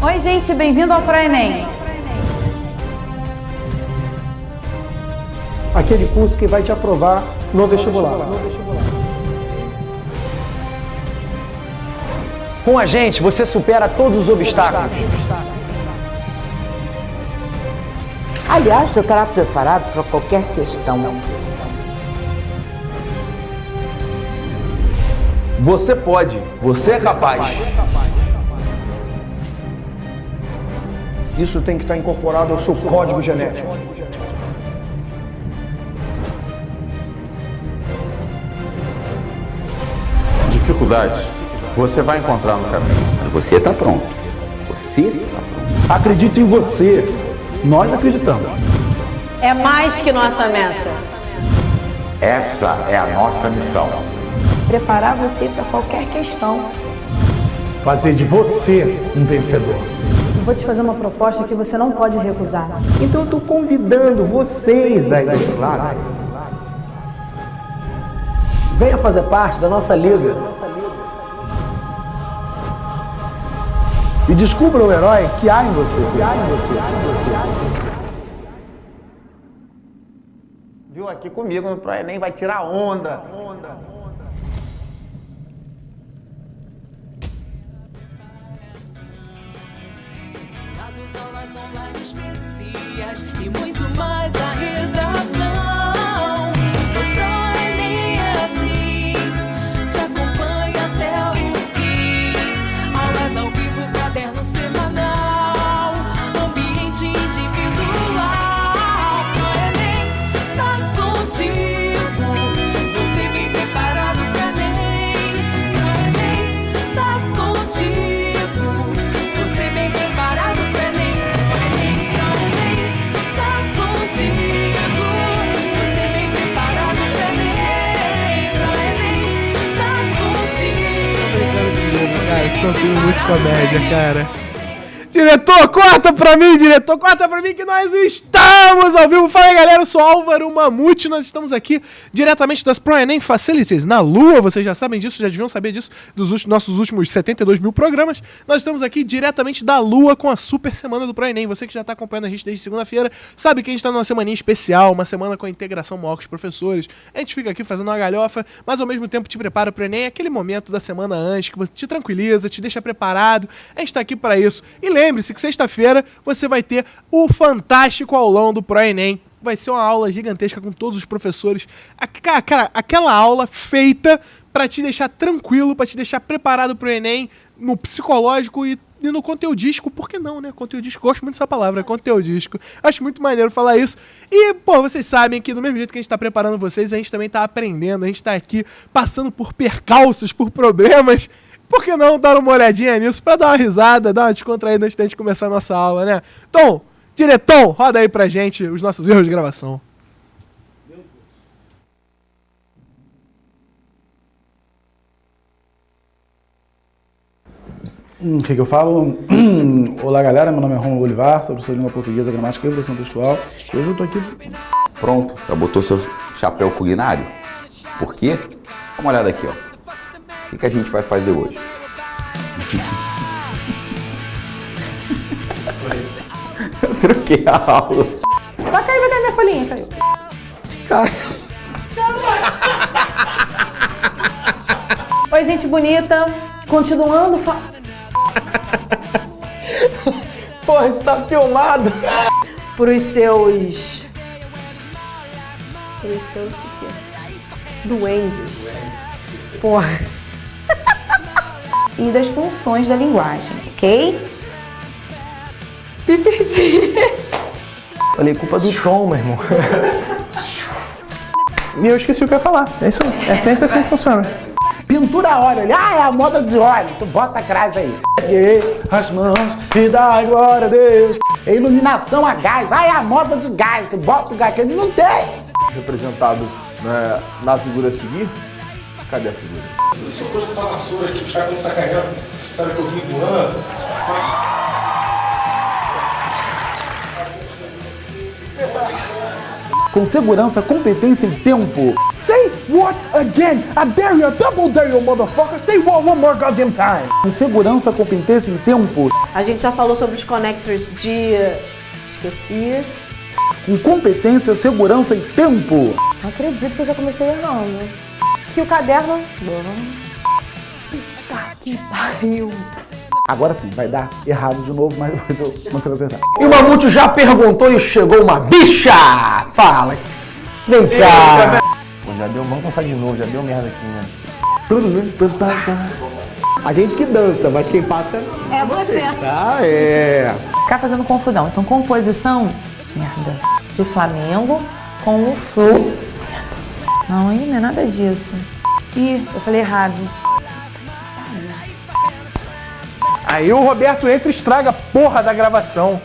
Oi, gente, bem-vindo ao ProEnem. Aquele curso que vai te aprovar no vestibular. Com a gente, você supera todos os obstáculos. Aliás, eu estará preparado para qualquer questão. Você pode, você é capaz. Isso tem que estar incorporado ao seu código genético. Dificuldades você vai encontrar no caminho. Mas você está pronto. Você está pronto. Acredite em você. Nós acreditamos. É mais que nossa meta. Essa é a nossa missão. Preparar você para qualquer questão. Fazer de você um vencedor. Eu vou te fazer uma proposta que você não pode recusar. Então eu estou convidando vocês aí desse lado. Venha fazer parte da nossa liga. E descubra o herói que há em você. Viu aqui comigo no ProEnem, vai tirar onda. Aulas online, Messias e muito mais a redação. O ProEnem é assim, te acompanha até o fim. Aulas ao vivo, caderno semanal, ambiente individual. ProEnem tá contigo, você bem preparado pra Enem. ProEnem tá contigo, você bem preparado pra Enem. Só tem muito comédia, cara. Diretor, corta pra mim, diretor, corta pra mim que nós estamos ao vivo. Fala aí, galera, eu sou Álvaro Mamute, nós estamos aqui diretamente das ProEnem Facilities na Lua, vocês já sabem disso, já deviam saber disso dos nossos últimos 72 mil programas. Nós estamos aqui diretamente da Lua com a super semana do ProEnem. Você que já tá acompanhando a gente desde segunda-feira, sabe que a gente tá numa semaninha especial, uma semana com a integração maior com os professores. A gente fica aqui fazendo uma galhofa, mas ao mesmo tempo te prepara pro ENEM, aquele momento da semana antes que você te tranquiliza, te deixa preparado. A gente tá aqui pra isso. E lembre-se que sexta-feira você vai ter o fantástico aulão do ProEnem. Vai ser uma aula gigantesca com todos os professores. Cara, aquela aula feita pra te deixar tranquilo, pra te deixar preparado pro ENEM, no psicológico e no conteudístico. Por que não, né? Conteudístico, gosto muito dessa palavra, conteudístico. Acho muito maneiro falar isso. E, pô, vocês sabem que do mesmo jeito que a gente tá preparando vocês, a gente também tá aprendendo. A gente tá aqui passando por percalços, por problemas. Por que não dar uma olhadinha nisso pra dar uma risada, dar uma descontraída antes da gente começar a nossa aula, né? Então, diretor, roda aí pra gente os nossos erros de gravação. O que eu falo? Olá, galera, meu nome é Romulo Olivar, sou professor de língua portuguesa, gramática e evolução textual. Hoje eu tô aqui... Pronto, já botou seu chapéu culinário? Por quê? Dá uma olhada aqui, ó. O que a gente vai fazer hoje? Eu troquei a aula. Vai cair minha folhinha, caiu. Cara... Oi, gente bonita. Continuando... Porra, isso tá filmado. Pros seus o quê? Duendes. Porra. E das funções da linguagem, ok? Me perdi. Falei, culpa do Tom, meu irmão. E eu esqueci o que eu ia falar. É isso aí. É sempre assim que funciona. Pintura a óleo. É a moda de óleo. Tu bota atrás aí. As mãos e dá glória a Deus. É iluminação a gás. É a moda de gás. Tu bota o gás que não tem. Representado, né, na figura a seguir. Cadê a figura? Se eu fosse essa vassoura aqui, os caras estão sacaneando, sabe que eu vim voando? Com segurança, competência e tempo. Sei! What? Again? I dare you, I double dare you, motherfucker. Say what one more goddamn time. Com segurança, competência em tempo. A gente já falou sobre os connectors de... Esqueci. Com competência, segurança e tempo. Não acredito que eu já comecei errando. Que o caderno... Puta que pariu. Agora sim, vai dar errado de novo, mas depois você vai acertar. E o Mamute já perguntou e chegou uma bicha! Fala! Vem cá! Pô, já deu, vamos começar de novo, já deu merda aqui, né? A gente que dança, mas quem passa É você. Ah, é! Ficar fazendo confusão. Então, composição, merda. De Flamengo com o Flu. Não, aí não é nada disso. Ih, eu falei errado. Aí o Roberto entra e estraga a porra da gravação.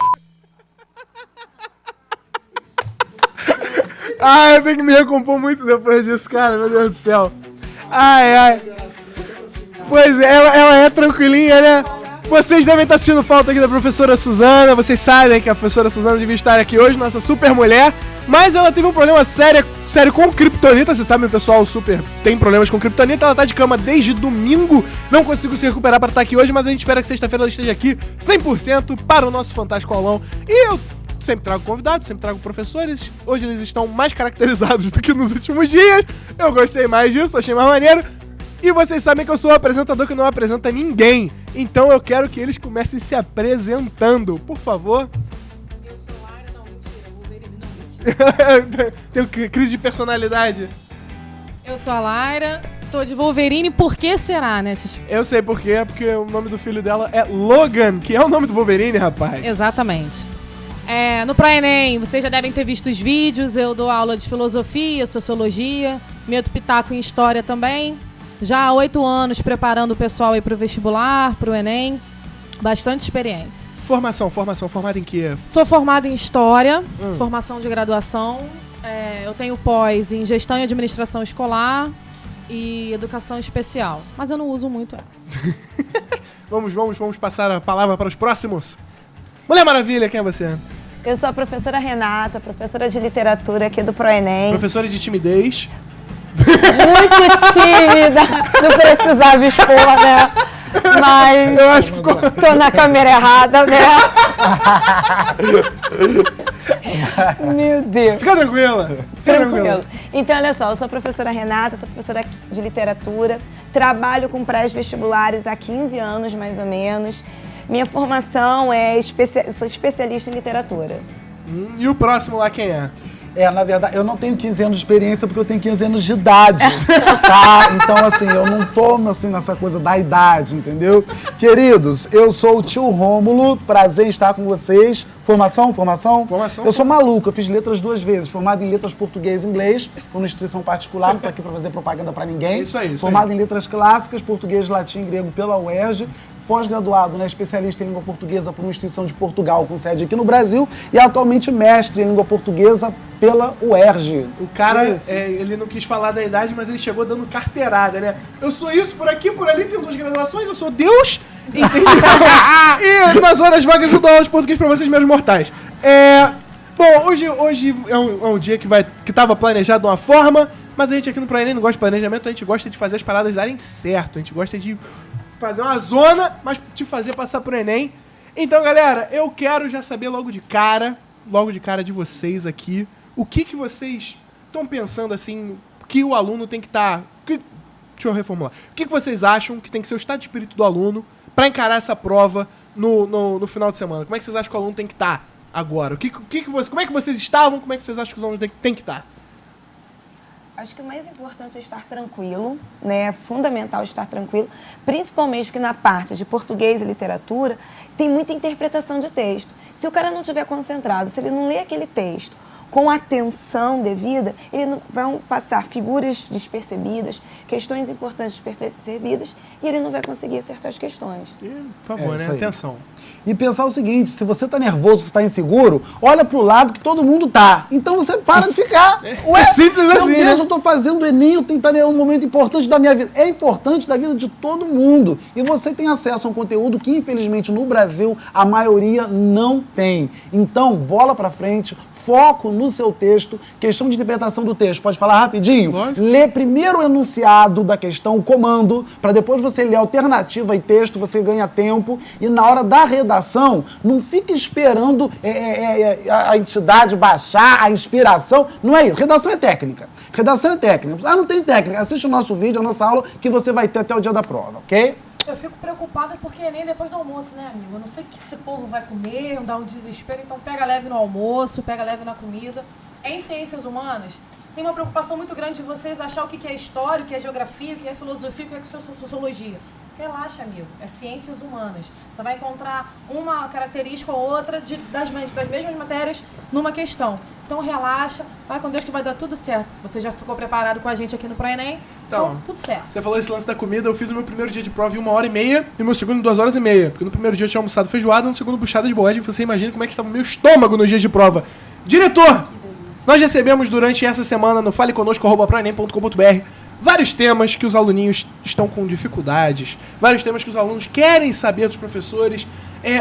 Ai, eu tenho que me recompor muito depois disso, cara. Meu Deus do céu. Ai. Pois é, ela é tranquilinha, né? Vocês devem estar sentindo falta aqui da professora Suzana. Vocês sabem que a professora Suzana devia estar aqui hoje, nossa super mulher. Mas ela teve um problema sério com kryptonita. Vocês sabem, o pessoal super tem problemas com kryptonita. Ela tá de cama desde domingo. Não consigo se recuperar para estar aqui hoje, mas a gente espera que sexta-feira ela esteja aqui 100% para o nosso fantástico aulão. E eu sempre trago convidados, sempre trago professores. Hoje eles estão mais caracterizados do que nos últimos dias. Eu gostei mais disso, achei mais maneiro. E vocês sabem que eu sou um apresentador que não apresenta ninguém. Então eu quero que eles comecem se apresentando. Por favor. Eu sou Laira, não, mentira. Wolverine, não, mentira. Tenho crise de personalidade. Eu sou a Laira, tô de Wolverine, por que será, né? Eu sei por quê, porque o nome do filho dela é Logan, que é o nome do Wolverine, rapaz. Exatamente. No ProEnem, vocês já devem ter visto os vídeos, eu dou aula de filosofia, sociologia, meto pitaco em história também. Já há 8 anos preparando o pessoal aí pro vestibular, pro Enem. Bastante experiência. Formação, formada em quê? Sou formada em História, formação de graduação. Eu tenho pós em Gestão e Administração Escolar e Educação Especial. Mas eu não uso muito essa. Vamos passar a palavra para os próximos. Mulher Maravilha, quem é você? Eu sou a professora Renata, professora de literatura aqui do ProEnem. Professora de timidez. Muito tímida, não precisava expor, né? Mas eu acho que ficou... tô na câmera errada, né? Meu Deus. Fica tranquila. Tranquilo. Então, olha só, eu sou a professora Renata, sou professora de literatura, trabalho com pré-vestibulares há 15 anos, mais ou menos. Minha formação sou especialista em literatura. E o próximo lá quem é? Na verdade, eu não tenho 15 anos de experiência porque eu tenho 15 anos de idade, tá? Então, assim, eu não tô, assim, nessa coisa da idade, entendeu? Queridos, eu sou o tio Rômulo, prazer em estar com vocês. Formação? Eu sou maluco, eu fiz letras 2 vezes, formado em letras português e inglês, por uma instituição particular, não tô aqui pra fazer propaganda pra ninguém. Isso aí. Formado em letras clássicas, português, latim e grego pela UERJ. Pós-graduado, né, especialista em língua portuguesa por uma instituição de Portugal com sede aqui no Brasil e atualmente mestre em língua portuguesa pela UERJ. O cara, ele não quis falar da idade, mas ele chegou dando carteirada, né? Eu sou isso, por aqui, por ali, tenho 2 graduações, eu sou Deus, entendeu? E nas horas vagas eu dou aula de português pra vocês, meus mortais. Bom, hoje é um dia que tava planejado de uma forma, mas a gente aqui no ProEnem não gosta de planejamento, a gente gosta de fazer as paradas darem certo, a gente gosta de fazer uma zona, mas te fazer passar pro Enem. Então, galera, eu quero já saber logo de cara de vocês aqui, o que vocês estão pensando, assim, que o aluno tem que estar... Deixa eu reformular. O que vocês acham que tem que ser o estado de espírito do aluno para encarar essa prova no final de semana? Como é que vocês acham que o aluno tem que estar agora? Como é que vocês estavam? Como é que vocês acham que os alunos têm que estar? Acho que o mais importante é estar tranquilo, né? É fundamental estar tranquilo, principalmente porque na parte de português e literatura tem muita interpretação de texto. Se o cara não estiver concentrado, se ele não ler aquele texto com atenção devida, vão passar figuras despercebidas, questões importantes despercebidas, e ele não vai conseguir acertar as questões. Por favor, né? Atenção. e pensar o seguinte, se você tá nervoso, você tá inseguro, olha pro lado que todo mundo tá. Então você para de ficar. Ué, simples meu assim, Deus, né? eu tô fazendo o Enem, eu tenho que estar em um momento importante da minha vida. É importante da vida de todo mundo. E você tem acesso a um conteúdo que, infelizmente, no Brasil, a maioria não tem. Então, bola pra frente, foco no seu texto, questão de interpretação do texto. Pode falar rapidinho? Lógico. Lê primeiro o enunciado da questão, o comando, para depois você ler a alternativa e texto, você ganha tempo. E na hora da redação, não fique esperando a entidade baixar, a inspiração. Não é isso. Redação é técnica. Redação é técnica. Ah, não tem técnica. Assiste o nosso vídeo, a nossa aula, que você vai ter até o dia da prova, ok? Eu fico preocupada porque nem depois do almoço, né, amigo? Eu não sei o que esse povo vai comer, dá um desespero, então pega leve no almoço, pega leve na comida. Em ciências humanas, tem uma preocupação muito grande de vocês achar o que é história, o que é geografia, o que é filosofia, o que é sociologia. Relaxa, amigo. É ciências humanas. Você vai encontrar uma característica ou outra das mesmas matérias numa questão. Então relaxa, vai com Deus que vai dar tudo certo. Você já ficou preparado com a gente aqui no ProEnem, então tudo certo. Você falou esse lance da comida, eu fiz o meu primeiro dia de prova em 1h30 e o meu segundo em 2h30. Porque no primeiro dia eu tinha almoçado feijoada, no segundo buchada de bode. Você imagina como é que estava o meu estômago nos dias de prova. Diretor, nós recebemos durante essa semana no faleconosco@proenem.com.br vários temas que os aluninhos estão com dificuldades, vários temas que os alunos querem saber dos professores,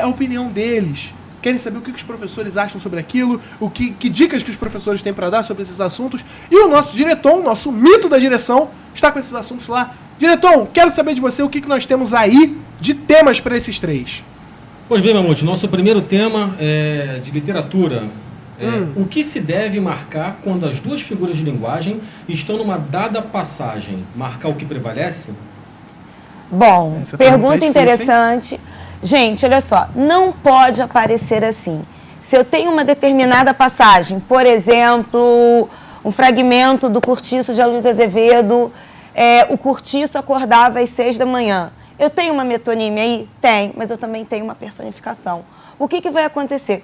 a opinião deles. Querem saber o que os professores acham sobre aquilo, que dicas que os professores têm para dar sobre esses assuntos. E o nosso diretor, o nosso mito da direção, está com esses assuntos lá. Diretor, quero saber de você o que nós temos aí de temas para esses três. Pois bem, Mamute, nosso primeiro tema é de literatura. O que se deve marcar quando as duas figuras de linguagem estão numa dada passagem? Marcar o que prevalece? Bom, Essa pergunta é pergunta difícil, interessante. Gente, olha só, não pode aparecer assim. Se eu tenho uma determinada passagem, por exemplo, um fragmento do Cortiço de Aloysio Azevedo, o Cortiço acordava às 6 da manhã. Eu tenho uma metonímia aí? Tem, mas eu também tenho uma personificação. O que vai acontecer?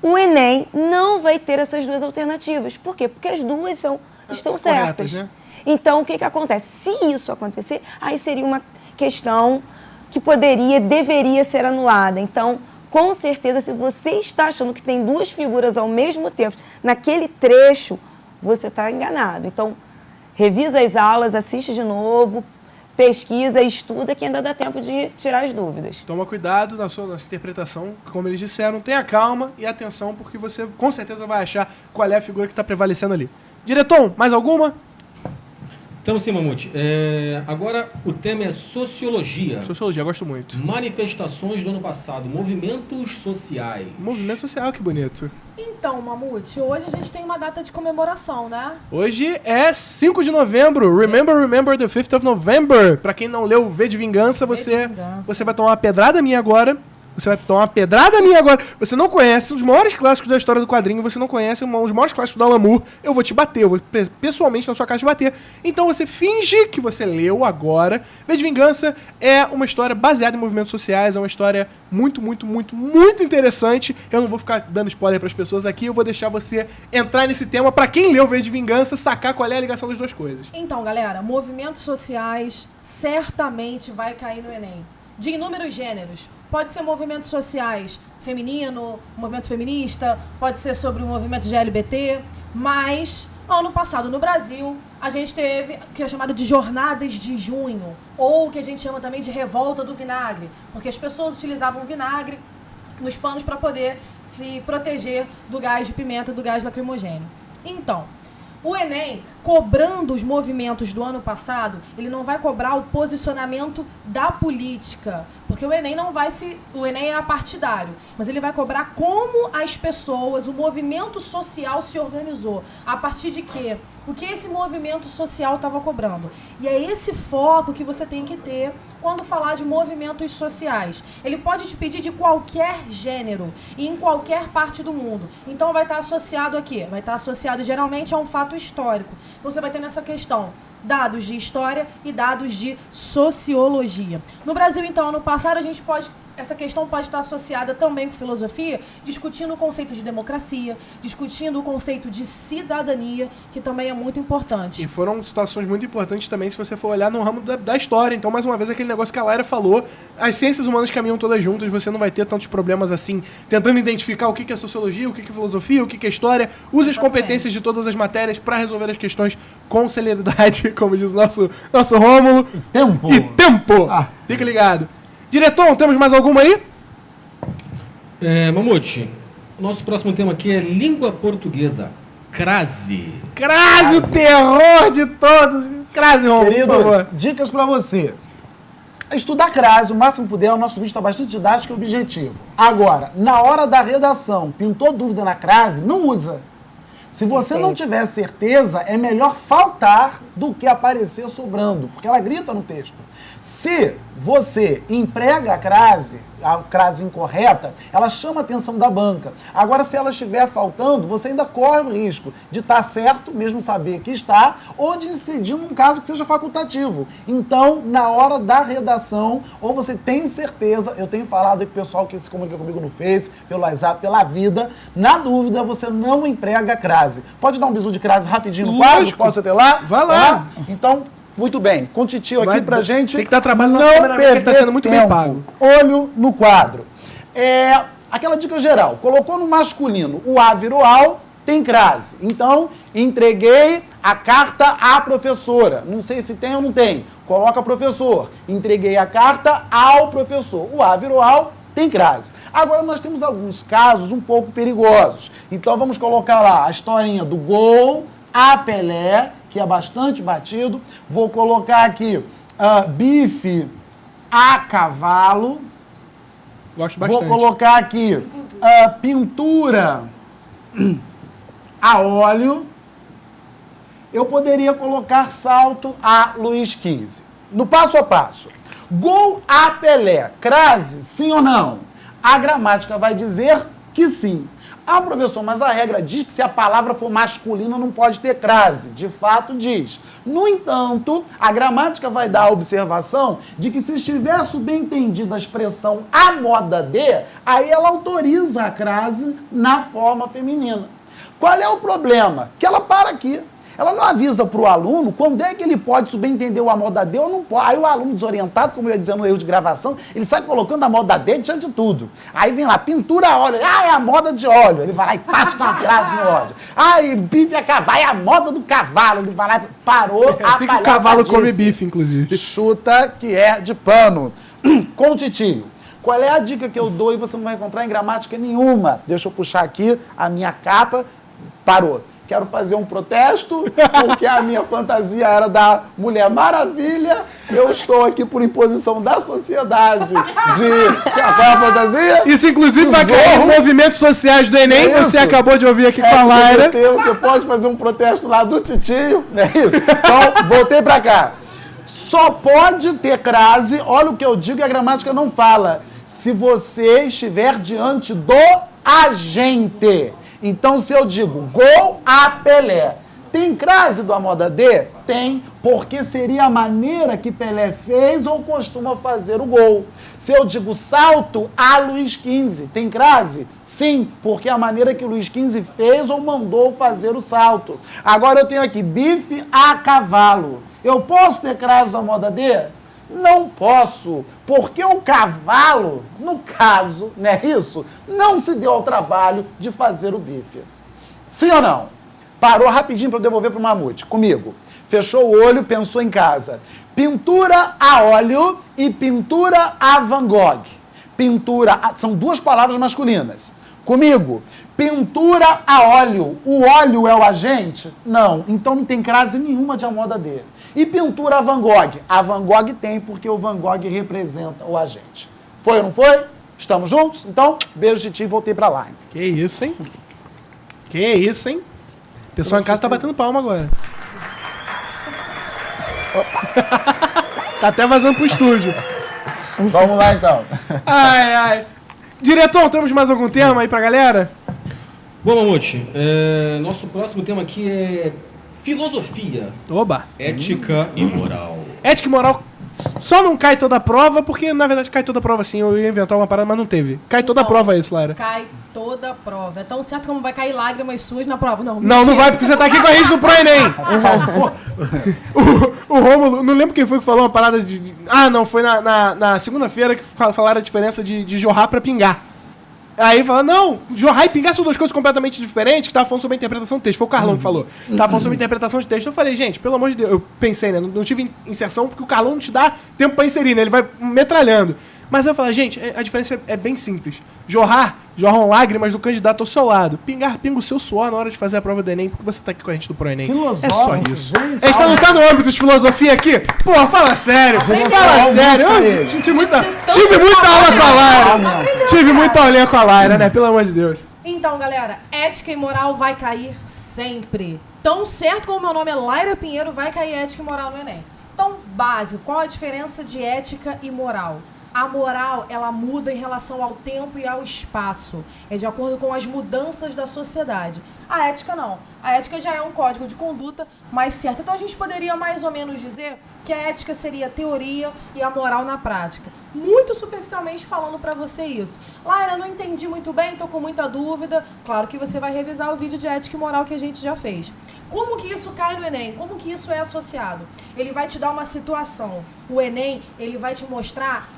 O Enem não vai ter essas duas alternativas. Por quê? Porque as duas estão certas. Né? Então, o que acontece? Se isso acontecer, aí seria uma questão que deveria ser anulada. Então, com certeza, se você está achando que tem duas figuras ao mesmo tempo naquele trecho, você está enganado. Então, revisa as aulas, assiste de novo, pesquisa, estuda, que ainda dá tempo de tirar as dúvidas. Toma cuidado na sua interpretação, como eles disseram, tenha calma e atenção, porque você com certeza vai achar qual é a figura que está prevalecendo ali. Diretor, mais alguma? Então sim, Mamute. Agora o tema é sociologia. Sociologia, gosto muito. Manifestações do ano passado, movimentos sociais. Movimento social, que bonito. Então, Mamute, hoje a gente tem uma data de comemoração, né? Hoje é 5 de novembro. Remember the 5th of November. Pra quem não leu V de Vingança, você vai tomar uma pedrada minha agora. Você vai tomar uma pedrada minha agora. Você não conhece um dos maiores clássicos da história do quadrinho. Você não conhece um dos maiores clássicos do Alan Moore. Eu vou te bater. Eu vou pessoalmente na sua casa te bater. Então você finge que você leu agora. V de Vingança é uma história baseada em movimentos sociais. É uma história muito, muito, muito, muito interessante. Eu não vou ficar dando spoiler pras pessoas aqui. Eu vou deixar você entrar nesse tema. Pra quem leu V de Vingança, sacar qual é a ligação das duas coisas. Então, galera, movimentos sociais certamente vai cair no Enem. De inúmeros gêneros. Pode ser movimentos sociais feminino, movimento feminista, pode ser sobre o movimento de LGBT, mas ano passado no Brasil a gente teve o que é chamado de Jornadas de Junho, ou o que a gente chama também de Revolta do Vinagre, porque as pessoas utilizavam vinagre nos panos para poder se proteger do gás de pimenta, do gás lacrimogêneo. Então, o Enem, cobrando os movimentos do ano passado, ele não vai cobrar o posicionamento da política, porque o Enem o Enem é apartidário, mas ele vai cobrar como as pessoas, o movimento social se organizou, a partir de quê? O que esse movimento social estava cobrando. E é esse foco que você tem que ter quando falar de movimentos sociais. Ele pode te pedir de qualquer gênero e em qualquer parte do mundo. Então vai estar associado a quê? Vai estar associado geralmente a um fato histórico. Então você vai ter nessa questão dados de história e dados de sociologia. No Brasil, então, ano passado, a gente pode essa questão pode estar associada também com filosofia, discutindo o conceito de democracia, discutindo o conceito de cidadania, que também é muito importante. E foram situações muito importantes também se você for olhar no ramo da história. Então, mais uma vez, aquele negócio que a Laira falou, as ciências humanas caminham todas juntas, você não vai ter tantos problemas assim, tentando identificar o que é sociologia, o que é filosofia, o que é história. Use as competências de todas as matérias para resolver as questões com celeridade, como diz o nosso Rômulo. E tempo! Fica ligado. Diretor, temos mais alguma aí? Mamute, o nosso próximo tema aqui é língua portuguesa. Crase. Crase, o terror de todos. Crase, Rômulo, por favor. Queridos, dicas pra você. Estudar crase o máximo que puder, o nosso vídeo está bastante didático e objetivo. Agora, na hora da redação, pintou dúvida na crase, não usa. Se você não tiver certeza, é melhor faltar do que aparecer sobrando, porque ela grita no texto. Se você emprega a crase incorreta, ela chama a atenção da banca. Agora, se ela estiver faltando, você ainda corre o risco de estar certo, mesmo saber que está, ou de incidir num caso que seja facultativo. Então, na hora da redação, ou você tem certeza, eu tenho falado aí com o pessoal que se comunica comigo no Face, pelo WhatsApp, pela vida, na dúvida, você não emprega a crase. Pode dar um bisu de crase rapidinho no quadro? Posso ter lá? Vai lá. Então, muito bem. Com o Titio aqui pra gente. Tem que dar trabalho não perder tá sendo muito tempo. bem pago. Olho no quadro. Aquela dica geral. Colocou no masculino o A virou ao, tem crase. Então, entreguei a carta à professora. Não sei se tem ou não tem. Coloca professor. Entreguei a carta ao professor. O A virou ao, tem crase. Agora, nós temos alguns casos um pouco perigosos. Então, vamos colocar lá a historinha do gol a Pelé, que é bastante batido. Vou colocar aqui bife a cavalo. Gosto bastante. Vou colocar aqui pintura a óleo. Eu poderia colocar salto a Luiz XV. No passo a passo. Gol a Pelé. Crase, sim ou não? A gramática vai dizer que sim. Ah, professor, mas a regra diz que se a palavra for masculina não pode ter crase. De fato, diz. No entanto, a gramática vai dar a observação de que se estiver subentendida a expressão a moda de, aí ela autoriza a crase na forma feminina. Qual é o problema? Que ela para aqui. Ela não avisa para o aluno quando é que ele pode subentender o a moda de ou não pode. Aí o aluno desorientado, como eu ia dizer no erro de gravação, ele sai colocando a moda de diante de tudo. Aí vem lá, pintura a óleo. Ah, é a moda de óleo. Ele vai lá e passa uma frase no óleo. Aí bife a cavalo. É a moda do cavalo. Ele vai lá e parou a assim que o cavalo come bife, inclusive. Chuta que é de pano. Com o Titio. Qual é a dica que eu dou e você não vai encontrar em gramática nenhuma? Deixa eu puxar aqui a minha capa. Parou. Quero fazer um protesto, porque a minha fantasia era da Mulher Maravilha. Eu estou aqui por imposição da sociedade de... Qual é a fantasia? Isso, inclusive, vai cair em movimentos sociais do Enem. Você acabou de ouvir aqui com a Laira. Você pode fazer um protesto lá do Titio, não é isso? Então, voltei pra cá. Só pode ter crase, olha o que eu digo e a gramática não fala, se você estiver diante do agente. Então, se eu digo gol a Pelé, tem crase do a moda de? Tem, porque seria a maneira que Pelé fez ou costuma fazer o gol. Se eu digo salto a Luiz XV, tem crase? Sim, porque é a maneira que Luiz XV fez ou mandou fazer o salto. Agora eu tenho aqui bife a cavalo. Eu posso ter crase da moda de? Não posso, porque o cavalo, no caso, não é isso? Não se deu ao trabalho de fazer o bife. Sim ou não? Parou rapidinho para eu devolver para o Mamute. Comigo. Fechou o olho, pensou em casa. Pintura a óleo e pintura a Van Gogh. Pintura, são duas palavras masculinas. Comigo. Pintura a óleo. O óleo é o agente? Não. Então não tem crase nenhuma de a moda dele. E pintura a Van Gogh? A Van Gogh tem, porque o Van Gogh representa o agente. Foi ou não foi? Estamos juntos? Então, beijo, Titi, voltei pra lá. Que isso, hein? Que isso, hein? O pessoal em casa tá batendo palma agora. Tá até vazando pro estúdio. Vamos lá, então. Ai, ai. Diretor, temos mais algum tema aí pra galera? Bom, Mamute, nosso próximo tema aqui é filosofia. Oba! Ética e moral. Ética e moral Só não cai toda a prova, porque na verdade cai toda a prova sim. Eu ia inventar uma parada, mas não teve. Cai toda a prova isso, Laira. Cai toda a prova. É tão certo como vai cair lágrimas suas na prova. Não, Não, não vai, porque você tá aqui com a gente no Pro Enem. O Rômulo, não lembro quem foi que falou uma parada de... Ah, não, foi na segunda-feira que falaram a diferença de jorrar pra pingar. Aí fala, não, jorrar e pingar são duas coisas completamente diferentes, que tava falando sobre a interpretação do texto. Foi o Carlão que falou. Tava falando sobre a interpretação de texto. Eu falei, gente, pelo amor de Deus, eu pensei, né? Não tive inserção porque o Carlão não te dá tempo pra inserir, né? Ele vai metralhando. Mas eu falei, gente, a diferença é bem simples. Jorram lágrimas do candidato ao seu lado. Pinga o seu suor na hora de fazer a prova do Enem, porque você tá aqui com a gente do Pro Enem. É só isso. Gente, A gente não tá no âmbito de filosofia aqui? Pô, fala sério. Fala sério. Eu tive muita aula com a Laira. Tive muita aulinha com a Laira, né? Pelo amor de Deus. Então, galera, ética e moral vai cair sempre. Tão certo como o meu nome é Laira Pinheiro, vai cair ética e moral no Enem. Então, básico, qual a diferença de ética e moral? A moral, ela muda em relação ao tempo e ao espaço. É de acordo com as mudanças da sociedade. A ética não. A ética já é um código de conduta mais certo. Então a gente poderia mais ou menos dizer que a ética seria a teoria e a moral na prática. Muito superficialmente falando pra você isso. Laira, não entendi muito bem, tô com muita dúvida. Claro que você vai revisar o vídeo de ética e moral que a gente já fez. Como que isso cai no Enem? Como que isso é associado? Ele vai te dar uma situação. O Enem, ele vai te mostrar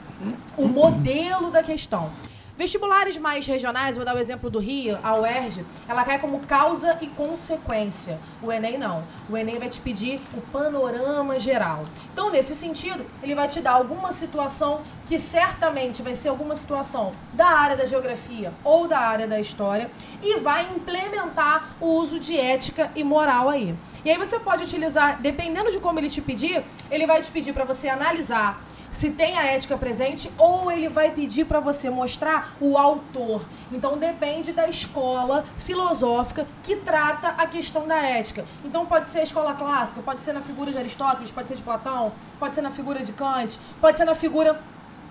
o modelo da questão. Vestibulares mais regionais, vou dar o exemplo do Rio, a UERJ, ela cai como causa e consequência. O Enem não. O Enem vai te pedir o panorama geral. Então, nesse sentido, ele vai te dar alguma situação que certamente vai ser alguma situação da área da geografia ou da área da história e vai implementar o uso de ética e moral aí. E aí você pode utilizar, dependendo de como ele te pedir, ele vai te pedir para você analisar se tem a ética presente, ou ele vai pedir para você mostrar o autor. Então depende da escola filosófica que trata a questão da ética. Então pode ser a escola clássica, pode ser na figura de Aristóteles, pode ser de Platão, pode ser na figura de Kant, pode ser na figura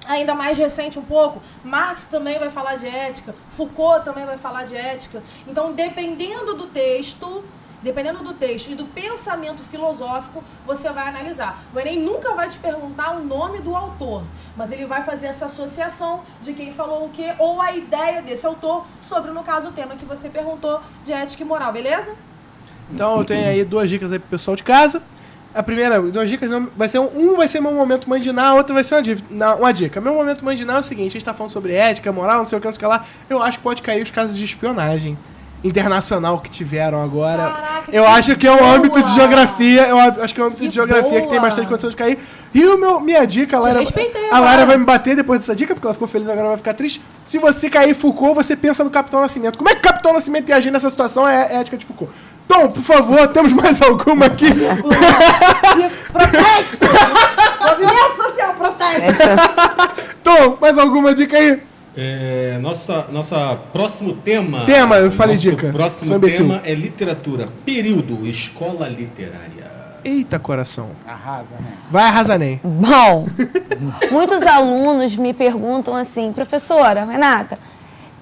ainda mais recente um pouco. Marx também vai falar de ética, Foucault também vai falar de ética. Então dependendo do texto e do pensamento filosófico, você vai analisar. O Enem nunca vai te perguntar o nome do autor, mas ele vai fazer essa associação de quem falou o quê, ou a ideia desse autor sobre, no caso, o tema que você perguntou de ética e moral, beleza? Então eu tenho aí 2 dicas aí pro pessoal de casa. A primeira, 2 dicas, vai ser vai ser meu momento mandinar, a outra vai ser uma dica. Meu momento mandinar é o seguinte, a gente tá falando sobre ética, moral, não sei o que, não sei o que lá. Eu acho que pode cair os casos de espionagem internacional que tiveram agora. Caraca, eu acho que é o âmbito de geografia, que tem bastante condição de cair. E minha dica, a Laira vai me bater depois dessa dica, porque ela ficou feliz, agora vai ficar triste. Se você cair Foucault, você pensa no Capitão Nascimento. Como é que o Capitão Nascimento ia agir nessa situação? É ética de Foucault. Tom, por favor, temos mais alguma aqui? Protesto! Movimento social, protesto! Tom, mais alguma dica aí? Nossa próximo tema. Eu falei dica. Próximo tema é literatura. Período, escola literária. Eita, coração. Arrasa, né? Vai arrasar, nem. Bom, muitos alunos me perguntam assim, professora Renata,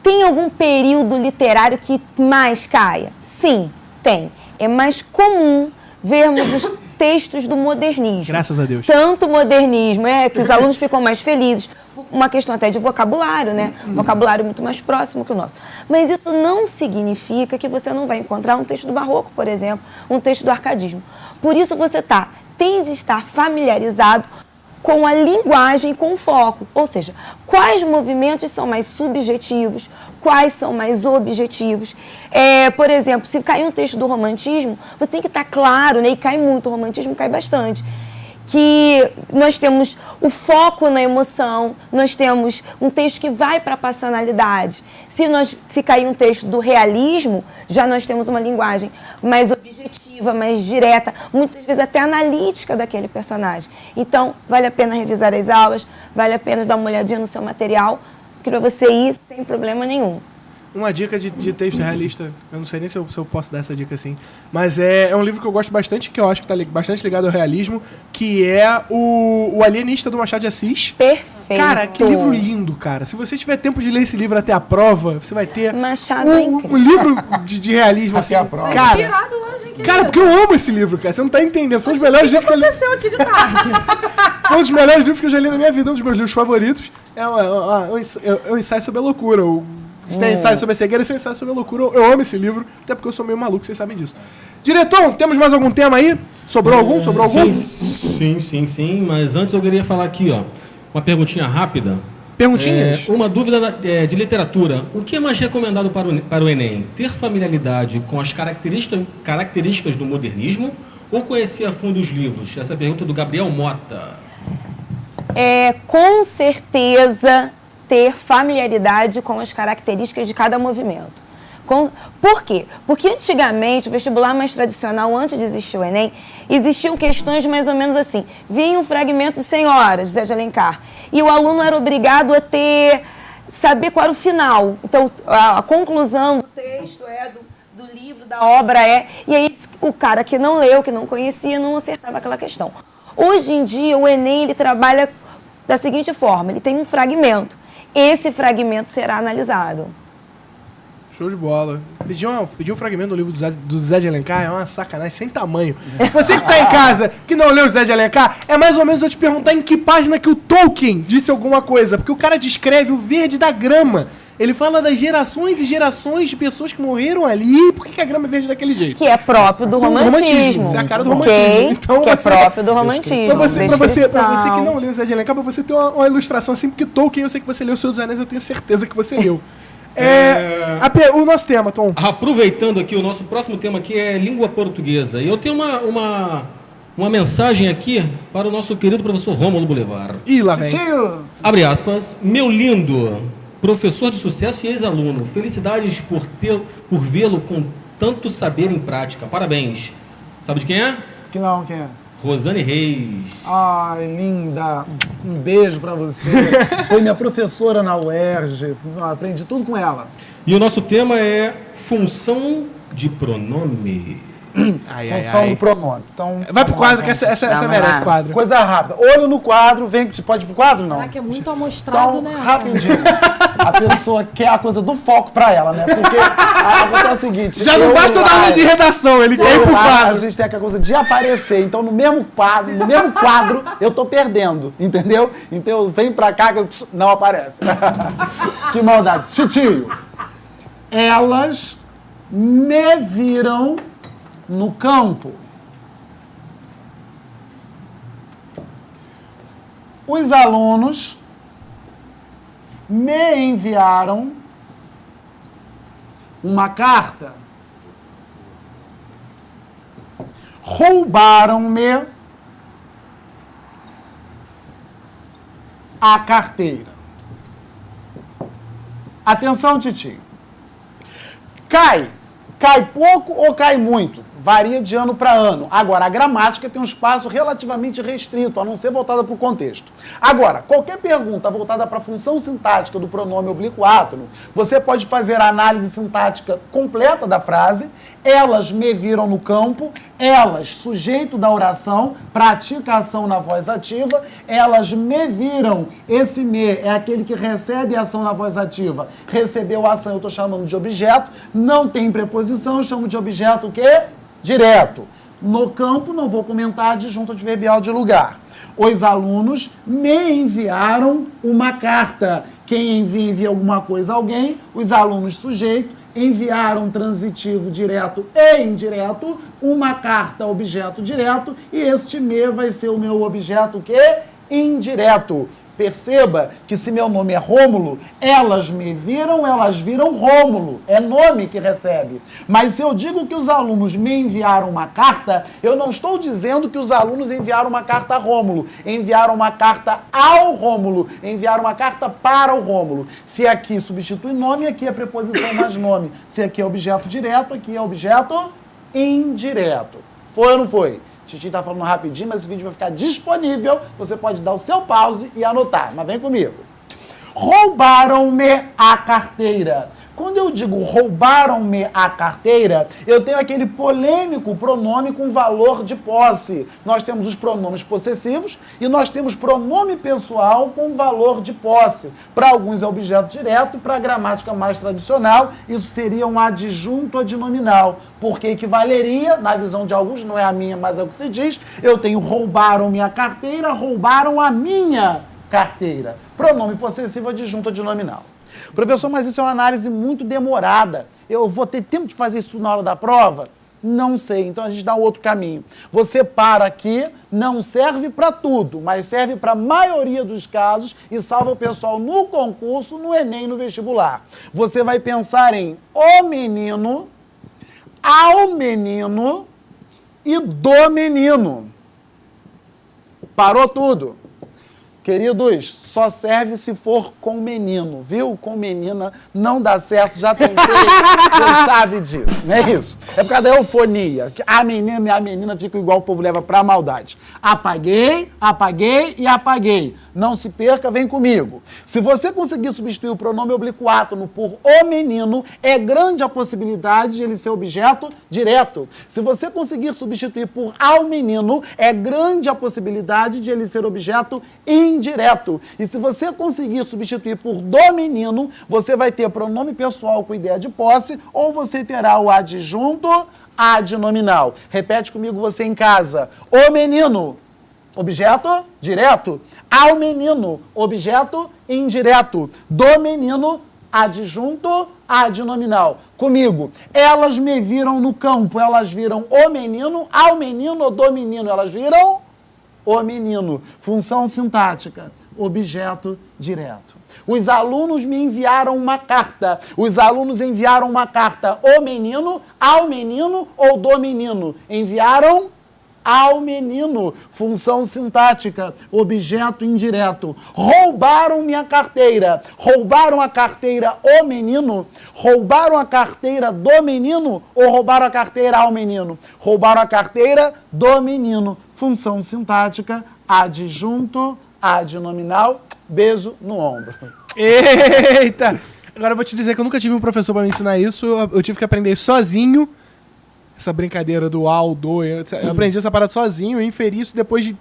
tem algum período literário que mais caia? Sim, tem. É mais comum vermos os textos do modernismo. Graças a Deus. Tanto modernismo, que os alunos ficam mais felizes. Uma questão até de vocabulário, né? Vocabulário muito mais próximo que o nosso. Mas isso não significa que você não vai encontrar um texto do Barroco, por exemplo, um texto do Arcadismo. Por isso você tem de estar familiarizado com a linguagem, com o foco. Ou seja, quais movimentos são mais subjetivos, quais são mais objetivos. Por exemplo, se cair um texto do romantismo, você tem que estar claro, né? E cai muito, o romantismo cai bastante. Que nós temos o foco na emoção, nós temos um texto que vai para a passionalidade. Se cair um texto do realismo, já nós temos uma linguagem mais objetiva, mais direta, muitas vezes até analítica daquele personagem. Então, vale a pena revisar as aulas, vale a pena dar uma olhadinha no seu material, para você ir sem problema nenhum. Uma dica de texto realista, eu não sei nem se eu posso dar essa dica assim, mas é um livro que eu gosto bastante, que eu acho que está bastante ligado ao realismo, que é o Alienista do Machado de Assis. Perfeito. Cara, que livro lindo, cara. Se você tiver tempo de ler esse livro até a prova, você vai ter Machado é incrível. um livro de realismo, assim. A prova. Cara, inspirado hoje, hein? Cara, porque eu amo esse livro, cara. Você não tá entendendo. Foi um dos melhores livros que eu li. aconteceu aqui de tarde? Foi um dos melhores livros que eu já li na minha vida, um dos meus livros favoritos. É um ensaio sobre a loucura. Se tem ensaio sobre a cegueira, esse é um ensaio sobre a loucura. Eu amo esse livro, até porque eu sou meio maluco, vocês sabem disso. Diretor, temos mais algum tema aí? Sobrou algum? Sobrou algum? Sim. Mas antes eu queria falar aqui, ó. Uma perguntinha rápida. Perguntinhas? Uma dúvida de literatura. O que é mais recomendado para o Enem? Ter familiaridade com as características do modernismo ou conhecer a fundo os livros? Essa é a pergunta do Gabriel Mota. Com certeza ter familiaridade com as características de cada movimento. Por quê? Porque antigamente, o vestibular mais tradicional, antes de existir o Enem, existiam questões mais ou menos assim. Vinha um fragmento de 100 horas, de Zé de Alencar, e o aluno era obrigado a saber qual era o final. Então, a conclusão do texto do livro, da obra e aí o cara que não leu, que não conhecia, não acertava aquela questão. Hoje em dia, o Enem, ele trabalha da seguinte forma, ele tem um fragmento. Esse fragmento será analisado. Show de bola. Pedir um fragmento do livro do Zé de Alencar é uma sacanagem sem tamanho. Você que tá em casa, que não leu o Zé de Alencar, é mais ou menos eu te perguntar em que página que o Tolkien disse alguma coisa. Porque o cara descreve o verde da grama. Ele fala das gerações e gerações de pessoas que morreram ali. Por que a grama é verde daquele jeito? Que é próprio do romantismo. Isso é a cara do romantismo. Então, que é próprio do romantismo. Pra você que não leu o Zé de Alencar, pra você ter uma ilustração assim, porque Tolkien, eu sei que você leu o Senhor dos Anéis, eu tenho certeza que você leu. O nosso tema, Tom. Aproveitando aqui, o nosso próximo tema aqui é língua portuguesa. E eu tenho uma mensagem aqui para o nosso querido professor Rômulo Boulevard. Ih, lá vem. Abre aspas. Meu lindo professor de sucesso e ex-aluno, felicidades por vê-lo com tanto saber em prática. Parabéns. Sabe de quem é? Quem é? Rosane Reis. Ai, linda. Um beijo pra você. Foi minha professora na UERJ. Aprendi tudo com ela. E o nosso tema é função de pronome. Função do pronome. Então, vai pro quadro, que essa merece quadro. Coisa rápida. Olho no quadro, pode ir pro quadro, não? Caraca, é muito amostrado, então, né? Rapidinho. A pessoa quer a coisa do foco pra ela, né? Porque é o seguinte... Já não basta dar aula de redação, ele quer ir pro quadro. A gente tem aquela coisa de aparecer. Então, no mesmo quadro, eu tô perdendo, entendeu? Então, vem pra cá que não aparece. Que maldade. Titio. Elas me viram no campo. Os alunos me enviaram uma carta. Roubaram-me a carteira. Atenção, titio. Cai pouco ou cai muito? Varia de ano para ano. Agora, a gramática tem um espaço relativamente restrito, a não ser voltada para o contexto. Agora, qualquer pergunta voltada para a função sintática do pronome oblíquo átono, você pode fazer a análise sintática completa da frase. Elas me viram no campo. Elas, sujeito da oração, pratica a ação na voz ativa. Elas me viram. Esse me é aquele que recebe a ação na voz ativa. Recebeu a ação, eu estou chamando de objeto. Não tem preposição, eu chamo de objeto o quê? Direto. No campo, não vou comentar adjunto adverbial de lugar. Os alunos me enviaram uma carta. Quem envia alguma coisa a alguém, os alunos sujeito, enviaram transitivo direto e indireto, uma carta objeto direto, e este me vai ser o meu objeto que indireto. Perceba que se meu nome é Rômulo, elas me viram, elas viram Rômulo. É nome que recebe. Mas se eu digo que os alunos me enviaram uma carta, eu não estou dizendo que os alunos enviaram uma carta a Rômulo. Enviaram uma carta ao Rômulo. Enviaram uma carta para o Rômulo. Se aqui substitui nome, aqui é preposição mais nome. Se aqui é objeto direto, aqui é objeto indireto. Foi ou não foi? Titi tá falando rapidinho, mas esse vídeo vai ficar disponível. Você pode dar o seu pause e anotar. Mas vem comigo. Roubaram-me a carteira. Quando eu digo roubaram-me a carteira, eu tenho aquele polêmico pronome com valor de posse. Nós temos os pronomes possessivos e nós temos pronome pessoal com valor de posse. Para alguns é objeto direto e para a gramática mais tradicional, isso seria um adjunto adnominal, porque equivaleria, na visão de alguns, não é a minha, mas é o que se diz, eu tenho roubaram-me a carteira, roubaram a minha carteira. Pronome possessivo adjunto adnominal. Professor, mas isso é uma análise muito demorada. Eu vou ter tempo de fazer isso na hora da prova? Não sei, então a gente dá outro caminho. Você para aqui, não serve para tudo, mas serve para a maioria dos casos e salva o pessoal no concurso, no Enem e no vestibular. Você vai pensar em o menino, ao menino e do menino. Parou tudo. Queridos, só serve se for com menino, viu? Com menina não dá certo, já tentei, você sabe disso, não é isso? É por causa da eufonia, que a menina e a menina ficam igual o povo leva pra maldade. Apaguei, apaguei e apaguei. Não se perca, vem comigo. Se você conseguir substituir o pronome oblíquo átono por o menino, é grande a possibilidade de ele ser objeto direto. Se você conseguir substituir por ao menino, é grande a possibilidade de ele ser objeto indireto. E se você conseguir substituir por do menino, você vai ter pronome pessoal com ideia de posse ou você terá o adjunto adnominal. Repete comigo você em casa. O menino, objeto direto. Ao menino, objeto indireto. Do menino, adjunto adnominal. Comigo. Elas me viram no campo. Elas viram o menino. Ao menino ou do menino. Elas viram o menino. Função sintática. Objeto direto. Os alunos me enviaram uma carta. Os alunos enviaram uma carta. O menino, ao menino ou do menino. Enviaram ao menino. Função sintática. Objeto indireto. Roubaram minha carteira. Roubaram a carteira o menino. Roubaram a carteira do menino ou roubaram a carteira ao menino? Roubaram a carteira do menino. Função sintática. Adjunto adnominal. Beijo no ombro. Eita! Agora eu vou te dizer que eu nunca tive um professor para me ensinar isso. Eu tive que aprender sozinho. Essa brincadeira do ao, do... Eu aprendi essa parada sozinho. Eu inferi isso depois de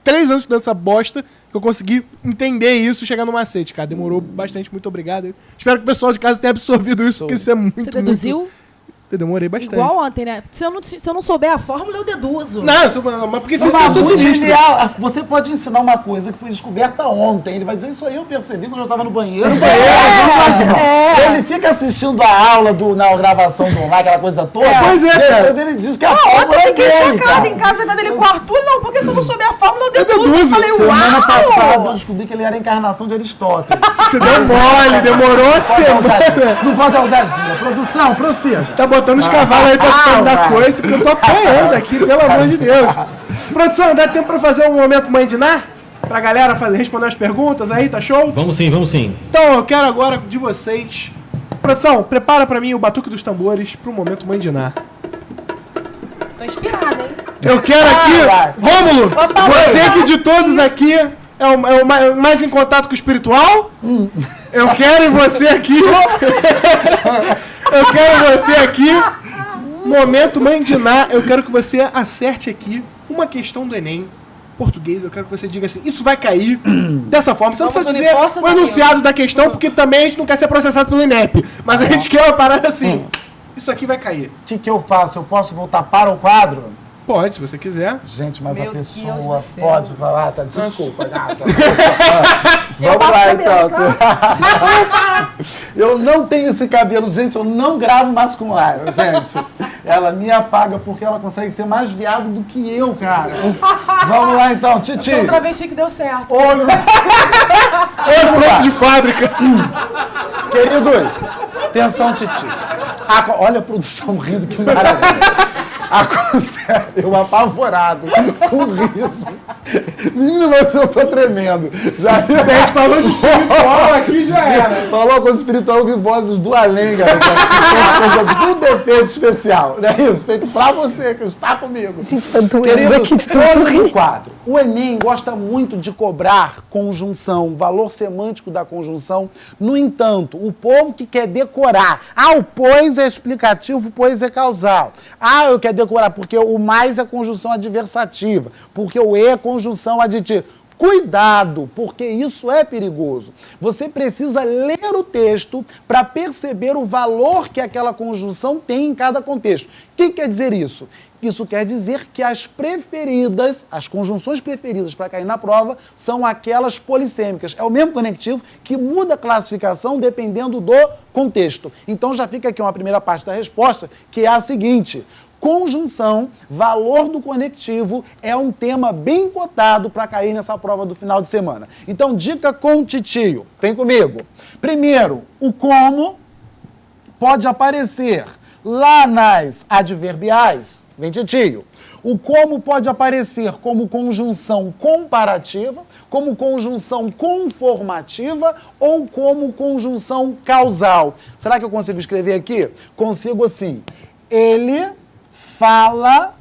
3 anos estudando essa bosta. Que eu consegui entender isso e chegar no macete, cara. Demorou bastante. Muito obrigado. Espero que o pessoal de casa tenha absorvido isso, porque isso é muito... Você deduziu? Muito... Eu demorei bastante. Igual ontem, né? Se eu não souber a fórmula, eu deduzo. Não, mas porque física eu sou sinistro. Você pode ensinar uma coisa que foi descoberta ontem. Ele vai dizer, isso aí eu percebi quando eu estava no banheiro. Ele fica assistindo a aula na gravação do online, aquela coisa toda. Pois é, cara. Depois ele diz que a fórmula é dele, Eu fiquei chocada em casa vendo ele com o Arthur. Não, porque se eu não souber a fórmula, eu deduzo. Eu falei, semana passada eu descobri que ele era a encarnação de Aristóteles. Você deu mole, demorou a semana. Não pode dar ousadia. Produção, prossiga. Tá botando os cavalos aí pra dar coisa, porque eu tô apanhando aqui, pelo amor de Deus. Produção, dá tempo pra fazer um momento Mãe de Ná? Pra galera responder as perguntas aí, tá show? Vamos sim, vamos sim. Então, eu quero agora de vocês... Produção, prepara pra mim o batuque dos tambores pro momento Mãe de Ná. Tô inspirada, hein? Eu quero aqui... Rômulo, você que de todos aqui é o mais em contato com o espiritual. Eu quero você aqui... Eu quero você aqui... Momento Mãe de Ná, eu quero que você acerte aqui uma questão do Enem, português, eu quero que você diga assim, isso vai cair dessa forma. Você não precisa dizer o enunciado da questão, porque também a gente não quer ser processado pelo INEP, mas a gente quer uma parada assim, isso aqui vai cair. O que eu faço? Eu posso voltar para o quadro? Pode, se você quiser. Gente, mas Meu a pessoa Deus do pode céu. falar, tá? Desculpa, gata. Vamos lá, então. Eu não tenho esse cabelo, gente, eu não gravo masculino, gente. Ela me apaga porque ela consegue ser mais viado do que eu, cara. Vamos lá, então, Titi. Foi um travesti que deu certo. Olho pronto de fábrica. Queridos, atenção, Titi. Olha a produção rindo, que maravilha. Eu apavorado, com riso. Menino, mas eu tô tremendo. Já a gente falou de espiritual aqui, já era. Falou coisa espiritual, eu vi vozes do além, galera. Coisa do efeito especial. Não é isso? Feito pra você, que está comigo. Gente, tá doendo Queridos, aqui de tanto rir. 4. O Enem gosta muito de cobrar conjunção, o valor semântico da conjunção. No entanto, o povo que quer decorar, o pois é explicativo, o pois é causal. Eu quero decorar porque o mais é conjunção adversativa, porque o e é conjunção aditiva. Cuidado, porque isso é perigoso. Você precisa ler o texto para perceber o valor que aquela conjunção tem em cada contexto. O que quer dizer isso? Isso quer dizer que as preferidas, as conjunções preferidas para cair na prova são aquelas polissêmicas. É o mesmo conectivo que muda a classificação dependendo do contexto. Então já fica aqui uma primeira parte da resposta, que é a seguinte: conjunção, valor do conectivo, é um tema bem cotado para cair nessa prova do final de semana. Então, dica com o titio. Vem comigo. Primeiro, o como pode aparecer lá nas adverbiais. Vem, titio. O como pode aparecer como conjunção comparativa, como conjunção conformativa ou como conjunção causal. Será que eu consigo escrever aqui? Consigo assim. Ele fala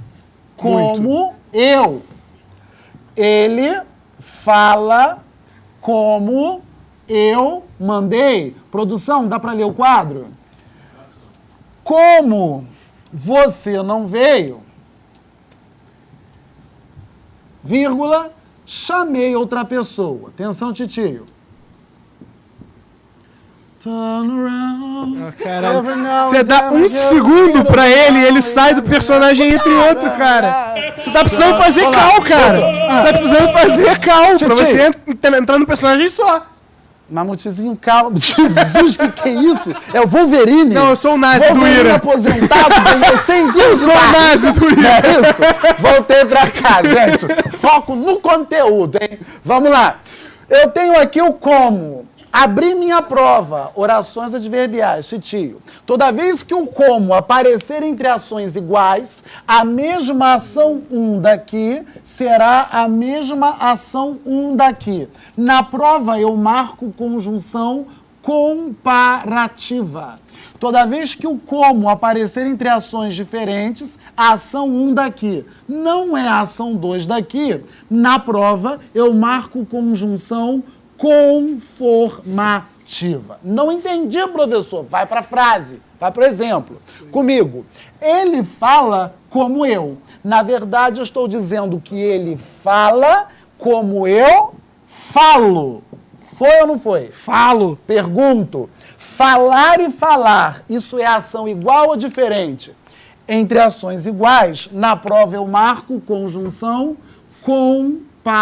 como eu. Ele fala como eu mandei. Produção, dá para ler o quadro? Como você não veio, vírgula, chamei outra pessoa. Atenção, titio. Você dá um segundo pra ele e ele sai do personagem e entra em outro, cara. Você tá precisando fazer cal, cara. Você tá precisando fazer cal pra você entrar no personagem só. Mamutizinho, calma. Jesus, que é isso? É o Wolverine? Não, eu sou o Nazi do Ira. Aposentado, eu sou o Nazi do Ira. É isso? Voltei pra cá, gente. Foco no conteúdo, hein? Vamos lá. Eu tenho aqui o como. Abri minha prova, orações adverbiais, titio. Toda vez que o como aparecer entre ações iguais, a mesma ação 1 daqui será a mesma ação 1 daqui. Na prova eu marco conjunção comparativa. Toda vez que o como aparecer entre ações diferentes, a ação 1 daqui não é a ação 2 daqui, na prova eu marco conjunção conformativa. Não entendi, professor. Vai para a frase, vai para o exemplo. Comigo. Ele fala como eu. Na verdade, eu estou dizendo que ele fala como eu falo. Foi ou não foi? Falo. Pergunto. Falar e falar, isso é ação igual ou diferente? Entre ações iguais, na prova eu marco conjunção comparativa.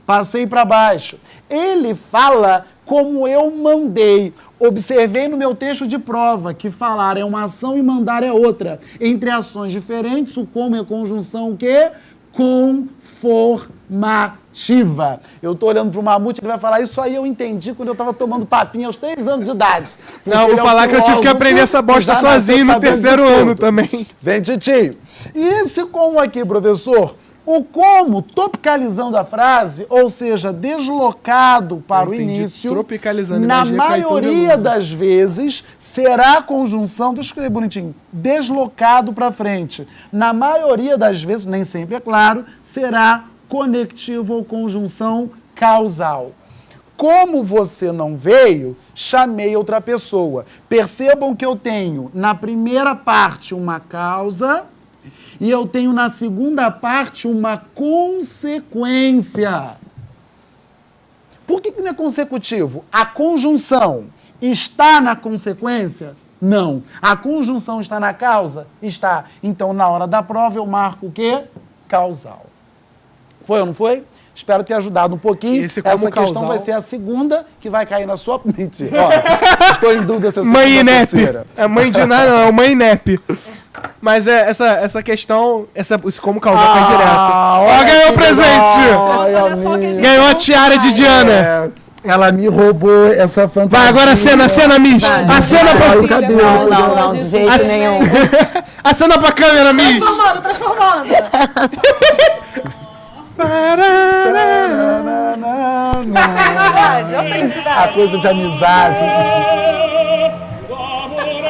Passei para baixo. Ele fala como eu mandei. Observei no meu texto de prova que falar é uma ação e mandar é outra. Entre ações diferentes, o como é conjunção o quê? Conformativa. Eu estou olhando para o Mamute, ele vai falar isso aí, eu entendi quando eu estava tomando papinha aos 3 anos de idade. Não, vou falar que eu tive que aprender essa bosta sozinho no terceiro ano também. Vem, titio. E esse como aqui, professor? O como, tropicalizando a frase, ou seja, deslocado para o início, tropicalizando, na maioria das vezes, será a conjunção, deixa eu escrever bonitinho, deslocado para frente. Na maioria das vezes, nem sempre é claro, será conectivo ou conjunção causal. Como você não veio, chamei outra pessoa. Percebam que eu tenho, na primeira parte, uma causa... E eu tenho na segunda parte uma consequência. Por que não é consecutivo? A conjunção está na consequência? Não. A conjunção está na causa? Está. Então, na hora da prova, eu marco o quê? Causal. Foi ou não foi? Espero ter ajudado um pouquinho. Essa questão causal vai ser a segunda que vai cair na sua... Mentira. Ó, estou em dúvida se é a segunda mãe ou a INEP. terceira. É mãe de nada, não. É mãe INEP. Mas essa questão, esse como causar cai direto. Ó, ganhou o presente! Ganhou a tiara de Diana. Ela me roubou essa fantasia. Vai, agora a cena, Miss. A cena pra... o cabelo. Não, de jeito nenhum. A cena pra câmera, Miss. Transformando. A coisa de amizade.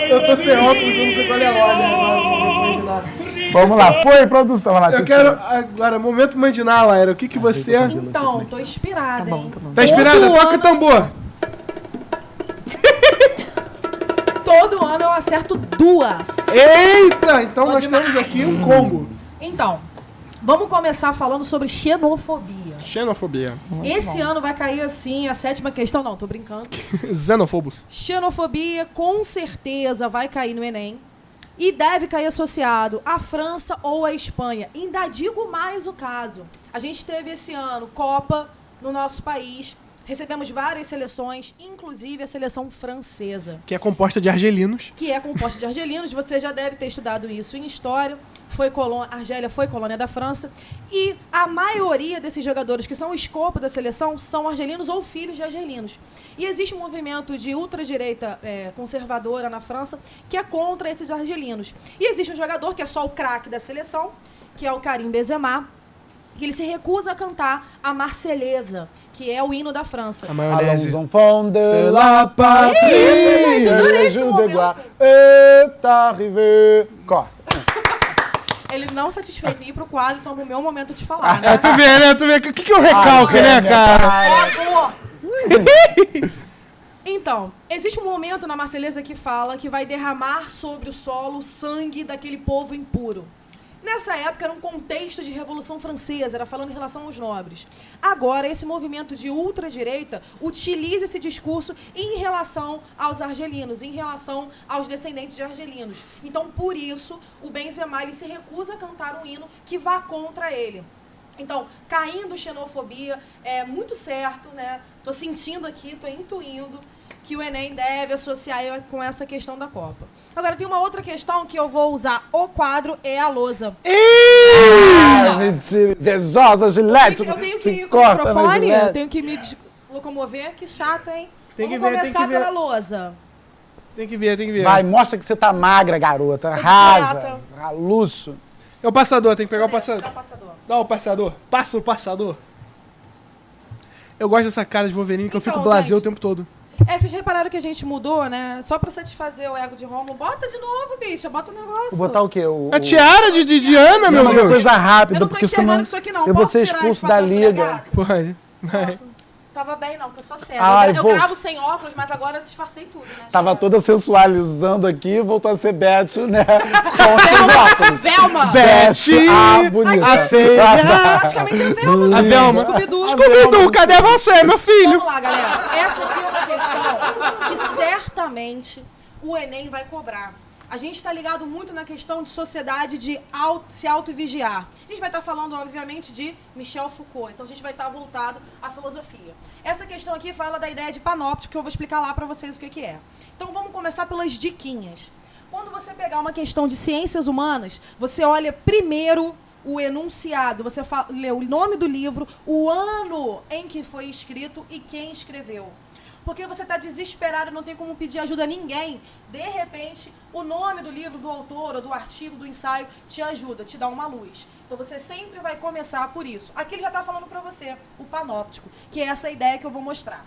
Eu tô sem óculos, eu não sei qual é a ordem agora. Vamos lá, foi, produção. Vai lá, Eu quero agora, momento Mandiná, Laira. O que você... Então, tô inspirada, hein? Tá inspirada? Toca o tambor. Todo ano eu acerto 2. Eita! Então nós temos aqui um combo. Então, vamos começar falando sobre xenofobia. Xenofobia. Esse ano vai cair assim a 7ª questão. Não, tô brincando. Xenofobos. Xenofobia com certeza vai cair no Enem. E deve cair associado à França ou à Espanha. Ainda digo mais o caso. A gente teve esse ano Copa no nosso país. Recebemos várias seleções, inclusive a seleção francesa. Que é composta de argelinos. Que é composta de argelinos. Você já deve ter estudado isso em história. Argélia foi colônia da França. E a maioria desses jogadores que são o escopo da seleção são argelinos ou filhos de argelinos. E existe um movimento de ultradireita conservadora na França que é contra esses argelinos. E existe um jogador que é só o craque da seleção, que é o Karim Benzema, que ele se recusa a cantar a Marselhesa, que é o hino da França. A maionese. Allons enfants de la patrie, Isso, gente, adorei esse je momento. devoir est arrivé. Corta. Ele não satisfeito em ir pro quadro, então é o meu momento de falar. É, tu vê, né? Tu vê. O que é o recalque, né, cara? Então, existe um momento na Marselhesa que fala que vai derramar sobre o solo o sangue daquele povo impuro. Nessa época, era um contexto de Revolução Francesa, era falando em relação aos nobres. Agora, esse movimento de ultradireita utiliza esse discurso em relação aos argelinos, em relação aos descendentes de argelinos. Então, por isso, o Benzema ele se recusa a cantar um hino que vá contra ele. Então, caindo xenofobia, é muito certo, né? Tô sentindo aqui, tô intuindo que o Enem deve associar com essa questão da Copa. Agora, tem uma outra questão que eu vou usar o quadro e a lousa. Mentira, invejosa, Gilete. Eu tenho que se ir com o corta na microfone, Gillette. eu tenho que me locomover. Que chato, hein? Tem que Vamos ver, tem começar que ver. pela lousa. Tem que ver, tem que ver. Vai, mostra que você tá magra, garota. Rasa, luxo. É o passador, tem que pegar o passador. Dá o passador. Dá o passador. Passa o passador. Eu gosto dessa cara de Wolverine que eu Então, fico blasé gente, o tempo todo. Vocês repararam que a gente mudou, né? Só pra satisfazer o ego de Romulo. Bota de novo, bicha. Bota o negócio. Vou botar o quê? A tiara de Diana, meu Deus. Deus. Coisa rápida, Eu não tô porque enxergando senão isso aqui, não. eu vou Posso ser tirar expulso esse da papel liga. delegado? Pode. Nossa, tava bem não, porque eu sou cega. Ai, eu vou- gravo sem óculos, mas agora eu disfarcei tudo, né? Tava toda sensualizando aqui, voltou a ser Beth, né? Com seus óculos. Velma! Beth, a bonita. a feia. Praticamente a Velma. A Velma. Scooby-Doo. Scooby-Doo, cadê você, meu filho? Vamos lá, galera. Essa aqui é uma questão que certamente o Enem vai cobrar. A gente está ligado muito na questão de sociedade, de se auto-vigiar. A gente vai estar falando, obviamente, de Michel Foucault. Então, a gente vai estar voltado à filosofia. Essa questão aqui fala da ideia de panóptico, que eu vou explicar lá para vocês o que é. Então, vamos começar pelas diquinhas. Quando você pegar uma questão de ciências humanas, você olha primeiro o enunciado, você lê o nome do livro, o ano em que foi escrito e quem escreveu. Porque você está desesperado, não tem como pedir ajuda a ninguém. De repente, o nome do livro, do autor, ou do artigo, do ensaio, te ajuda, te dá uma luz. Então, você sempre vai começar por isso. Aqui ele já está falando para você, o panóptico, que é essa ideia que eu vou mostrar.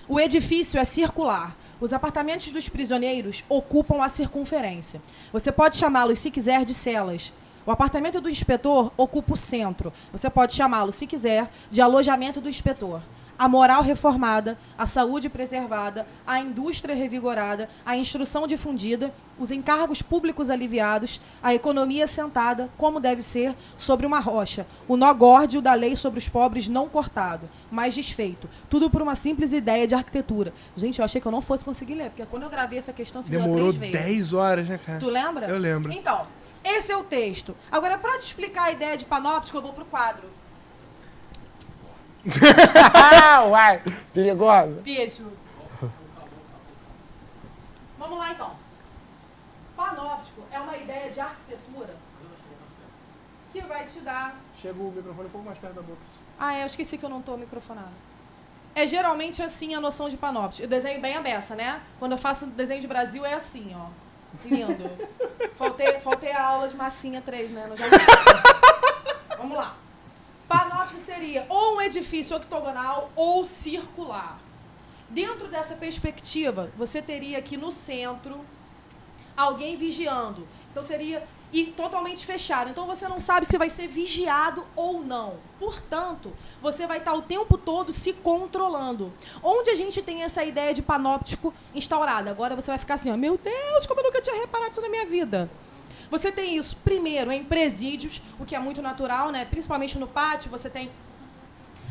O edifício é circular. Os apartamentos dos prisioneiros ocupam a circunferência. Você pode chamá-los, se quiser, de celas. O apartamento do inspetor ocupa o centro. Você pode chamá-lo, se quiser, de alojamento do inspetor. A moral reformada, a saúde preservada, a indústria revigorada, a instrução difundida, os encargos públicos aliviados, a economia sentada, como deve ser, sobre uma rocha, o nó górdio da lei sobre os pobres não cortado, mas desfeito. Tudo por uma simples ideia de arquitetura. Gente, eu achei que eu não fosse conseguir ler, porque quando eu gravei essa questão, eu fiz ela Demorou 3 vezes. 10 horas, né, cara? Tu lembra? Eu lembro. Então, esse é o texto. Agora, para te explicar a ideia de panóptico, eu vou pro quadro. Uai, perigosa. Beijo. Vamos lá, então. Panóptico é uma ideia de arquitetura que vai te dar... Chega o microfone um pouco mais perto da boca. Ah, eu esqueci que eu não tô microfonada. É geralmente assim a noção de panóptico. Eu desenho bem a beça, né? Quando eu faço desenho de Brasil é assim, ó. Lindo. Faltei a aula de massinha 3, né? No Vamos lá. Panóptico panóptico seria ou um edifício octogonal ou circular. Dentro dessa perspectiva, você teria aqui no centro alguém vigiando. Então seria totalmente fechado. Então você não sabe se vai ser vigiado ou não. Portanto, você vai estar o tempo todo se controlando. Onde a gente tem essa ideia de panóptico instaurada? Agora você vai ficar assim, ó, meu Deus, como eu nunca tinha reparado isso na minha vida. Você tem isso, primeiro, em presídios, o que é muito natural, né? Principalmente no pátio, você tem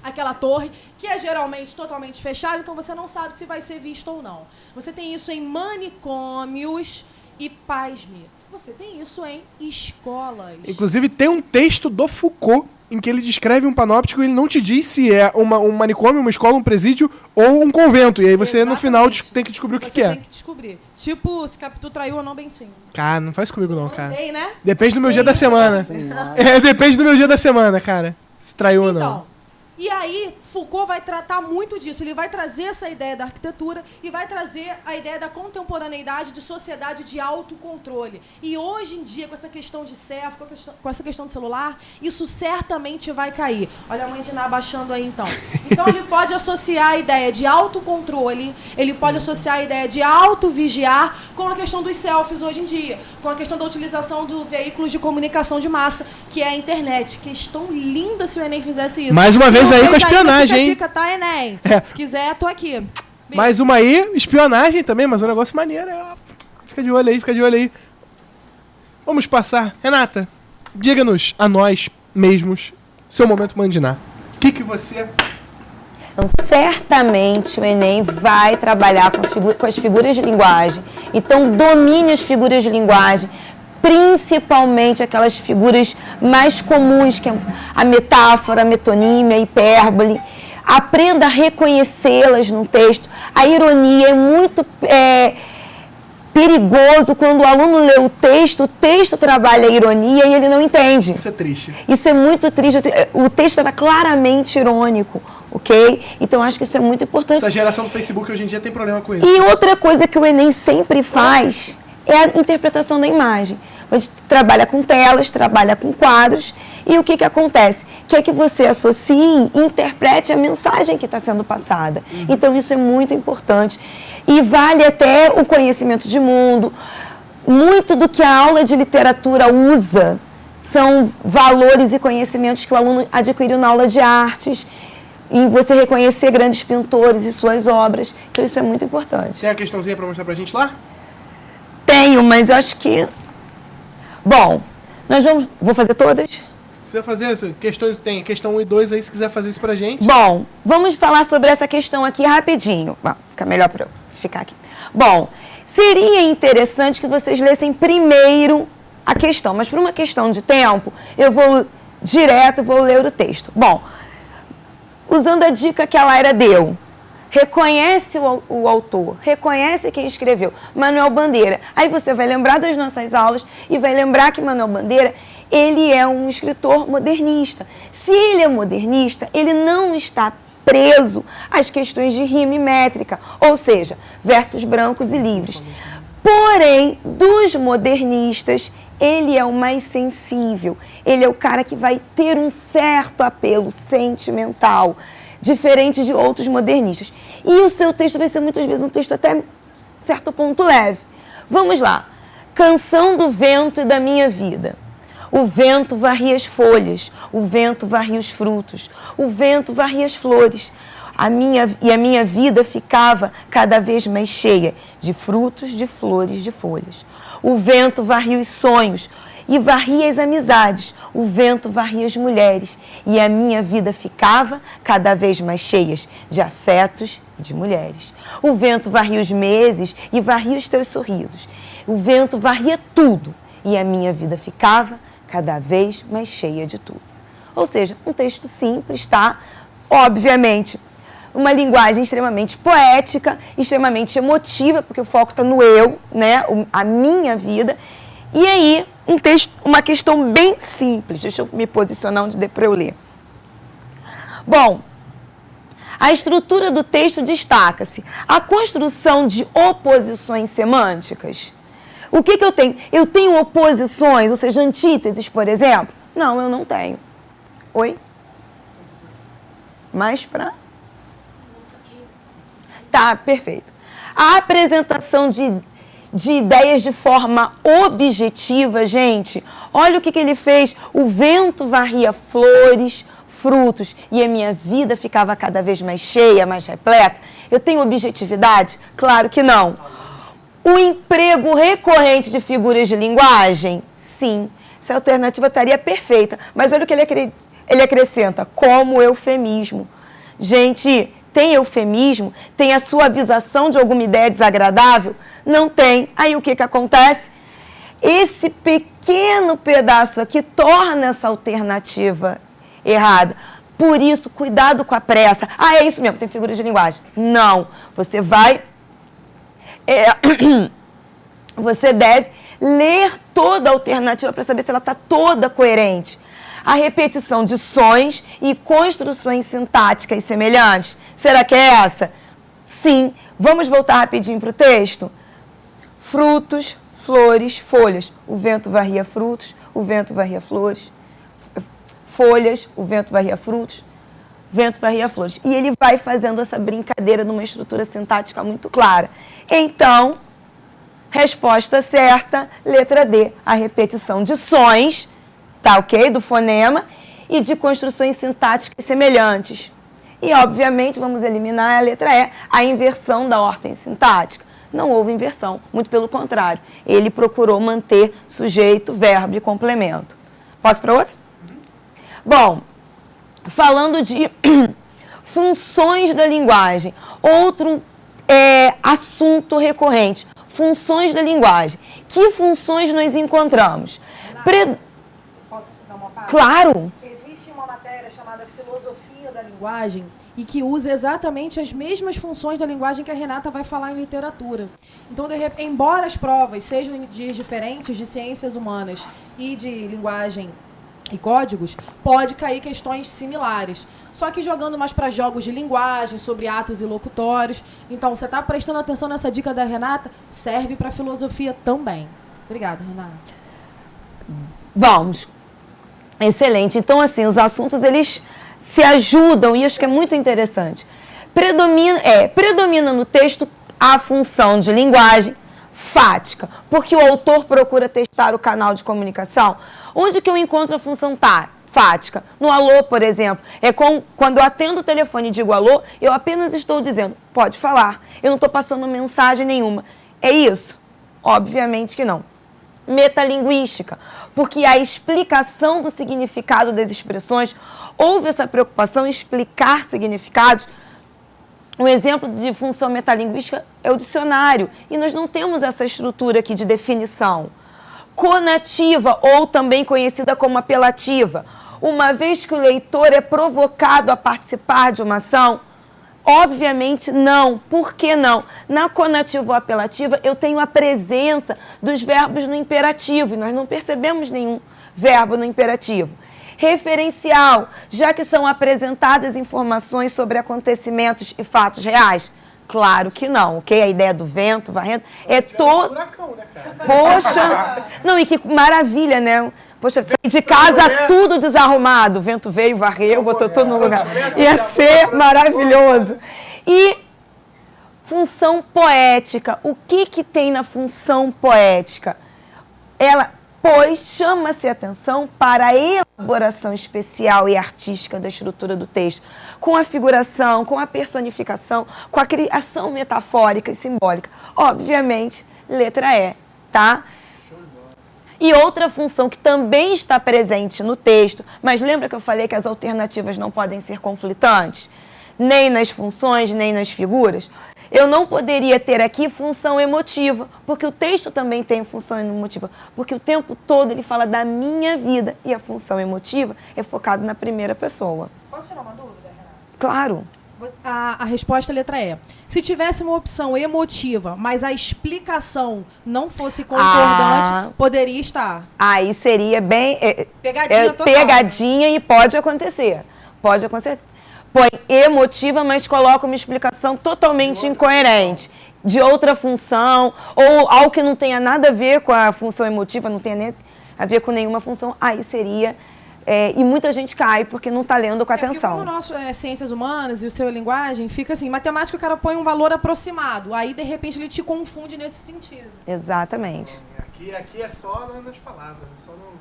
aquela torre, que é geralmente totalmente fechada, então você não sabe se vai ser visto ou não. Você tem isso em manicômios e, pasme, você tem isso em escolas. Inclusive, tem um texto do Foucault em que ele descreve um panóptico e ele não te diz se é um manicômio, uma escola, um presídio ou um convento. E aí você, no final, tem que descobrir o que é. Você tem que descobrir. Tipo, se Capitu traiu ou não, Bentinho. Cara, não faz comigo não, cara. Tem, né? Depende do meu dia da semana. Depende do meu dia da semana, cara. Se traiu ou não. E aí, Foucault vai tratar muito disso. Ele vai trazer essa ideia da arquitetura e vai trazer a ideia da contemporaneidade de sociedade de autocontrole. E hoje em dia, com essa questão de selfie, com essa questão de celular, isso certamente vai cair. Olha a mãe de Ná baixando aí, então. Então, ele pode associar a ideia de autocontrole, ele pode associar a ideia de autovigiar com a questão dos selfies hoje em dia, com a questão da utilização do veículos de comunicação de massa, que é a internet. Questão linda se o Enem fizesse isso. Mais uma vez aí com a espionagem, hein? Dica, tá, Enem? Se quiser, tô aqui. Mais uma aí, espionagem também, mas é um negócio maneiro. Fica de olho aí, fica de olho aí. Vamos passar. Renata, diga-nos a nós mesmos, seu momento mandiná. O que você... Então, certamente o Enem vai trabalhar com as figuras de linguagem. Então, domine as figuras de linguagem, principalmente aquelas figuras mais comuns, que é a metáfora, a metonímia, a hipérbole. Aprenda a reconhecê-las no texto. A ironia é muito perigoso quando o aluno lê o texto trabalha a ironia e ele não entende. Isso é triste. Isso é muito triste. O texto estava claramente irônico, ok? Então, acho que isso é muito importante. Essa geração do Facebook hoje em dia tem problema com isso. E outra coisa que o Enem sempre faz é a interpretação da imagem. A gente trabalha com telas, trabalha com quadros, e o que acontece? Quer que você associe e interprete a mensagem que está sendo passada. Então, isso é muito importante. E vale até o conhecimento de mundo. Muito do que a aula de literatura usa são valores e conhecimentos que o aluno adquiriu na aula de artes, em você reconhecer grandes pintores e suas obras. Então, isso é muito importante. Tem a questãozinha para mostrar para a gente lá? Tenho, mas eu acho que... Bom, vou fazer todas? Você vai fazer isso? Tem questão 1 e 2 aí, se quiser fazer isso pra gente. Bom, vamos falar sobre essa questão aqui rapidinho. Bom, fica melhor para eu ficar aqui. Bom, seria interessante que vocês lessem primeiro a questão, mas por uma questão de tempo, eu vou ler o texto. Bom, usando a dica que a Laira deu, reconhece o autor, reconhece quem escreveu, Manuel Bandeira. Aí você vai lembrar das nossas aulas e vai lembrar que Manuel Bandeira, ele é um escritor modernista. Se ele é modernista, ele não está preso às questões de rima e métrica, ou seja, versos brancos e livres. Porém, dos modernistas, ele é o mais sensível, ele é o cara que vai ter um certo apelo sentimental, diferente de outros modernistas. E o seu texto vai ser muitas vezes um texto até certo ponto leve. Vamos lá. Canção do vento e da minha vida. O vento varria as folhas, o vento varria os frutos, o vento varria as flores. A minha vida ficava cada vez mais cheia de frutos, de flores, de folhas. O vento varria os sonhos e varria as amizades. O vento varria as mulheres e a minha vida ficava cada vez mais cheia de afetos e de mulheres. O vento varria os meses e varria os teus sorrisos. O vento varria tudo e a minha vida ficava cada vez mais cheia de tudo. Ou seja, um texto simples, tá? Obviamente, uma linguagem extremamente poética, extremamente emotiva, porque o foco está no eu, né? A minha vida. E aí, uma questão bem simples. Deixa eu me posicionar onde dê para eu ler. Bom, a estrutura do texto destaca-se. A construção de oposições semânticas. O que eu tenho? Eu tenho oposições, ou seja, antíteses, por exemplo? Não, eu não tenho. Oi? Mais pra... Tá, perfeito. A apresentação de ideias de forma objetiva, gente. Olha o que ele fez. O vento varria flores, frutos, e a minha vida ficava cada vez mais cheia, mais repleta. Eu tenho objetividade? Claro que não. O emprego recorrente de figuras de linguagem? Sim. Essa alternativa estaria perfeita. Mas olha o que ele acrescenta, como eufemismo. Gente, tem eufemismo? Tem a suavização de alguma ideia desagradável? Não tem. Aí o que acontece? Esse pequeno pedaço aqui torna essa alternativa errada. Por isso, cuidado com a pressa. Ah, é isso mesmo, tem figura de linguagem. Não. Você vai... Você deve ler toda a alternativa para saber se ela está toda coerente. A repetição de sons e construções sintáticas semelhantes. Será que é essa? Sim. Vamos voltar rapidinho para o texto? Frutos, flores, folhas. O vento varria frutos, o vento varria flores. Folhas, o vento varria frutos, vento varria flores. E ele vai fazendo essa brincadeira numa estrutura sintática muito clara. Então, resposta certa, letra D, a repetição de sons, tá ok? Do fonema e de construções sintáticas semelhantes. E, obviamente, vamos eliminar a letra E, a inversão da ordem sintática. Não houve inversão, muito pelo contrário. Ele procurou manter sujeito, verbo e complemento. Posso para outra? Bom, falando de funções da linguagem, outro assunto recorrente, funções da linguagem. Que funções nós encontramos? Posso dar uma parte? Claro! Existe uma matéria chamada Filosofia da Linguagem e que usa exatamente as mesmas funções da linguagem que a Renata vai falar em literatura. Então, embora as provas sejam de diferentes de ciências humanas e de linguagem e códigos, pode cair questões similares. Só que jogando mais para jogos de linguagem, sobre atos e locutórios. Então, você está prestando atenção nessa dica da Renata? Serve para filosofia também. Obrigada, Renata. Vamos. Excelente. Então, assim, os assuntos, eles se ajudam e acho que é muito interessante. Predomina no texto a função de linguagem fática, porque o autor procura testar o canal de comunicação. Onde que eu encontro a função fática? No alô, por exemplo. Quando eu atendo o telefone e digo alô, eu apenas estou dizendo, pode falar. Eu não estou passando mensagem nenhuma. É isso? Obviamente que não. Metalinguística, porque a explicação do significado das expressões, houve essa preocupação em explicar significados. Um exemplo de função metalinguística é o dicionário, e nós não temos essa estrutura aqui de definição. Conativa, ou também conhecida como apelativa, uma vez que o leitor é provocado a participar de uma ação, obviamente não. Por que não? Na conativa ou apelativa, eu tenho a presença dos verbos no imperativo, e nós não percebemos nenhum verbo no imperativo. Referencial, já que são apresentadas informações sobre acontecimentos e fatos reais? Claro que não, ok? A ideia do vento varrendo é todo... Poxa! Não, e que maravilha, né? Poxa, sair de casa tudo desarrumado. O vento veio, varreu, botou tudo no lugar. Ia ser maravilhoso. E função poética. O que tem na função poética? Pois chama-se atenção para a elaboração especial e artística da estrutura do texto, com a figuração, com a personificação, com a criação metafórica e simbólica. Obviamente, letra E, tá? E outra função que também está presente no texto, mas lembra que eu falei que as alternativas não podem ser conflitantes? Nem nas funções, nem nas figuras. Eu não poderia ter aqui função emotiva, porque o texto também tem função emotiva, porque o tempo todo ele fala da minha vida e a função emotiva é focada na primeira pessoa. Posso tirar uma dúvida, Renata? Claro. A resposta é letra E. Se tivesse uma opção emotiva, mas a explicação não fosse concordante, poderia estar. Aí seria bem... Pegadinha total. Pegadinha, e pode acontecer. Pode acontecer. Põe emotiva, mas coloca uma explicação totalmente incoerente, de outra função, ou algo que não tenha nada a ver com a função emotiva, não tenha nem a ver com nenhuma função, aí seria E muita gente cai porque não está lendo com atenção. Como o nosso é ciências humanas e o seu é linguagem, fica assim, matemática o cara põe um valor aproximado, aí de repente ele te confunde nesse sentido. Exatamente. Aqui é só nas palavras, só no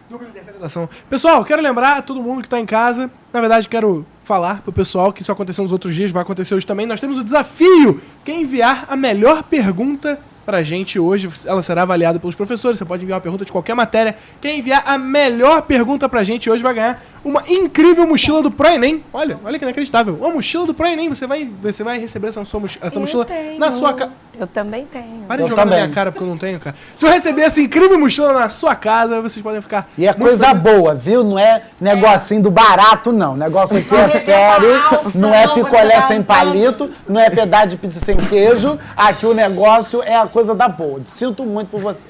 dupla interpretação. Pessoal, quero lembrar a todo mundo que está em casa, na verdade quero falar pro pessoal que isso aconteceu nos outros dias, vai acontecer hoje também, nós temos o desafio, quem enviar a melhor pergunta pra gente hoje, ela será avaliada pelos professores, você pode enviar uma pergunta de qualquer matéria. Quem enviar a melhor pergunta pra gente hoje vai ganhar uma incrível mochila do ProEnem. Olha que inacreditável. Uma mochila do ProEnem, você vai receber essa mochila na sua casa. Eu também tenho. Para de jogar na minha cara porque eu não tenho, cara. Se eu receber essa incrível mochila na sua casa, vocês podem ficar... E é coisa boa, viu? Não é negocinho do barato, não. O negócio aqui é sério, não é picolé sem palito, não é pedaço de pizza sem queijo. Aqui o negócio é a coisa da boa. Sinto muito por você.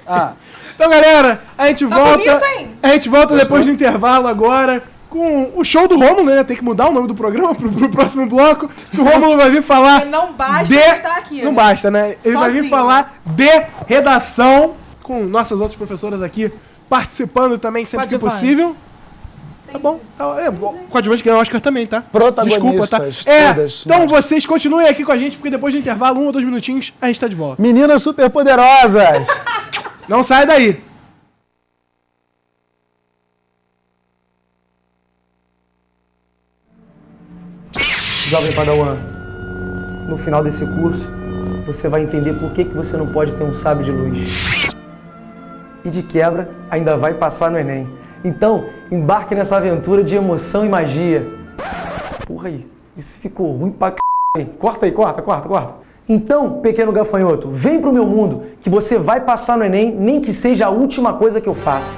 Então, galera, a gente volta. bonito, hein? A gente volta depois do intervalo agora com o show do Rômulo, né? Tem que mudar o nome do programa pro próximo bloco. O Rômulo vai vir falar. Não basta estar aqui. Não basta, né? Ele vai vir Sozinho. falar de redação com nossas outras professoras aqui participando também sempre que possível. Tá bom. Coadjuvante ganhou o Oscar também, tá? Desculpa, tá? Todas, então vocês continuem aqui com a gente, porque depois do intervalo, 1 ou 2 minutinhos, a gente tá de volta. Meninas super poderosas. Não sai daí. Jovem Padawan, no final desse curso, você vai entender por que você não pode ter um sábio de luz. E de quebra, ainda vai passar no Enem. Então, embarque nessa aventura de emoção e magia. Porra aí, isso ficou ruim pra c... Corta aí, corta. Então, pequeno gafanhoto, vem pro meu mundo, que você vai passar no Enem, nem que seja a última coisa que eu faça.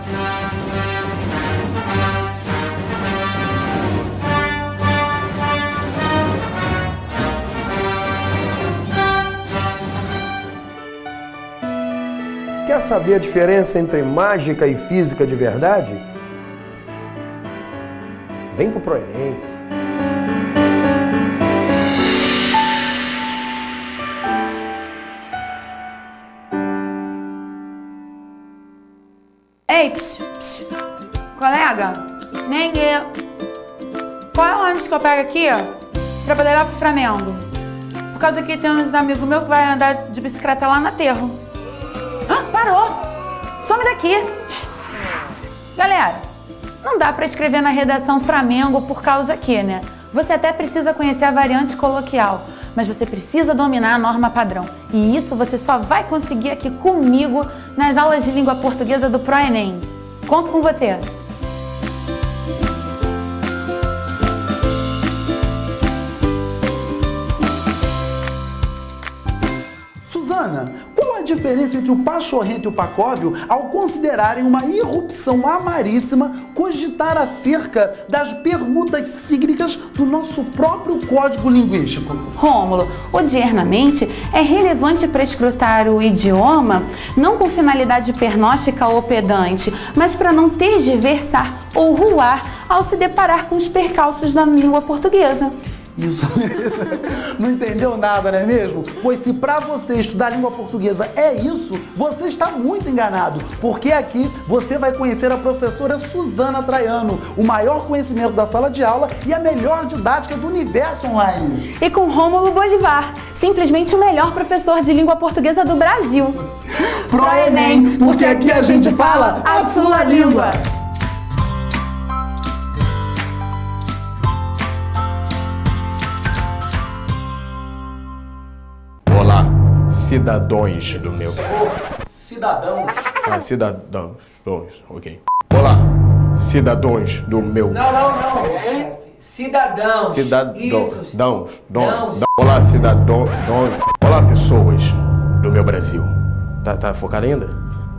Quer saber a diferença entre mágica e física de verdade? Vem pro ProEnem. Ei, colega, nem eu. Qual é o ônibus que eu pego aqui, pra poder ir lá pro Flamengo? Por causa que tem uns amigos meus que vai andar de bicicleta lá no aterro. Parou! Some daqui! Galera, não dá pra escrever na redação Flamengo por causa que, né? Você até precisa conhecer a variante coloquial, mas você precisa dominar a norma padrão. E isso você só vai conseguir aqui comigo nas aulas de língua portuguesa do ProEnem. Conto com você! Suzana, qual a diferença entre o pachorrento e o pacóvio ao considerarem uma irrupção amaríssima cogitar acerca das permutas sígnicas do nosso próprio código linguístico? Rômulo, odiernamente é relevante para escrutar o idioma, não com finalidade pernóstica ou pedante, mas para não tergiversar ou ruar ao se deparar com os percalços da língua portuguesa. Isso mesmo. Não entendeu nada, não é mesmo? Pois se pra você estudar língua portuguesa é isso, você está muito enganado. Porque aqui você vai conhecer a professora Suzana Traiano, o maior conhecimento da sala de aula e a melhor didática do universo online. E com Rômulo Bolivar, simplesmente o melhor professor de língua portuguesa do Brasil. ProEnem, porque aqui a gente fala a sua língua. Olá, cidadãos do meu... Cidadãos. Cidadãos, ok. Olá, cidadãos do meu... Não, chefe. Cidadãos. Cidadãos. Olá, cidadãos. Olá, pessoas do meu Brasil. Tá focado ainda?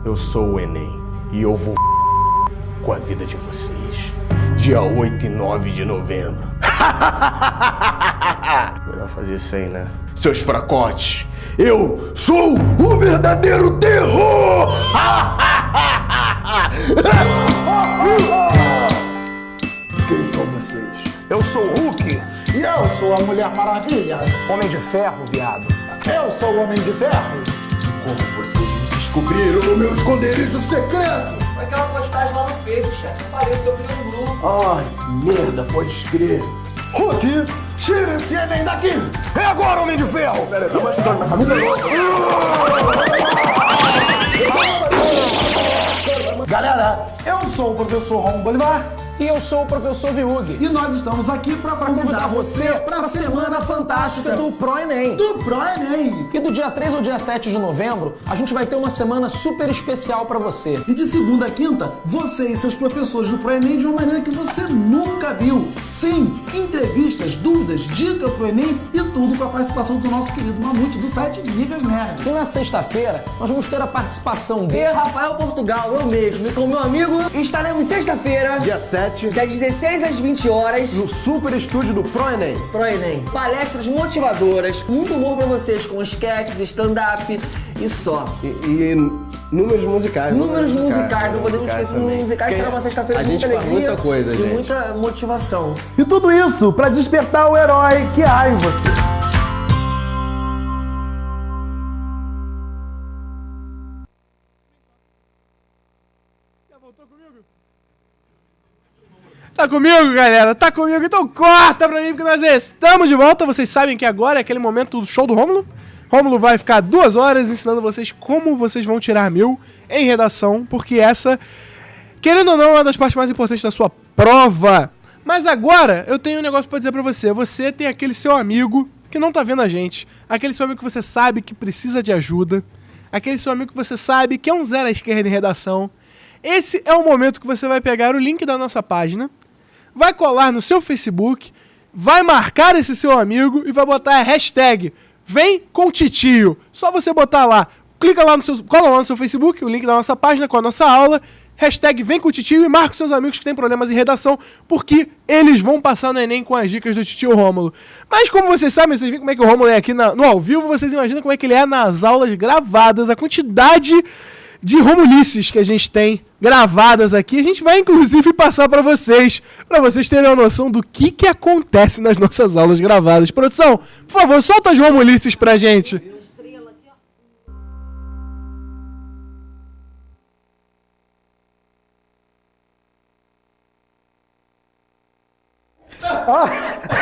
Eu sou o Enem e eu vou com a vida de vocês. Dia 8 e 9 de novembro. Melhor fazer sem, né? Seus fracotes, eu sou o verdadeiro terror! Quem são vocês? Eu sou o Hulk! E eu sou a Mulher Maravilha. Homem de ferro, viado. Eu sou o Homem de Ferro. Como vocês descobriram o meu esconderijo secreto? Aquela postagem lá no Face, chefe. Apareceu aqui no grupo. Ai, merda, pode escrever. Hulk, tira esse Enem daqui! É agora, Homem de Ferro! Pera aí, tá machucando minha família? Galera, eu sou o professor Romulo Bolivar. E eu sou o professor Viúg. E nós estamos aqui para convidar você para a Semana Fantástica do ProEnem. Do ProEnem. E do dia 3 ao dia 7 de novembro, a gente vai ter uma semana super especial para você. E de segunda a quinta, você e seus professores do ProEnem de uma maneira que você nunca viu. Sim, entrevistas, dúvidas, dicas pro Enem e tudo com a participação do nosso querido Mamute do site Gigas Nerd. E na sexta-feira, nós vamos ter a participação de Rafael Portugal, eu mesmo, e com meu amigo. Estaremos sexta-feira, dia 7, das 16 às 20 horas, no super estúdio do ProEnem. ProEnem. Palestras motivadoras, muito humor pra vocês, com sketches, stand-up e só. E números musicais. Números musicais, não podemos esquecer números musicais. Será uma sexta-feira de muita alegria muita coisa, e gente. muita motivação. E tudo isso para despertar o herói que há em você. Tá comigo, galera? Tá comigo? Então corta pra mim, porque nós estamos de volta. Vocês sabem que agora é aquele momento do show do Rômulo. Rômulo vai ficar 2 horas ensinando vocês como vocês vão tirar 1000 em redação, porque essa, querendo ou não, é uma das partes mais importantes da sua prova. Mas agora eu tenho um negócio pra dizer pra você. Você tem aquele seu amigo que não tá vendo a gente, aquele seu amigo que você sabe que precisa de ajuda, aquele seu amigo que você sabe que é um zero à esquerda em redação. Esse é o momento que você vai pegar o link da nossa página, vai colar no seu Facebook, vai marcar esse seu amigo e vai botar a hashtag Vem com Titio. Só você botar lá, cola lá no seu Facebook, o link da nossa página com a nossa aula, hashtag Vem com Titio e marca os seus amigos que têm problemas em redação, porque eles vão passar no Enem com as dicas do Titio Rômulo. Mas como vocês sabem, vocês viram como é que o Rômulo é aqui no ao vivo, vocês imaginam como é que ele é nas aulas gravadas, a quantidade de romulices que a gente tem gravadas aqui. A gente vai, inclusive, passar para vocês terem uma noção do que acontece nas nossas aulas gravadas. Produção, por favor, solta as romulices pra gente.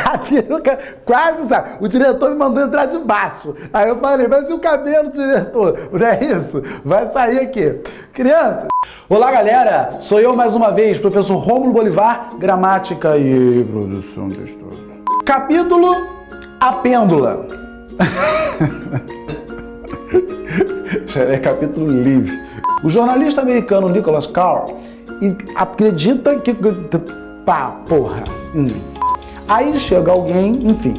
A peruca quase sabe. O diretor me mandou entrar de baixo. Aí eu falei, mas e o cabelo, diretor? Não é isso? Vai sair aqui. Criança. Olá, galera. Sou eu mais uma vez, professor Rômulo Bolivar, gramática e produção textual. Capítulo A Pêndula. Já é capítulo livre. O jornalista americano Nicholas Carl acredita que... Pá, porra. Aí chega alguém, enfim.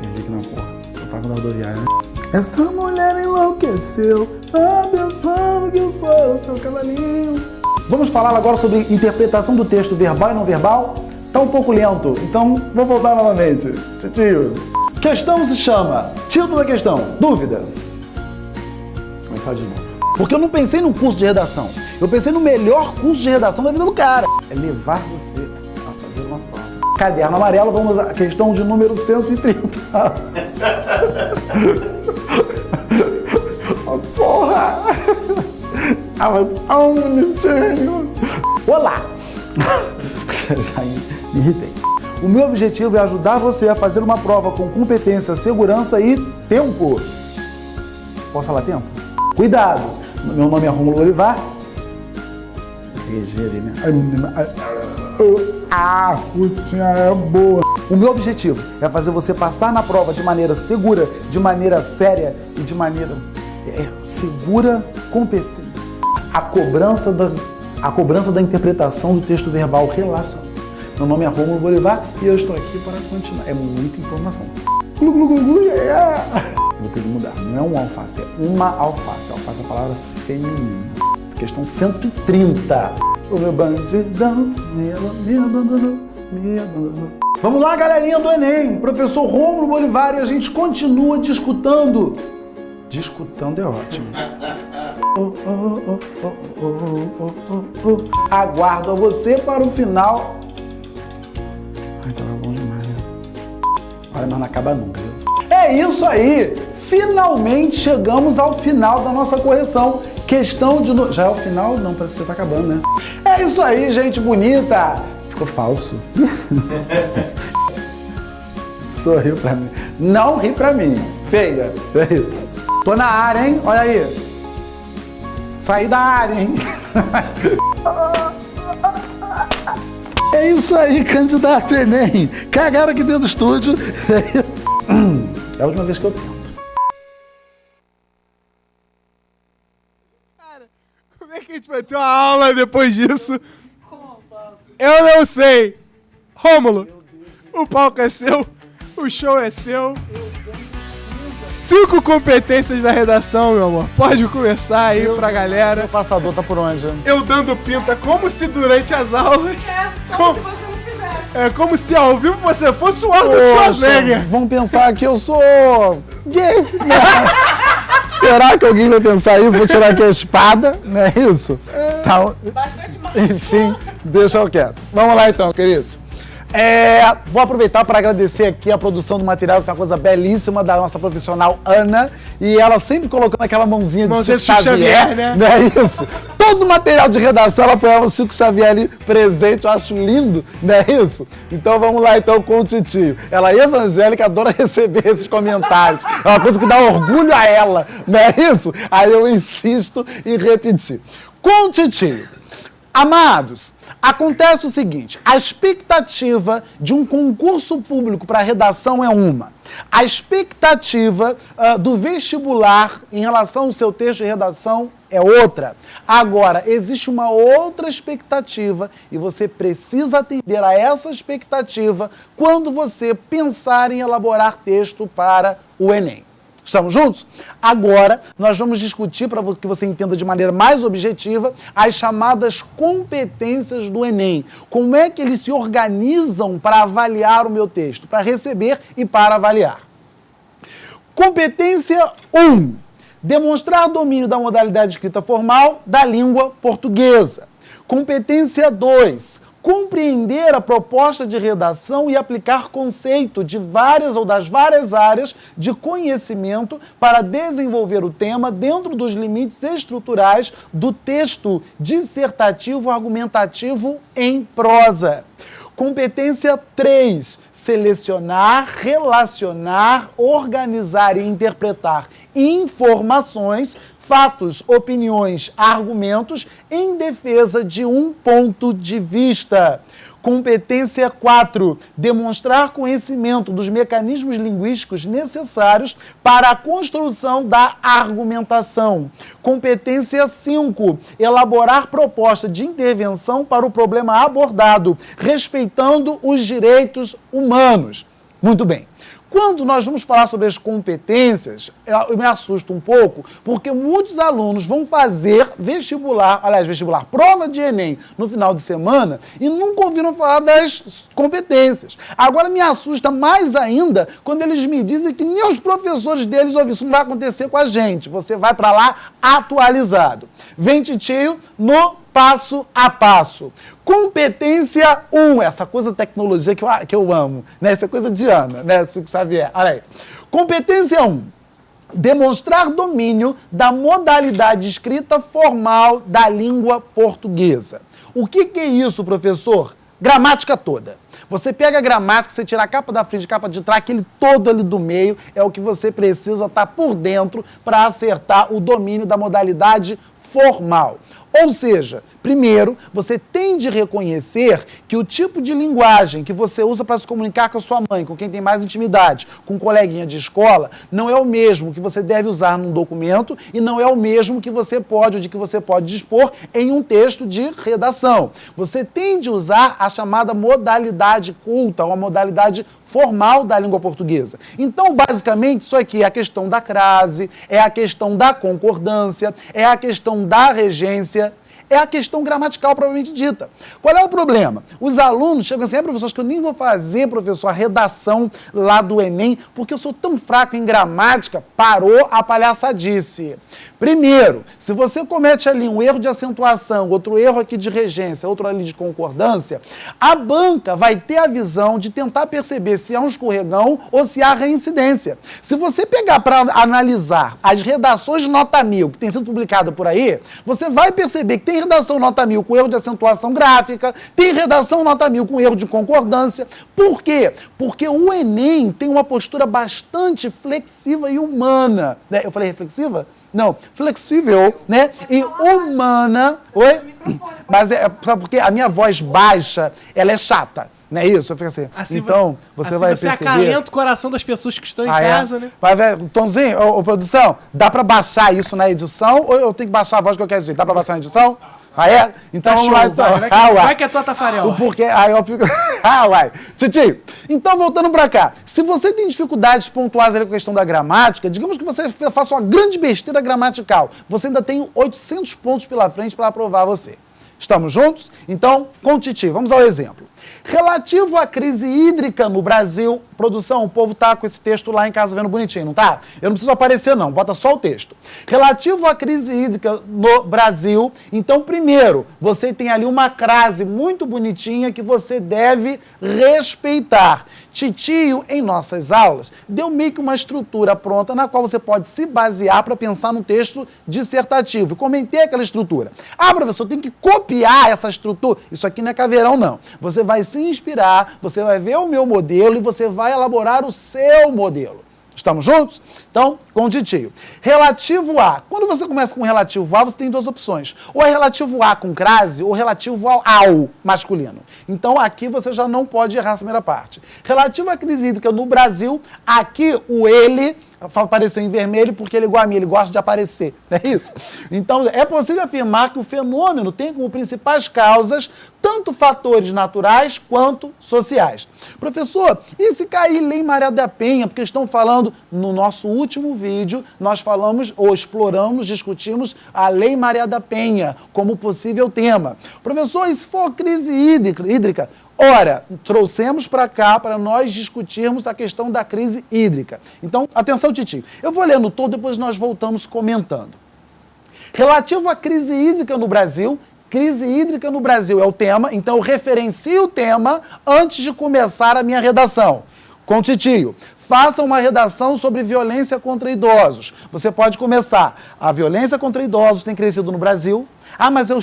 Perdi aqui na porra. Eu tava na rodoviária, né? Essa mulher enlouqueceu, tá pensando que eu sou o seu cavalinho. Vamos falar agora sobre interpretação do texto verbal e não verbal? Tá um pouco lento, então vou voltar novamente. Titio. Questão se chama. Título da questão. Dúvida. Vou começar de novo. Porque eu não pensei num curso de redação. Eu pensei no melhor curso de redação da vida do cara. É levar você a fazer uma prova. Caderno amarelo, vamos à questão de número 130. Oh, porra! Ah, mas tão bonitinho. Olá! Já me irritei. O meu objetivo é ajudar você a fazer uma prova com competência, segurança e tempo. Pode falar tempo? Cuidado! Meu nome é Rômulo Bolivar. A putinha é boa. O meu objetivo é fazer você passar na prova de maneira segura, de maneira séria e de maneira segura, competente. A cobrança da interpretação do texto verbal relacionado. Meu nome é Rômulo Bolivar e eu estou aqui para continuar. É muita informação. Vou ter que mudar. Não é um alface, é uma alface. Alface é a palavra feminina. Questão 130. O meu bandidão me abandonou, me abandonou. Vamos lá, galerinha do Enem. Professor Rômulo Bolivar e a gente continua discutando. Discutando é ótimo. Aguardo a você para o final. Ai, tava bom demais, né? Olha, mas não acaba nunca, viu? É isso aí! Finalmente chegamos ao final da nossa correção. Questão de... Já é o final? Não, parece que já tá acabando, né? É isso aí, gente bonita! Ficou falso. Sorriu pra mim. Não ri pra mim. Feia. É isso. Tô na área, hein? Olha aí. Saí da área, hein? É isso aí, candidato Enem. Cagaram aqui dentro do estúdio. É a última vez que eu tento. Como é que a gente vai ter uma aula depois disso? Eu não sei. Rômulo, o palco é seu, o show é seu. 5 competências da redação, meu amor. Pode começar aí pra galera. O passador tá por onde? Eu dando pinta como se durante as aulas... Como se você não fizesse. É como se ao vivo você fosse o Arnold Schwarzenegger. Vão pensar que eu sou gay. Será que alguém vai pensar isso? Vou tirar aqui a espada, não é isso? Tá. Enfim, deixa eu quieto. Vamos lá então, queridos. Vou aproveitar para agradecer aqui a produção do material, que é uma coisa belíssima da nossa profissional Ana. E ela sempre colocando aquela mãozinha de Chico Xavier, né? Não é isso? Todo o material de redação ela apoiava o Chico Xavier ali presente, eu acho lindo, não é isso? Então vamos lá então com o Titio. Ela é evangélica, adora receber esses comentários. É uma coisa que dá orgulho a ela, não é isso? Aí eu insisto em repetir. Com o Titio. Amados, acontece o seguinte, a expectativa de um concurso público para redação é uma. A expectativa do vestibular em relação ao seu texto de redação é outra. Agora, existe uma outra expectativa e você precisa atender a essa expectativa quando você pensar em elaborar texto para o Enem. Estamos juntos? Agora, nós vamos discutir, para que você entenda de maneira mais objetiva, as chamadas competências do Enem. Como é que eles se organizam para avaliar o meu texto, para receber e para avaliar. Competência 1. Demonstrar domínio da modalidade escrita formal da língua portuguesa. Competência 2. Compreender a proposta de redação e aplicar conceito de várias ou das várias áreas de conhecimento para desenvolver o tema dentro dos limites estruturais do texto dissertativo argumentativo em prosa. Competência 3. Selecionar, relacionar, organizar e interpretar informações, fatos, opiniões, argumentos em defesa de um ponto de vista. Competência 4. Demonstrar conhecimento dos mecanismos linguísticos necessários para a construção da argumentação. Competência 5. Elaborar proposta de intervenção para o problema abordado, respeitando os direitos humanos. Muito bem. Quando nós vamos falar sobre as competências, eu me assusto um pouco, porque muitos alunos vão fazer prova de Enem no final de semana e nunca ouviram falar das competências. Agora me assusta mais ainda quando eles me dizem que nem os professores deles ouvem. Isso não vai acontecer com a gente. Você vai para lá atualizado. Vem, Titio, no passo a passo. Competência 1, essa coisa da tecnologia que eu amo, né? Essa coisa de Ana, né? Chico Xavier. Olha aí. Competência 1. Demonstrar domínio da modalidade escrita formal da língua portuguesa. O que é isso, professor? Gramática toda. Você pega a gramática, você tira a capa da frente, a capa de trás, aquele todo ali do meio, é o que você precisa estar por dentro para acertar o domínio da modalidade formal. Ou seja, primeiro, você tem de reconhecer que o tipo de linguagem que você usa para se comunicar com a sua mãe, com quem tem mais intimidade, com um coleguinha de escola, não é o mesmo que você deve usar num documento e não é o mesmo que você pode dispor em um texto de redação. Você tem de usar a chamada modalidade culta, ou a modalidade formal da língua portuguesa. Então, basicamente, isso aqui é a questão da crase, é a questão da concordância, é a questão da regência, É a questão gramatical propriamente dita. Qual é o problema? Os alunos chegam assim, professor, acho que eu nem vou fazer, professor, a redação lá do Enem, porque eu sou tão fraco em gramática. Parou a palhaçadice. Primeiro, se você comete ali um erro de acentuação, outro erro aqui de regência, outro ali de concordância, a banca vai ter a visão de tentar perceber se há um escorregão ou se há reincidência. Se você pegar para analisar as redações de nota 1000 que tem sido publicada por aí, você vai perceber que tem redação nota 1000 com erro de acentuação gráfica, tem redação nota 1000 com erro de concordância. Por quê? Porque o Enem tem uma postura bastante flexível e humana. Né? Eu falei reflexiva? Não, flexível, né? E humana. Oi? Mas sabe por quê? A minha voz baixa, ela é chata. Não é isso? Eu fico assim. Então, você assim vai você perceber... acalenta o coração das pessoas que estão em casa, né? Vai ver, Tomzinho, ô, produção, dá pra baixar isso na edição ou eu tenho que baixar a voz de qualquer jeito? Dá pra baixar na edição? Ah, é? Então vamos lá, então. Vai que é tua Tafarel. O porquê, aí eu fico... uai. Titi, então voltando pra cá. Se você tem dificuldades pontuais ali com a questão da gramática, digamos que você faça uma grande besteira gramatical, você ainda tem 800 pontos pela frente para aprovar você. Estamos juntos? Então, com o Titi, vamos ao exemplo. Relativo à crise hídrica no Brasil, produção, o povo tá com esse texto lá em casa vendo bonitinho, não tá? Eu não preciso aparecer não, bota só o texto. Relativo à crise hídrica no Brasil, então primeiro, você tem ali uma crase muito bonitinha que você deve respeitar. Titio, em nossas aulas, deu meio que uma estrutura pronta na qual você pode se basear para pensar num texto dissertativo. Comentei aquela estrutura. Ah, professor, tem que copiar essa estrutura. Isso aqui não é caveirão, não. Você vai se inspirar, você vai ver o meu modelo e você vai elaborar o seu modelo. Estamos juntos? Então, com o Titio. Relativo a. Quando você começa com relativo a, você tem duas opções. Ou é relativo a com crase, ou relativo ao masculino. Então, aqui você já não pode errar a primeira parte. Relativo à crise hídrica no Brasil, aqui o ele apareceu em vermelho porque ele é igual a mim, ele gosta de aparecer, não é isso? Então, é possível afirmar que o fenômeno tem como principais causas tanto fatores naturais quanto sociais. Professor, e se cair Lei Maria da Penha? Porque estão falando, no nosso último vídeo, nós falamos, ou exploramos, discutimos a Lei Maria da Penha como possível tema. Professor, e se for crise hídrica? Ora, trouxemos para cá para nós discutirmos a questão da crise hídrica. Então, atenção, Titi. Eu vou lendo todo, depois nós voltamos comentando. Relativo à crise hídrica no Brasil, crise hídrica no Brasil é o tema, então eu referencio o tema antes de começar a minha redação. Com Titio. Faça uma redação sobre violência contra idosos. Você pode começar. A violência contra idosos tem crescido no Brasil. Ah, mas eu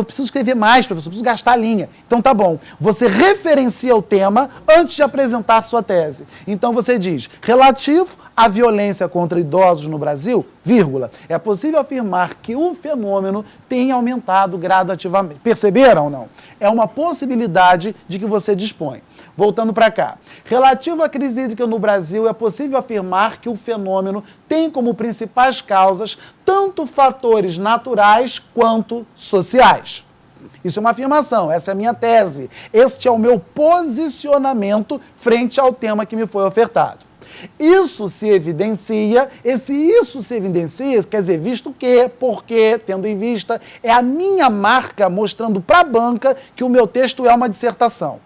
preciso escrever mais, professor, eu preciso gastar a linha. Então tá bom. Você referencia o tema antes de apresentar sua tese. Então você diz, relativo à violência contra idosos no Brasil, vírgula, é possível afirmar que o fenômeno tem aumentado gradativamente. Perceberam ou não? É uma possibilidade de que você dispõe. Voltando para cá. Relativo à crise hídrica no Brasil, é possível afirmar que o fenômeno tem como principais causas tanto fatores naturais quanto sociais. Isso é uma afirmação, essa é a minha tese. Este é o meu posicionamento frente ao tema que me foi ofertado. Isso se evidencia, quer dizer, visto que, porque, tendo em vista, é a minha marca mostrando para a banca que o meu texto é uma dissertação.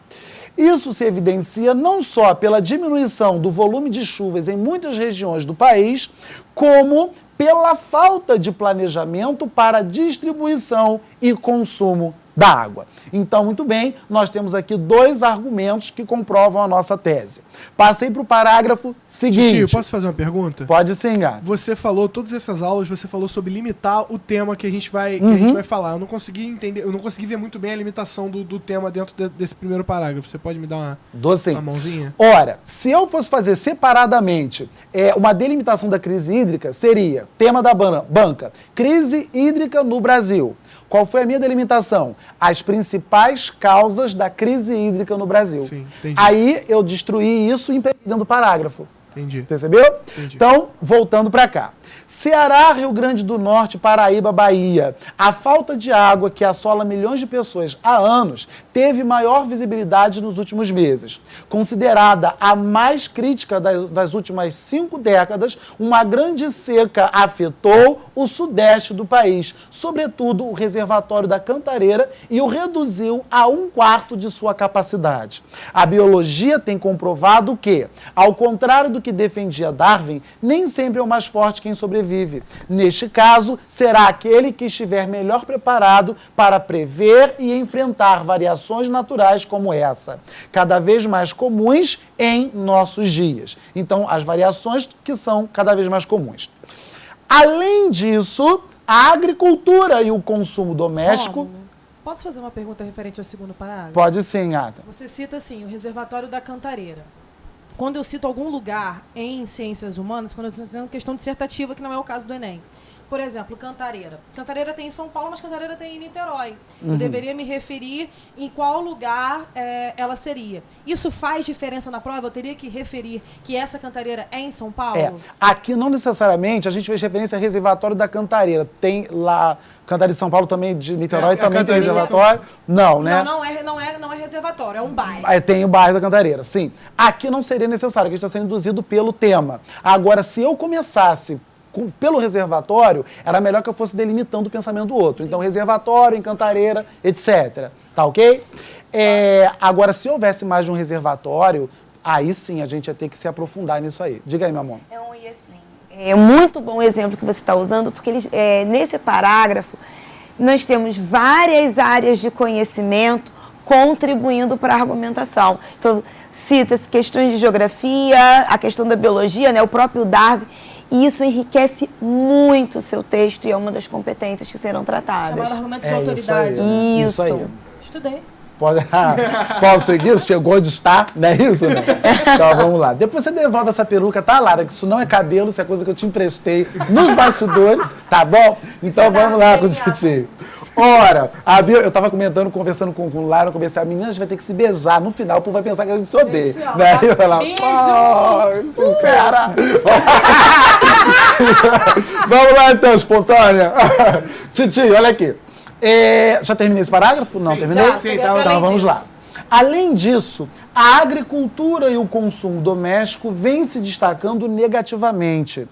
Isso se evidencia não só pela diminuição do volume de chuvas em muitas regiões do país, como pela falta de planejamento para distribuição e consumo da água. Então, muito bem, nós temos aqui dois argumentos que comprovam a nossa tese. Passei para o parágrafo seguinte. Tio, posso fazer uma pergunta? Pode sim, gato. Você falou, todas essas aulas, você falou sobre limitar o tema que a gente vai, falar. Eu não consegui entender, eu não consegui ver muito bem a limitação do tema dentro desse primeiro parágrafo. Você pode me dar uma mãozinha? Ora, se eu fosse fazer separadamente uma delimitação da crise hídrica, seria tema da banca, crise hídrica no Brasil. Qual foi a minha delimitação? As principais causas da crise hídrica no Brasil. Sim, entendi. Aí eu destruí isso e empreguei dentro do parágrafo. Entendi. Percebeu? Entendi. Então, voltando para cá. Ceará, Rio Grande do Norte, Paraíba, Bahia. A falta de água que assola milhões de pessoas há anos teve maior visibilidade nos últimos meses. Considerada a mais crítica das últimas 5 décadas, uma grande seca afetou o sudeste do país, sobretudo o reservatório da Cantareira, e o reduziu a 1/4 de sua capacidade. A biologia tem comprovado que, ao contrário do que defendia Darwin, nem sempre é o mais forte quem sobrevive. Neste caso, será aquele que estiver melhor preparado para prever e enfrentar variações naturais como essa, cada vez mais comuns em nossos dias. Então, as variações que são cada vez mais comuns. Além disso, a agricultura e o consumo doméstico... Posso fazer uma pergunta referente ao segundo parágrafo? Pode sim, Ata. Você cita, assim, o reservatório da Cantareira. Quando eu cito algum lugar em ciências humanas, quando eu estou dizendo questão dissertativa, que não é o caso do Enem. Por exemplo, Cantareira. Cantareira tem em São Paulo, mas Cantareira tem em Niterói. Eu deveria me referir em qual lugar ela seria. Isso faz diferença na prova? Eu teria que referir que essa Cantareira é em São Paulo? Aqui não necessariamente a gente fez referência ao reservatório da Cantareira. Tem lá, Cantareira de São Paulo também, de Niterói também tem reservatório. Não, né? Não é reservatório, é um bairro. Tem o bairro da Cantareira, sim. Aqui não seria necessário, porque está sendo induzido pelo tema. Agora, se eu começasse pelo reservatório, era melhor que eu fosse delimitando o pensamento do outro. Então, reservatório, Cantareira, etc. Tá ok? Agora, se houvesse mais de um reservatório, aí sim a gente ia ter que se aprofundar nisso aí. Diga aí, meu amor. É muito bom o exemplo que você está usando, porque nesse parágrafo nós temos várias áreas de conhecimento contribuindo para a argumentação. Então, cita-se questões de geografia, a questão da biologia, né, o próprio Darwin, e isso enriquece muito o seu texto e é uma das competências que serão tratadas. Chamado argumento de autoridade. Isso aí. Estudei. Pode seguir? Chegou onde está, não é isso? Né? Então vamos lá. Depois você devolve essa peruca, tá, Lara? Que isso não é cabelo, isso é coisa que eu te emprestei nos bastidores, tá bom? Então vamos lá discutir. Ora, eu tava conversando com o Lara, a menina vai ter que se beijar. No final, o povo vai pensar que a gente se odeia. Né? Eu falar, sincera. Vamos lá então, espontânea. Titi, olha aqui. Já terminei esse parágrafo? Não, terminei? Sim, então vamos lá. Além disso, a agricultura e o consumo doméstico vêm se destacando negativamente.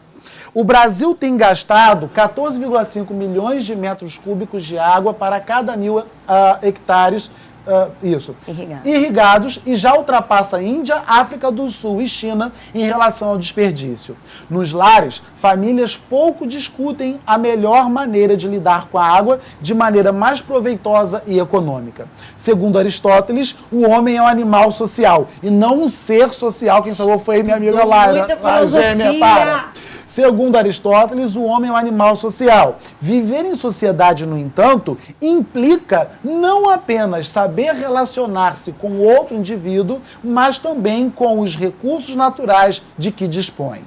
O Brasil tem gastado 14,5 milhões de metros cúbicos de água para cada 1.000 hectares irrigados e já ultrapassa a Índia, África do Sul e China em relação ao desperdício. Nos lares, famílias pouco discutem a melhor maneira de lidar com a água de maneira mais proveitosa e econômica. Segundo Aristóteles, o homem é um animal social e não um ser social. Quem falou foi minha amiga Lara. Muita filosofia. Segundo Aristóteles, o homem é um animal social. Viver em sociedade, no entanto, implica não apenas saber relacionar-se com outro indivíduo, mas também com os recursos naturais de que dispõe.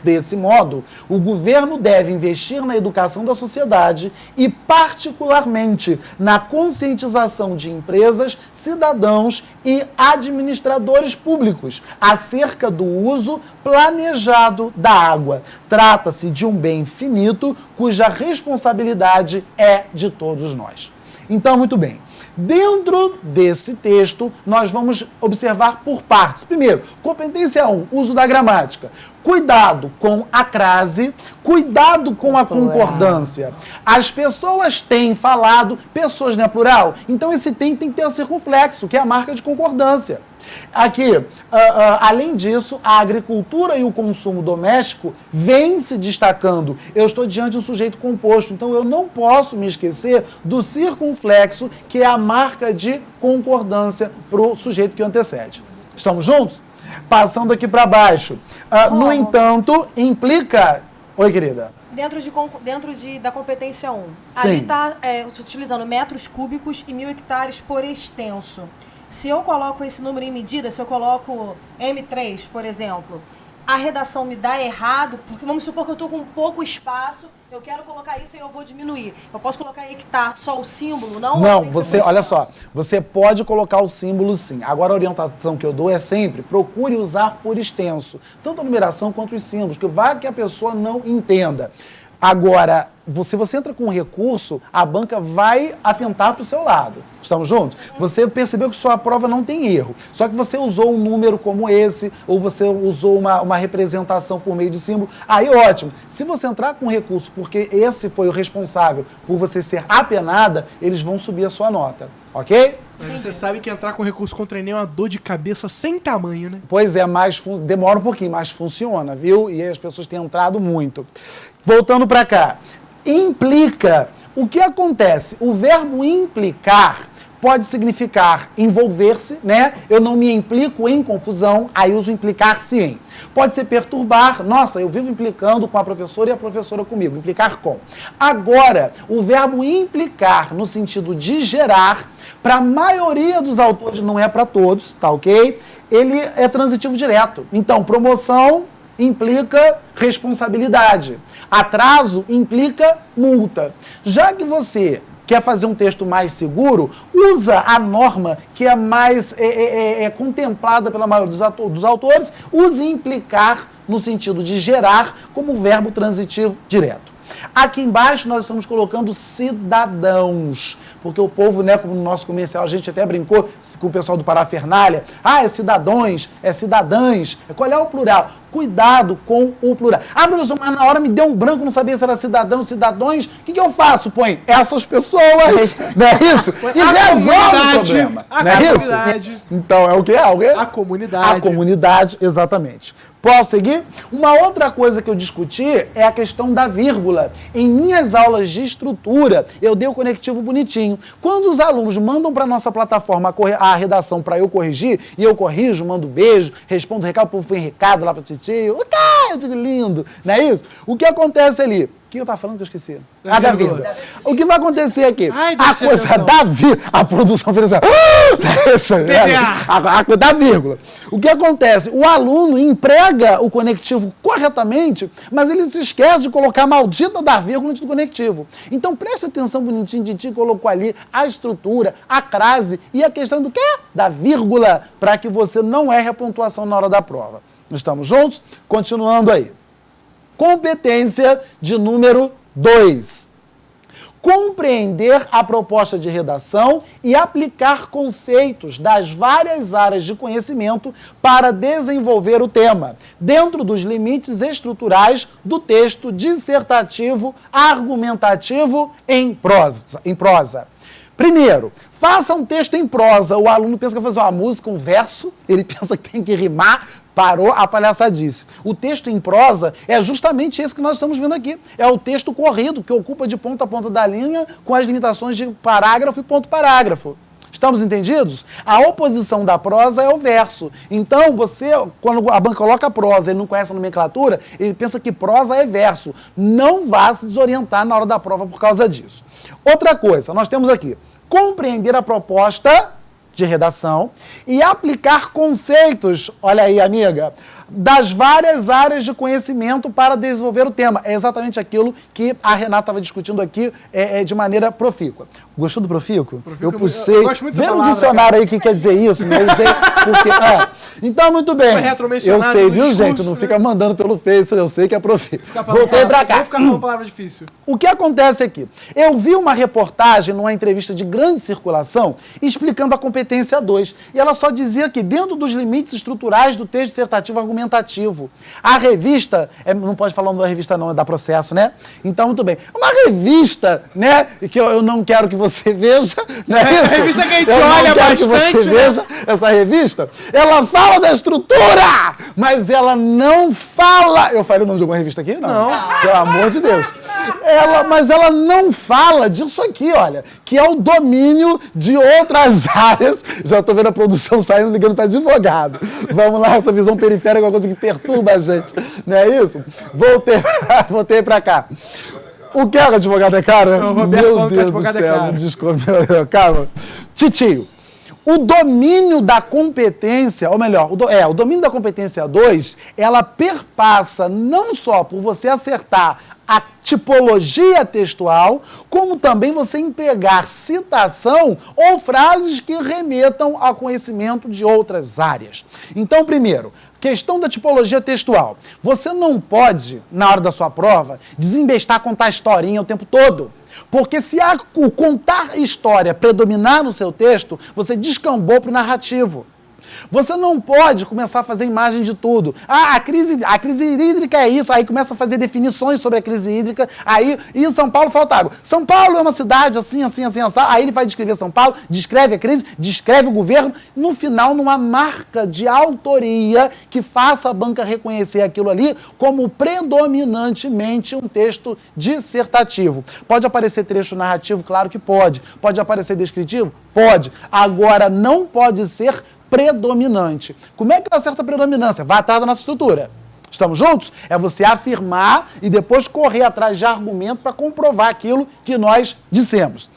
Desse modo, o governo deve investir na educação da sociedade e, particularmente, na conscientização de empresas, cidadãos e administradores públicos acerca do uso planejado da água. Trata-se de um bem finito cuja responsabilidade é de todos nós. Então, muito bem. Dentro desse texto, nós vamos observar por partes. Primeiro, competência 1, uso da gramática. Cuidado com a crase, cuidado com a concordância. As pessoas têm falado, pessoas não é plural, então esse tem que ter o circunflexo, que é a marca de concordância. Aqui, além disso, a agricultura e o consumo doméstico vêm se destacando. Eu estou diante de um sujeito composto, então eu não posso me esquecer do circunflexo, que é a marca de concordância para o sujeito que o antecede. Estamos juntos? Passando aqui para baixo. No entanto, implica... Oi, querida. Da competência 1. Ali está utilizando metros cúbicos e 1.000 hectares por extenso. Se eu coloco esse número em medida, se eu coloco M3, por exemplo, a redação me dá errado, porque vamos supor que eu estou com pouco espaço, eu quero colocar isso e eu vou diminuir. Eu posso colocar aí que tá só o símbolo, não? Não, você, olha só, você pode colocar o símbolo sim. Agora a orientação que eu dou é sempre, procure usar por extenso, tanto a numeração quanto os símbolos, que vai que a pessoa não entenda. Agora, se você entra com um recurso, a banca vai atentar para o seu lado. Estamos juntos? Você percebeu que sua prova não tem erro. Só que você usou um número como esse, ou você usou uma representação por meio de símbolo. Aí, ótimo. Se você entrar com um recurso, porque esse foi o responsável por você ser apenada, eles vão subir a sua nota. Ok? Mas você sabe que entrar com recurso contra o Enem é uma dor de cabeça sem tamanho, né? Pois é, demora um pouquinho, mas funciona, viu? E as pessoas têm entrado muito. Voltando para cá. Implica. O que acontece? O verbo implicar pode significar envolver-se, né? Eu não me implico em confusão, aí uso implicar-se em. Pode ser perturbar. Nossa, eu vivo implicando com a professora e a professora comigo. Implicar com. Agora, o verbo implicar no sentido de gerar, para a maioria dos autores, não é para todos, tá ok? Ele é transitivo direto. Então, promoção implica responsabilidade. Atraso implica multa. Já que você quer fazer um texto mais seguro, usa a norma que é mais contemplada pela maioria dos autores, use implicar no sentido de gerar como verbo transitivo direto. Aqui embaixo nós estamos colocando cidadãos, porque o povo, né, como no nosso comercial, a gente até brincou com o pessoal do Parafernália, é cidadões, é cidadãs, qual é o plural? Cuidado com o plural. Professor, mas na hora me deu um branco, não sabia se era cidadão, cidadões, o que eu faço? Põe essas pessoas, não é isso? E resolve o problema, não é isso? Então, é o quê? A comunidade. A comunidade, exatamente. Posso seguir? Uma outra coisa que eu discuti é a questão da vírgula. Em minhas aulas de estrutura, eu dei o conectivo bonitinho. Quando os alunos mandam para a nossa plataforma a redação para eu corrigir, e eu corrijo, mando beijo, respondo recado, o povo põe recado lá para o titio, eu digo lindo, não é isso? O que acontece ali? O que eu estava falando que eu esqueci? Da vírgula. O que vai acontecer aqui? A coisa da vírgula. A produção fez assim. A coisa da vírgula. O que acontece? O aluno emprega o conectivo corretamente, mas ele se esquece de colocar a maldita da vírgula antes do conectivo. Então preste atenção bonitinho, Titi colocou ali a estrutura, a crase e a questão do quê? Da vírgula, para que você não erre a pontuação na hora da prova. Estamos juntos? Continuando aí. Competência de número 2. Compreender a proposta de redação e aplicar conceitos das várias áreas de conhecimento para desenvolver o tema, dentro dos limites estruturais do texto dissertativo argumentativo em prosa. Primeiro, faça um texto em prosa. O aluno pensa que vai fazer uma música, um verso, ele pensa que tem que rimar. Parou a palhaçadice. O texto em prosa é justamente esse que nós estamos vendo aqui. É o texto corrido, que ocupa de ponta a ponta da linha, com as limitações de parágrafo e ponto-parágrafo. Estamos entendidos? A oposição da prosa é o verso. Então, você, quando a banca coloca a prosa e não conhece a nomenclatura, ele pensa que prosa é verso. Não vá se desorientar na hora da prova por causa disso. Outra coisa, nós temos aqui, compreender a proposta de redação e aplicar conceitos, olha aí, amiga, das várias áreas de conhecimento para desenvolver o tema. É exatamente aquilo que a Renata estava discutindo aqui de maneira profícua. Gostou do profícuo? Eu puxei. Eu gosto muito dessa palavra, dicionário cara. Aí que quer dizer isso, né? Eu usei porque. Então, muito bem. Eu sei, viu, gente? Não fica mandando pelo Face, eu sei que é profícuo. Voltei pra cá. Vou ficar falando palavra difícil. O que acontece aqui? Eu vi uma reportagem numa entrevista de grande circulação explicando a competência 2. E ela só dizia que dentro dos limites estruturais do texto dissertativo argumentativo. A revista, não pode falar o nome da revista não, é da Processo, né? Então, muito bem. Uma revista, né, que eu não quero que você veja, não é isso? A revista que a gente olha bastante, que você veja essa revista. Ela fala da estrutura, mas ela não fala... Eu falei o nome de alguma revista aqui? Não. Pelo amor de Deus. Mas ela não fala disso aqui, olha, que é o domínio de outras áreas. Já estou vendo a produção saindo, ligando para advogado. Vamos lá, essa visão periférica é uma coisa que perturba a gente, não é isso? Voltei para cá. O que é advogado é caro? Não, Meu Deus do céu, desculpa. Calma. Titio. O domínio da competência, ou melhor, o domínio da competência 2, ela perpassa não só por você acertar a tipologia textual, como também você empregar citação ou frases que remetam ao conhecimento de outras áreas. Então, primeiro, questão da tipologia textual. Você não pode, na hora da sua prova, desembestar contar historinha o tempo todo. Porque se o contar história predominar no seu texto, você descambou para o narrativo. Você não pode começar a fazer imagem de tudo. Ah, a crise hídrica é isso. Aí começa a fazer definições sobre a crise hídrica. Aí, em São Paulo falta água. São Paulo é uma cidade assim, assim, assim, assim. Aí ele vai descrever São Paulo, descreve a crise, descreve o governo. No final, numa marca de autoria que faça a banca reconhecer aquilo ali como predominantemente um texto dissertativo. Pode aparecer trecho narrativo? Claro que pode. Pode aparecer descritivo? Pode. Agora, não pode ser predominante. Como é que acerta a predominância? Vai atrás da nossa estrutura. Estamos juntos? É você afirmar e depois correr atrás de argumento para comprovar aquilo que nós dissemos.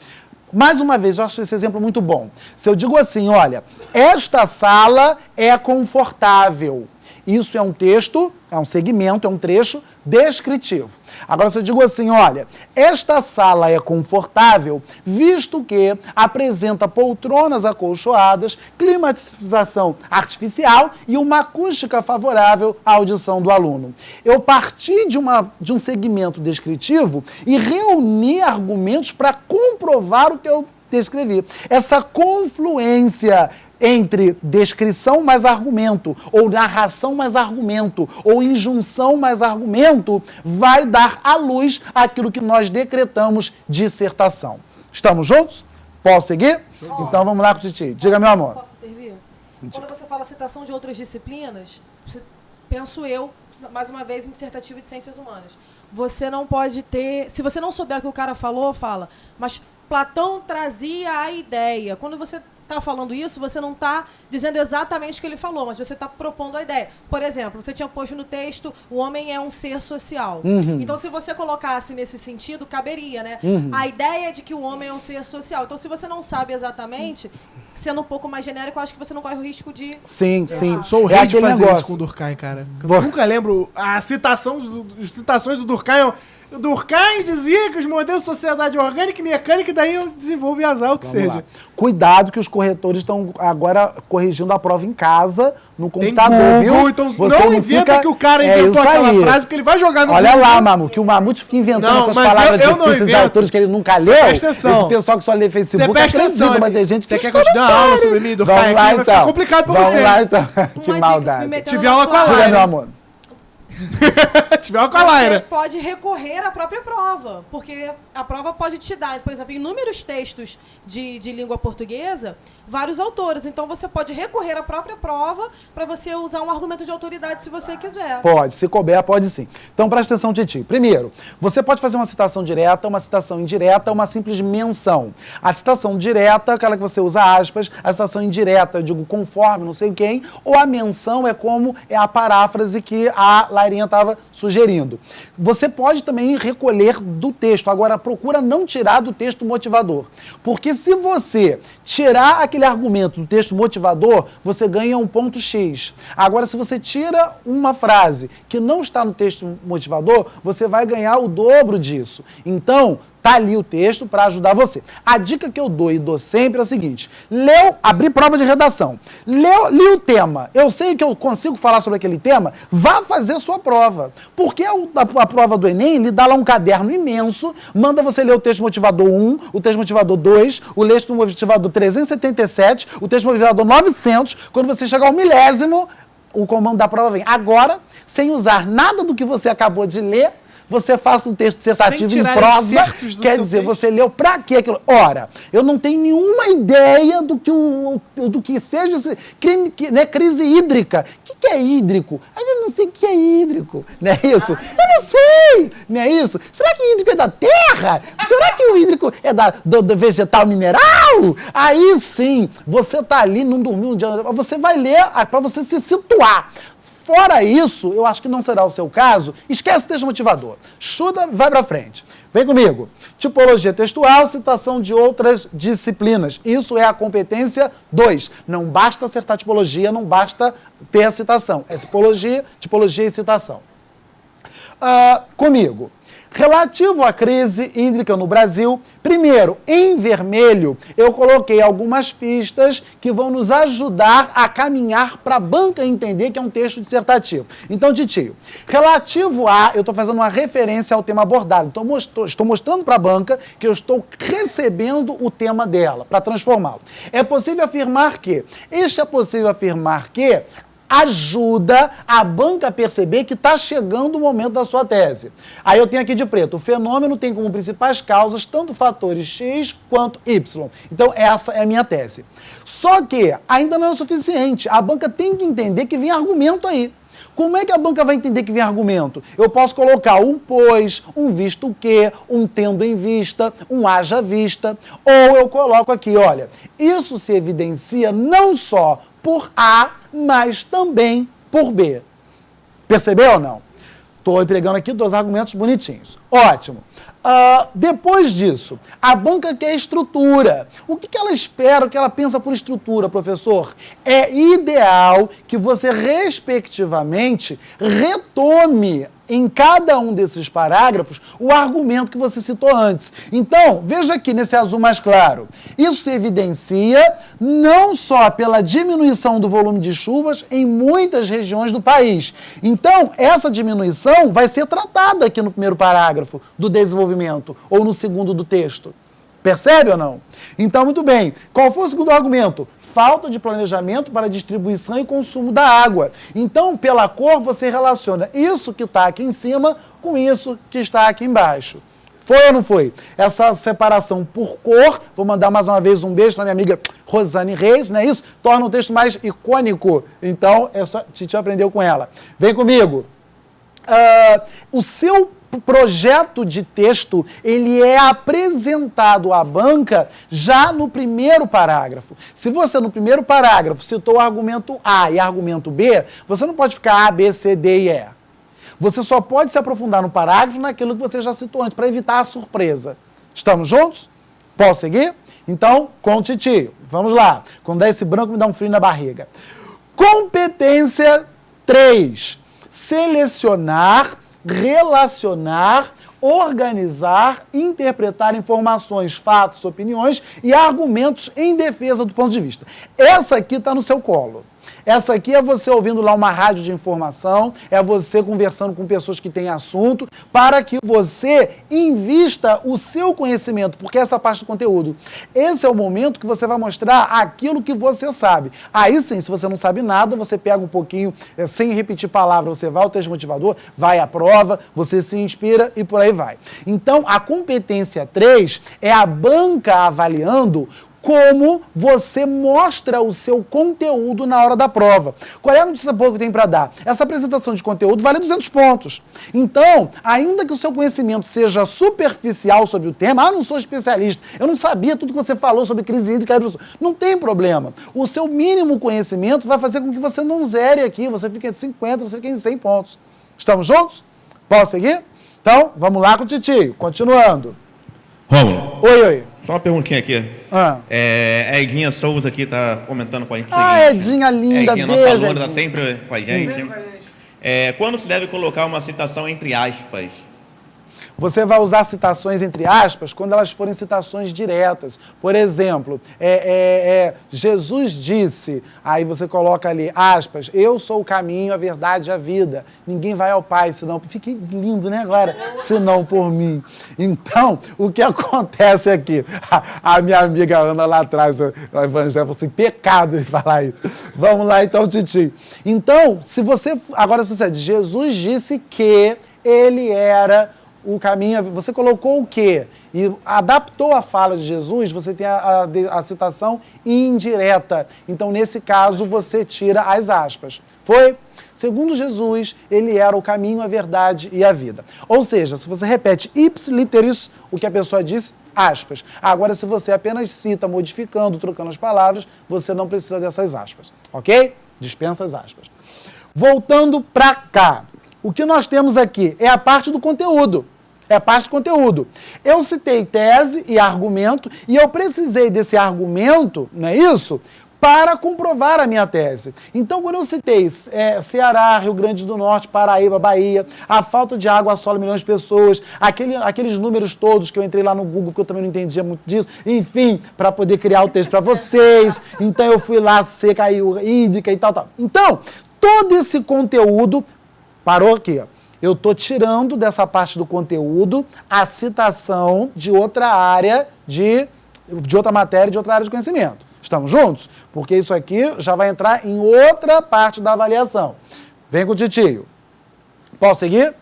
Mais uma vez, eu acho esse exemplo muito bom. Se eu digo assim, olha, esta sala é confortável. Isso é um texto, é um segmento, é um trecho descritivo. Agora, se eu digo assim, olha, esta sala é confortável, visto que apresenta poltronas acolchoadas, climatização artificial e uma acústica favorável à audição do aluno. Eu parti de um segmento descritivo e reuni argumentos para comprovar o que eu descrevi. Essa confluência entre descrição mais argumento, ou narração mais argumento, ou injunção mais argumento, vai dar à luz aquilo que nós decretamos dissertação. Estamos juntos? Posso seguir? Então vamos lá com o Titi. Diga, meu amor. Posso intervir? Quando você fala citação de outras disciplinas, penso eu, mais uma vez, em dissertativo de ciências humanas. Você não pode ter... Se você não souber o que o cara falou, fala. Mas Platão trazia a ideia. Quando você está falando isso, você não está dizendo exatamente o que ele falou, mas você está propondo a ideia. Por exemplo, você tinha posto no texto, o homem é um ser social. Então, se você colocasse nesse sentido, caberia, né? A ideia é de que o homem é um ser social. Então, se você não sabe exatamente, sendo um pouco mais genérico, eu acho que você não corre o risco de... Sim. Sou o rei de fazer isso com o Durkheim, cara. Nunca lembro as citações do Durkheim. O Durkheim dizia que os modelos de sociedade orgânica e mecânica, e daí eu desenvolvo e azar o que seja. Lá. Cuidado que os corretores estão agora corrigindo a prova em casa, no computador, Google, viu? Então você não inventa que o cara inventou aquela frase, porque ele vai jogar no Olha Google. lá, Mamu, que o Mamute fica inventando essas palavras difíceis, esses autores que ele nunca leu. Presta atenção. Esse pessoal que só lê Facebook, você presta atenção, mas tem gente que... Você quer continuar a aula sobre mim, Durkheim aqui? Vai ficar complicado pra você. Vamos lá, então. Que maldade. Tive aula com a Laira. Diga, meu amor. Tiver uma com a Laira. Você pode recorrer à própria prova, porque a prova pode te dar, por exemplo, inúmeros textos de língua portuguesa, vários autores. Então você pode recorrer à própria prova para você usar um argumento de autoridade se você quiser. Pode, se couber, pode sim. Então presta atenção, Titi. Primeiro, você pode fazer uma citação direta, uma citação indireta, uma simples menção. A citação direta, aquela que você usa aspas, a citação indireta, eu digo conforme, não sei quem, ou a menção é como é a paráfrase que a Lairinha estava sugerindo. Você pode também recolher do texto, agora procura não tirar do texto motivador, porque se você tirar aquele argumento do texto motivador, você ganha um ponto X. Agora, se você tira uma frase que não está no texto motivador, você vai ganhar o dobro disso. Então, tá ali o texto para ajudar você. A dica que eu dou e dou sempre é o seguinte: abri prova de redação, li o tema, eu sei que eu consigo falar sobre aquele tema, vá fazer sua prova. Porque a prova do Enem, ele dá lá um caderno imenso, manda você ler o texto motivador 1, o texto motivador 2, o texto motivador 377, o texto motivador 900, quando você chegar ao 1000º, o comando da prova vem. Agora, sem usar nada do que você acabou de ler, você faça um texto dissertativo em prosa, quer dizer, você leu pra quê aquilo? Ora, eu não tenho nenhuma ideia do que seja esse crise hídrica. O que é hídrico? Eu não sei o que é hídrico, não é isso? Eu não sei, não é isso? Será que hídrico é da terra? Será que o hídrico é do vegetal mineral? Aí sim, você tá ali, não dormiu um dia, você vai ler para você se situar. Fora isso, eu acho que não será o seu caso, esquece o texto motivador. Chuta, vai pra frente. Vem comigo. Tipologia textual, citação de outras disciplinas. Isso é a competência 2. Não basta acertar tipologia, não basta ter a citação. É tipologia e citação. Comigo. Relativo à crise hídrica no Brasil, primeiro, em vermelho, eu coloquei algumas pistas que vão nos ajudar a caminhar para a banca entender que é um texto dissertativo. Então, Titio, relativo a, eu estou fazendo uma referência ao tema abordado, então estou mostrando para a banca que eu estou recebendo o tema dela, para transformá-lo. É possível afirmar que ajuda a banca a perceber que está chegando o momento da sua tese. Aí eu tenho aqui de preto, o fenômeno tem como principais causas tanto fatores X quanto Y. Então essa é a minha tese. Só que ainda não é o suficiente, a banca tem que entender que vem argumento aí. Como é que a banca vai entender que vem argumento? Eu posso colocar um pois, um visto que, um tendo em vista, um haja vista, ou eu coloco aqui, olha, isso se evidencia não só por A, mas também por B. Percebeu ou não? Estou empregando aqui 2 argumentos bonitinhos. Ótimo. Depois disso, a banca quer estrutura. O que ela espera, o que ela pensa por estrutura, professor? É ideal que você, respectivamente, retome em cada um desses parágrafos o argumento que você citou antes. Então, veja aqui nesse azul mais claro. Isso se evidencia não só pela diminuição do volume de chuvas em muitas regiões do país. Então, essa diminuição vai ser tratada aqui no primeiro parágrafo do desenvolvimento ou no segundo do texto. Percebe ou não? Então, muito bem. Qual foi o segundo argumento? Falta de planejamento para distribuição e consumo da água. Então, pela cor, você relaciona isso que está aqui em cima com isso que está aqui embaixo. Foi ou não foi? Essa separação por cor, vou mandar mais uma vez um beijo para minha amiga Rosane Reis, não é isso? Torna o texto mais icônico. Então, Titi aprendeu com ela. Vem comigo. O seu projeto de texto, ele é apresentado à banca já no primeiro parágrafo. Se você no primeiro parágrafo citou o argumento A e argumento B, você não pode ficar A, B, C, D e E. Você só pode se aprofundar no parágrafo naquilo que você já citou antes, para evitar a surpresa. Estamos juntos? Posso seguir? Então, com o Titio. Vamos lá. Quando dá esse branco, me dá um frio na barriga. Competência 3. Selecionar, relacionar, organizar, interpretar informações, fatos, opiniões e argumentos em defesa do ponto de vista. Essa aqui está no seu colo. Essa aqui é você ouvindo lá uma rádio de informação, é você conversando com pessoas que têm assunto, para que você invista o seu conhecimento, porque essa parte do conteúdo. Esse é o momento que você vai mostrar aquilo que você sabe. Aí sim, se você não sabe nada, você pega um pouquinho, sem repetir palavra, você vai ao texto motivador, vai à prova, você se inspira e por aí vai. Então, a competência 3 é a banca avaliando como você mostra o seu conteúdo na hora da prova. Qual é a notícia boa que tem para dar? Essa apresentação de conteúdo vale 200 pontos. Então, ainda que o seu conhecimento seja superficial sobre o tema, não sou especialista, eu não sabia tudo que você falou sobre crise hídrica, não tem problema. O seu mínimo conhecimento vai fazer com que você não zere aqui, você fique em 50, você fique em 100 pontos. Estamos juntos? Posso seguir? Então, vamos lá com o Titio, continuando. Rômulo. Oi. Só uma perguntinha aqui. A Edinha Souza aqui tá comentando com a gente. Edinha linda, Edinha, nossa aluna, tá sempre com a gente. Quando se deve colocar uma citação entre aspas? Você vai usar citações entre aspas quando elas forem citações diretas. Por exemplo, Jesus disse, aí você coloca ali, aspas, eu sou o caminho, a verdade e a vida. Ninguém vai ao Pai, senão... Fiquei lindo, né, agora? Senão por mim. Então, o que acontece aqui? A minha amiga Ana lá atrás, o Evangelho, falou assim, pecado de falar isso. Vamos lá, então, Titi. Então, agora se você diz, Jesus disse que ele era... o caminho, você colocou o quê? E adaptou a fala de Jesus, você tem a citação indireta. Então, nesse caso, você tira as aspas. Foi? Segundo Jesus, ele era o caminho, a verdade e a vida. Ou seja, se você repete ipsiliteris, o que a pessoa disse, aspas. Agora, se você apenas cita, modificando, trocando as palavras, você não precisa dessas aspas. Ok? Dispensa as aspas. Voltando para cá. O que nós temos aqui é a parte do conteúdo. É a parte do conteúdo. Eu citei tese e argumento e eu precisei desse argumento, não é isso? Para comprovar a minha tese. Então, quando eu citei Ceará, Rio Grande do Norte, Paraíba, Bahia, a falta de água assola milhões de pessoas, aqueles números todos que eu entrei lá no Google, que eu também não entendia muito disso, enfim, para poder criar o texto para vocês. Então, eu fui lá, seca, hídrica e tal. Então, todo esse conteúdo parou aqui, ó. Eu estou tirando dessa parte do conteúdo a citação de outra área, de outra matéria, de outra área de conhecimento. Estamos juntos? Porque isso aqui já vai entrar em outra parte da avaliação. Vem com o titio. Posso seguir?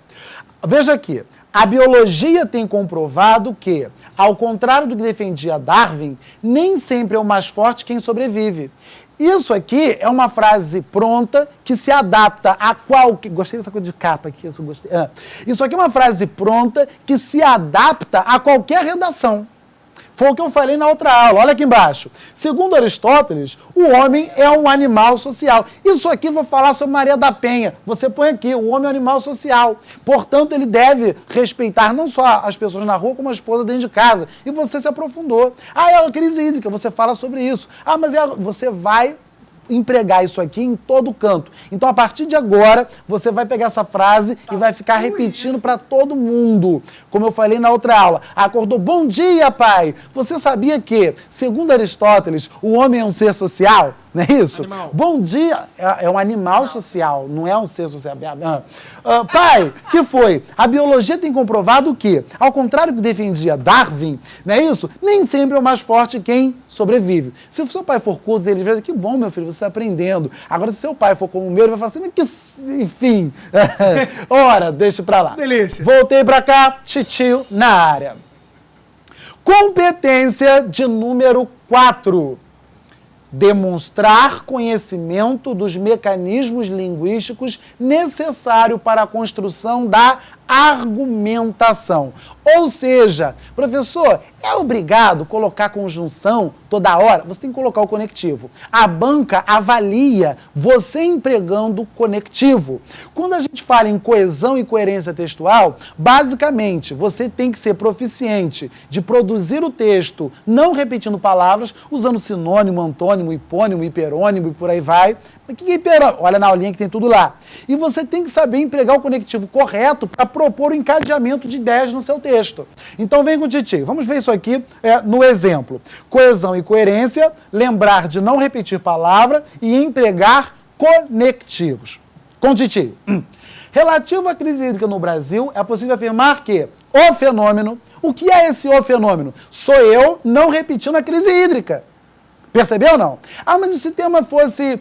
Veja aqui. A biologia tem comprovado que, ao contrário do que defendia Darwin, nem sempre é o mais forte quem sobrevive. Isso aqui é uma frase pronta que se adapta a qualquer... Gostei dessa coisa de capa aqui, eu gostei. Isso aqui é uma frase pronta que se adapta a qualquer redação. Foi o que eu falei na outra aula, olha aqui embaixo. Segundo Aristóteles, o homem é um animal social. Isso aqui eu vou falar sobre Maria da Penha. Você põe aqui, o homem é um animal social. Portanto, ele deve respeitar não só as pessoas na rua, como a esposa dentro de casa. E você se aprofundou. É a crise hídrica, você fala sobre isso. Mas você vai empregar isso aqui em todo canto. Então, a partir de agora, você vai pegar essa frase e vai ficar repetindo para todo mundo. Como eu falei na outra aula. Acordou, bom dia, pai! Você sabia que, segundo Aristóteles, o homem é um ser social? Não é isso? Animal. Bom dia, é um animal social, não é um ser social. Pai, que foi? A biologia tem comprovado que, ao contrário do que defendia Darwin, não é isso? Nem sempre é o mais forte quem sobrevive. Se o seu pai for culto, ele vai dizer, que bom, meu filho, você está aprendendo. Agora, se seu pai for como o meu, ele vai falar assim, que... enfim. Ora, deixa pra lá. Delícia. Voltei pra cá, titio na área. Competência de número 4. Demonstrar conhecimento dos mecanismos linguísticos necessário para a construção da argumentação. Ou seja, professor, é obrigado colocar conjunção toda hora? Você tem que colocar o conectivo. A banca avalia você empregando conectivo. Quando a gente fala em coesão e coerência textual, basicamente, você tem que ser proficiente de produzir o texto não repetindo palavras, usando sinônimo, antônimo, hipônimo, hiperônimo e por aí vai. Mas o que é hiperônimo? Olha na aulinha que tem tudo lá. E você tem que saber empregar o conectivo correto para propor o encadeamento de ideias no seu texto. Então vem com o titio. Vamos ver isso aqui no exemplo. Coesão e coerência, lembrar de não repetir palavra e empregar conectivos. Com o titio. Relativo à crise hídrica no Brasil, é possível afirmar que o fenômeno... O que é esse o fenômeno? Sou eu não repetindo a crise hídrica. Percebeu ou não? Mas se o tema fosse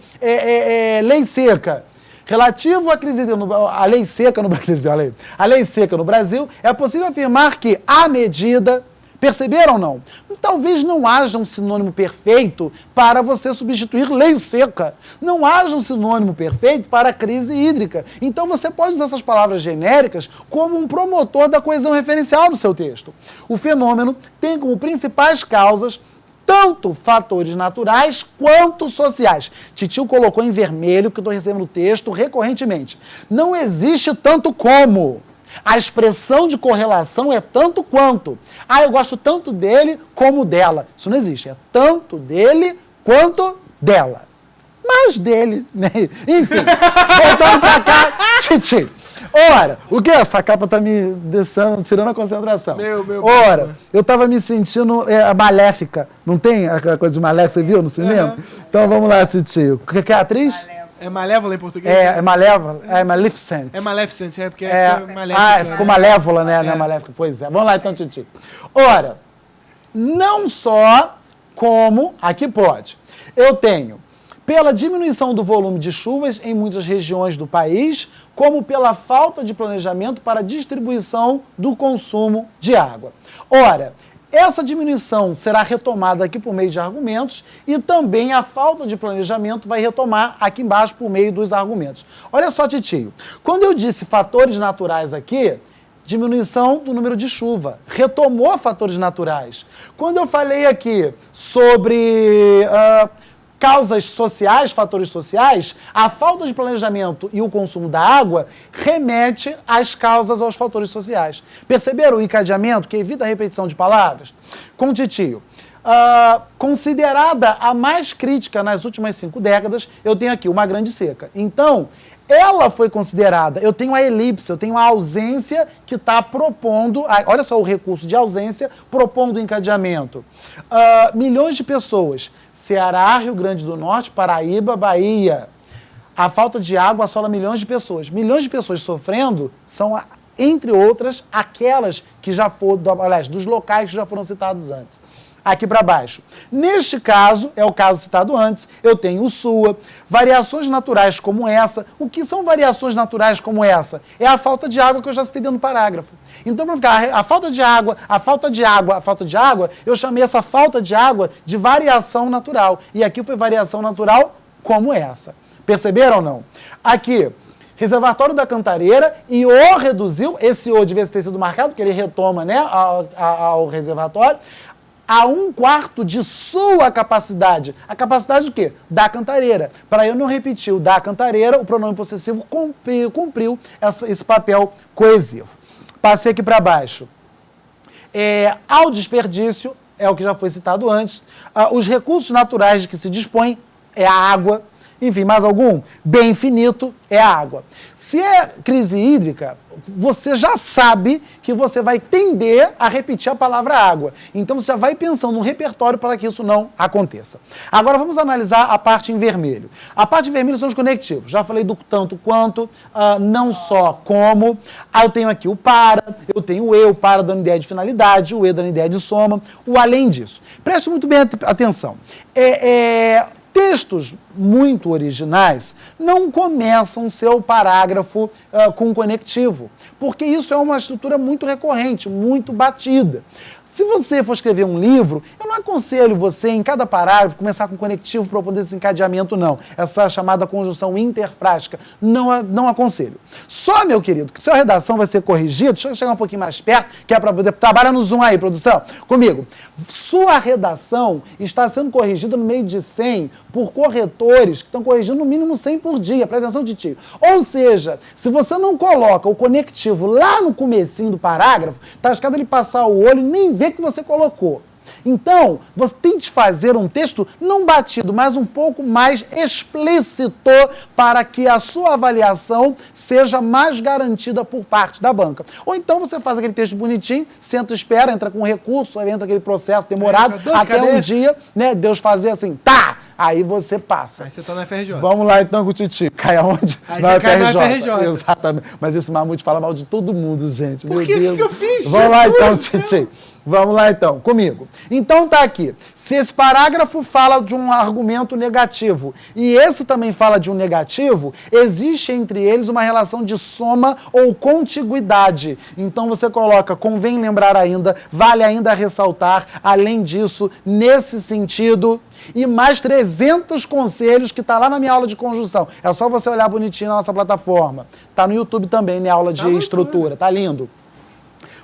lei seca, relativo à crise a lei seca no Brasil, a lei seca no Brasil, é possível afirmar que a medida, perceberam ou não? Talvez não haja um sinônimo perfeito para você substituir lei seca. Não haja um sinônimo perfeito para crise hídrica. Então você pode usar essas palavras genéricas como um promotor da coesão referencial do seu texto. O fenômeno tem como principais causas tanto fatores naturais quanto sociais. Titio colocou em vermelho, que eu estou recebendo o texto recorrentemente. Não existe tanto como. A expressão de correlação é tanto quanto. Eu gosto tanto dele como dela. Isso não existe. É tanto dele quanto dela. Mais dele, né? Enfim, voltando pra cá, titio. Ora, o que? Essa capa tá me deixando, tirando a concentração. Ora, eu tava me sentindo maléfica. Não tem aquela coisa de maléfica, você viu no cinema? Então vamos lá, titio. O que é a atriz? É Malévola em português? É Malévola, é Maleficent. É Maleficent, porque maléfica. Ficou Malévola, né? Não é Maléfica? Pois é. Vamos lá então, titio. Ora, não só como, aqui pode, eu tenho pela diminuição do volume de chuvas em muitas regiões do país, como pela falta de planejamento para a distribuição do consumo de água. Ora, essa diminuição será retomada aqui por meio de argumentos e também a falta de planejamento vai retomar aqui embaixo por meio dos argumentos. Olha só, titio, quando eu disse fatores naturais aqui, diminuição do número de chuva, retomou fatores naturais. Quando eu falei aqui sobre causas sociais, fatores sociais, a falta de planejamento e o consumo da água remete às causas aos fatores sociais. Perceberam o encadeamento que evita a repetição de palavras? Com Titio. Considerada a mais crítica nas últimas 5 décadas, eu tenho aqui uma grande seca. Então, ela foi considerada, eu tenho a elipse, eu tenho a ausência que está propondo, olha só o recurso de ausência, propondo o encadeamento. Milhões de pessoas, Ceará, Rio Grande do Norte, Paraíba, Bahia. A falta de água assola milhões de pessoas. Milhões de pessoas sofrendo são, entre outras, aquelas que já foram, aliás, dos locais que já foram citados antes. Aqui para baixo. Neste caso, é o caso citado antes, eu tenho o SUA, variações naturais como essa. O que são variações naturais como essa? É a falta de água que eu já citei dentro do parágrafo. Então, para ficar a falta de água, a falta de água, a falta de água, eu chamei essa falta de água de variação natural. E aqui foi variação natural como essa. Perceberam ou não? Aqui, reservatório da Cantareira, e o reduziu, esse o devia ter sido marcado, porque ele retoma, né, ao reservatório, a 1/4 de sua capacidade. A capacidade do quê? Da Cantareira. Para eu não repetir o da Cantareira, o pronome possessivo cumpriu esse papel coesivo. Passei aqui para baixo. Ao desperdício, é o que já foi citado antes, os recursos naturais de que se dispõe é a água. Enfim, mais algum? Bem infinito é a água. Se é crise hídrica, você já sabe que você vai tender a repetir a palavra água. Então você já vai pensando no repertório para que isso não aconteça. Agora vamos analisar a parte em vermelho. A parte em vermelho são os conectivos. Já falei do tanto quanto, não só como. Eu tenho aqui o para, eu tenho o eu, para dando ideia de finalidade, o e dando ideia de soma, o além disso. Preste muito bem atenção. Textos muito originais não começam seu parágrafo com conectivo, porque isso é uma estrutura muito recorrente, muito batida. Se você for escrever um livro, eu não aconselho você, em cada parágrafo, começar com conectivo para poder esse encadeamento, não. Essa chamada conjunção interfrásica, não aconselho. Só, meu querido, que sua redação vai ser corrigida, deixa eu chegar um pouquinho mais perto, que é para poder trabalhar no Zoom aí, produção, comigo. Sua redação está sendo corrigida no meio de 100 por corretores que estão corrigindo no mínimo 100 por dia, presta atenção, Titio. Ou seja, se você não coloca o conectivo lá no comecinho do parágrafo, tá arriscado ele passar o olho e nem ver que você colocou. Então, você tente fazer um texto não batido, mas um pouco mais explícito para que a sua avaliação seja mais garantida por parte da banca. Ou então você faz aquele texto bonitinho, senta e espera, entra com recurso, aí entra aquele processo demorado, até um dia, né, Deus fazer assim, tá! Aí você passa. Aí você tá na FRJ. Vamos lá então com o Titi. Cai aonde? Aí você cai na FRJ. Exatamente. Mas esse mamute fala mal de todo mundo, gente. Por que eu fiz? Vamos lá então, Titi. Vamos lá então, comigo. Então tá aqui. Se esse parágrafo fala de um argumento negativo e esse também fala de um negativo, existe entre eles uma relação de soma ou contiguidade. Então você coloca, convém lembrar ainda, vale ainda ressaltar, além disso, nesse sentido, e mais 300 conselhos que tá lá na minha aula de conjunção. É só você olhar bonitinho na nossa plataforma. Tá no YouTube também, né? Aula de estrutura. Tá lindo.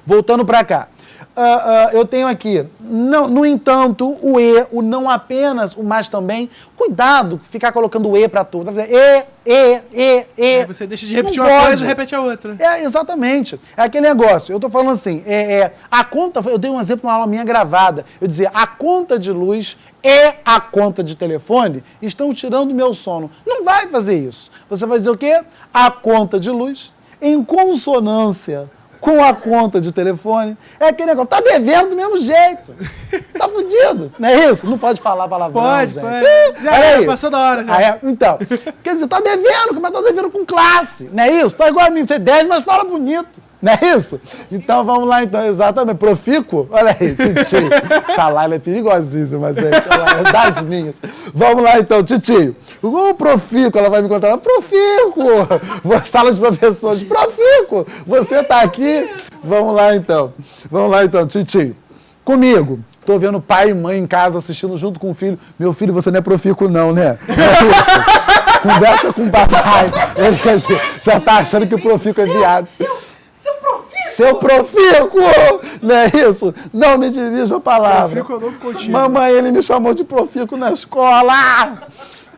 Voltando para cá. Eu tenho aqui, no entanto, o e, o não apenas, o mas também. Cuidado, ficar colocando o e para tudo. Aí você deixa de repetir uma coisa e repete a outra. Exatamente. É aquele negócio. Eu tô falando assim, a conta, eu dei um exemplo na aula minha gravada. Eu dizia, a conta de luz e a conta de telefone estão tirando o meu sono. Não vai fazer isso. Você vai dizer o quê? A conta de luz em consonância com a conta de telefone. É aquele negócio, tá devendo do mesmo jeito. Tá fudido. Não é isso? Não pode falar palavrão, pode. Já passou da hora. Já. Então, quer dizer, tá devendo, mas tá devendo com classe. Não é isso? Tá igual a mim, você deve, mas fala bonito. Não é isso? Então vamos lá, então, exatamente. Profícuo? Olha aí, Titio. Falar, ela é perigosíssima, mas é das minhas. Vamos lá, então, Titio. O Profícuo, ela vai me contar. Profícuo! Sala de professores. Profícuo! Você tá aqui? Vamos lá, então. Vamos lá, então, Titio. Comigo. Tô vendo pai e mãe em casa assistindo junto com o filho. Meu filho, você não é profícuo, não, né? Não é isso? Conversa com o papai. Ele, quer dizer, já tá achando que o profícuo é viado. Seu profícuo! Não é isso? Não me dirija a palavra. Profícuo é novo contigo. Mamãe, ele me chamou de profícuo na escola.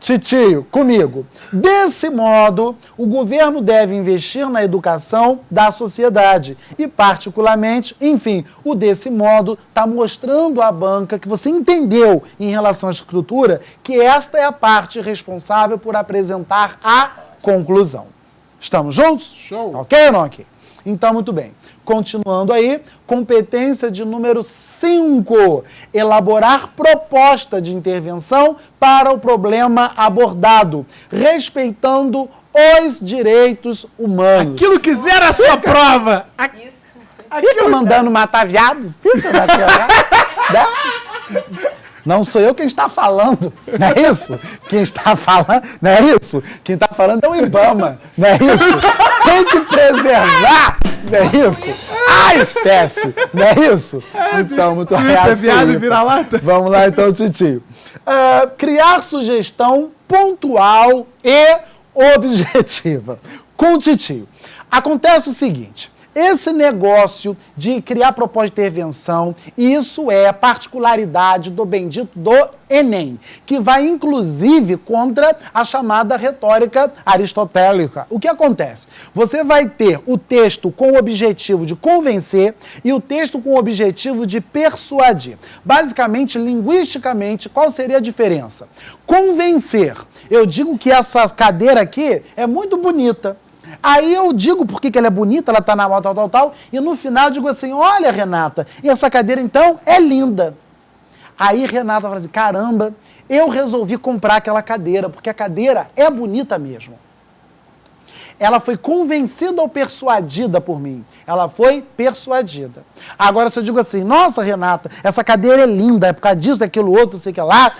Titio, comigo. Desse modo, o governo deve investir na educação da sociedade. E, particularmente, enfim, o desse modo está mostrando à banca que você entendeu em relação à estrutura que esta é a parte responsável por apresentar a conclusão. Estamos juntos? Show. Ok ou não ok? Então, muito bem. Continuando aí, competência de número 5. Elaborar proposta de intervenção para o problema abordado, respeitando os direitos humanos. Aquilo que zera a sua prova. Fica mandando matar viado? Fica Não sou eu quem está falando, não é isso? Quem está falando, não é isso? Quem está falando é o IBAMA, não é isso? Tem que preservar, não é isso? A espécie, não é isso? Então, muito é viado e vira-lata? Vamos lá, então, titio. Criar sugestão pontual e objetiva. Com o titio. Acontece o seguinte... Esse negócio de criar proposta de intervenção, isso é particularidade do bendito do Enem, que vai inclusive contra a chamada retórica aristotélica. O que acontece? Você vai ter o texto com o objetivo de convencer e o texto com o objetivo de persuadir. Basicamente, linguisticamente, qual seria a diferença? Convencer. Eu digo que essa cadeira aqui é muito bonita. Aí eu digo por que ela é bonita, ela tá na mão, tal, e no final eu digo assim, olha, Renata, e essa cadeira então é linda. Aí Renata fala assim, caramba, eu resolvi comprar aquela cadeira, porque a cadeira é bonita mesmo. Ela foi convencida ou persuadida por mim? Ela foi persuadida. Agora, se eu digo assim, nossa, Renata, essa cadeira é linda, é por causa disso, daquilo outro, sei que lá,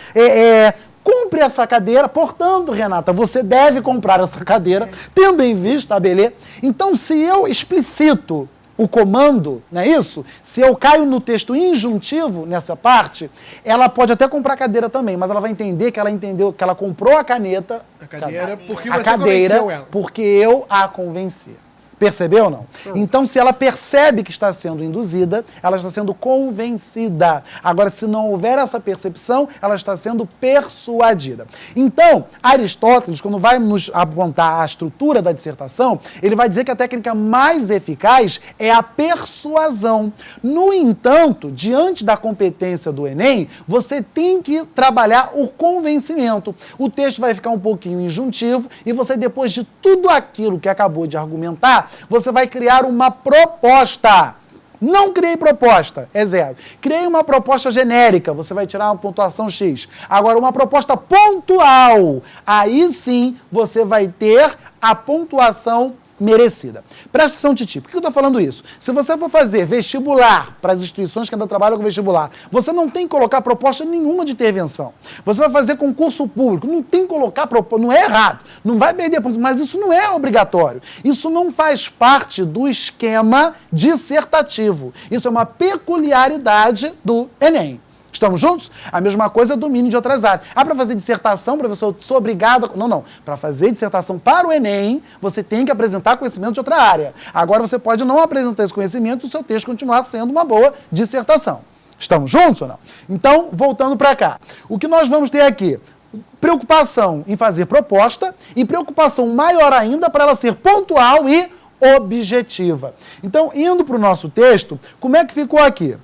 compre essa cadeira, portanto, Renata, você deve comprar essa cadeira, tendo em vista, beleza? Então, se eu explicito o comando, não é isso? Se eu caio no texto injuntivo, nessa parte, ela pode até comprar a cadeira também, mas ela vai entender que ela entendeu que ela comprou a caneta, a cadeira, porque você convenceu ela. Porque eu a convenci. Percebeu ou não? Então, se ela percebe que está sendo induzida, ela está sendo convencida. Agora, se não houver essa percepção, ela está sendo persuadida. Então, Aristóteles, quando vai nos apontar a estrutura da dissertação, ele vai dizer que a técnica mais eficaz é a persuasão. No entanto, diante da competência do Enem, você tem que trabalhar o convencimento. O texto vai ficar um pouquinho injuntivo e você, depois de tudo aquilo que acabou de argumentar, você vai criar uma proposta. Não criei proposta, é 0. Criei uma proposta genérica, você vai tirar uma pontuação X. Agora, uma proposta pontual, aí sim você vai ter a pontuação merecida. Presta atenção, Titi, por que eu estou falando isso? Se você for fazer vestibular para as instituições que ainda trabalham com vestibular, você não tem que colocar proposta nenhuma de intervenção. Você vai fazer concurso público, não tem que colocar proposta, não é errado, não vai perder pontos, mas isso não é obrigatório. Isso não faz parte do esquema dissertativo. Isso é uma peculiaridade do Enem. Estamos juntos? A mesma coisa é domínio de outras áreas. Para fazer dissertação, professor, eu sou obrigado a... Não. Para fazer dissertação para o Enem, você tem que apresentar conhecimento de outra área. Agora, você pode não apresentar esse conhecimento e o seu texto continuar sendo uma boa dissertação. Estamos juntos ou não? Então, voltando para cá. O que nós vamos ter aqui? Preocupação em fazer proposta e preocupação maior ainda para ela ser pontual e objetiva. Então, indo para o nosso texto, como é que ficou aqui?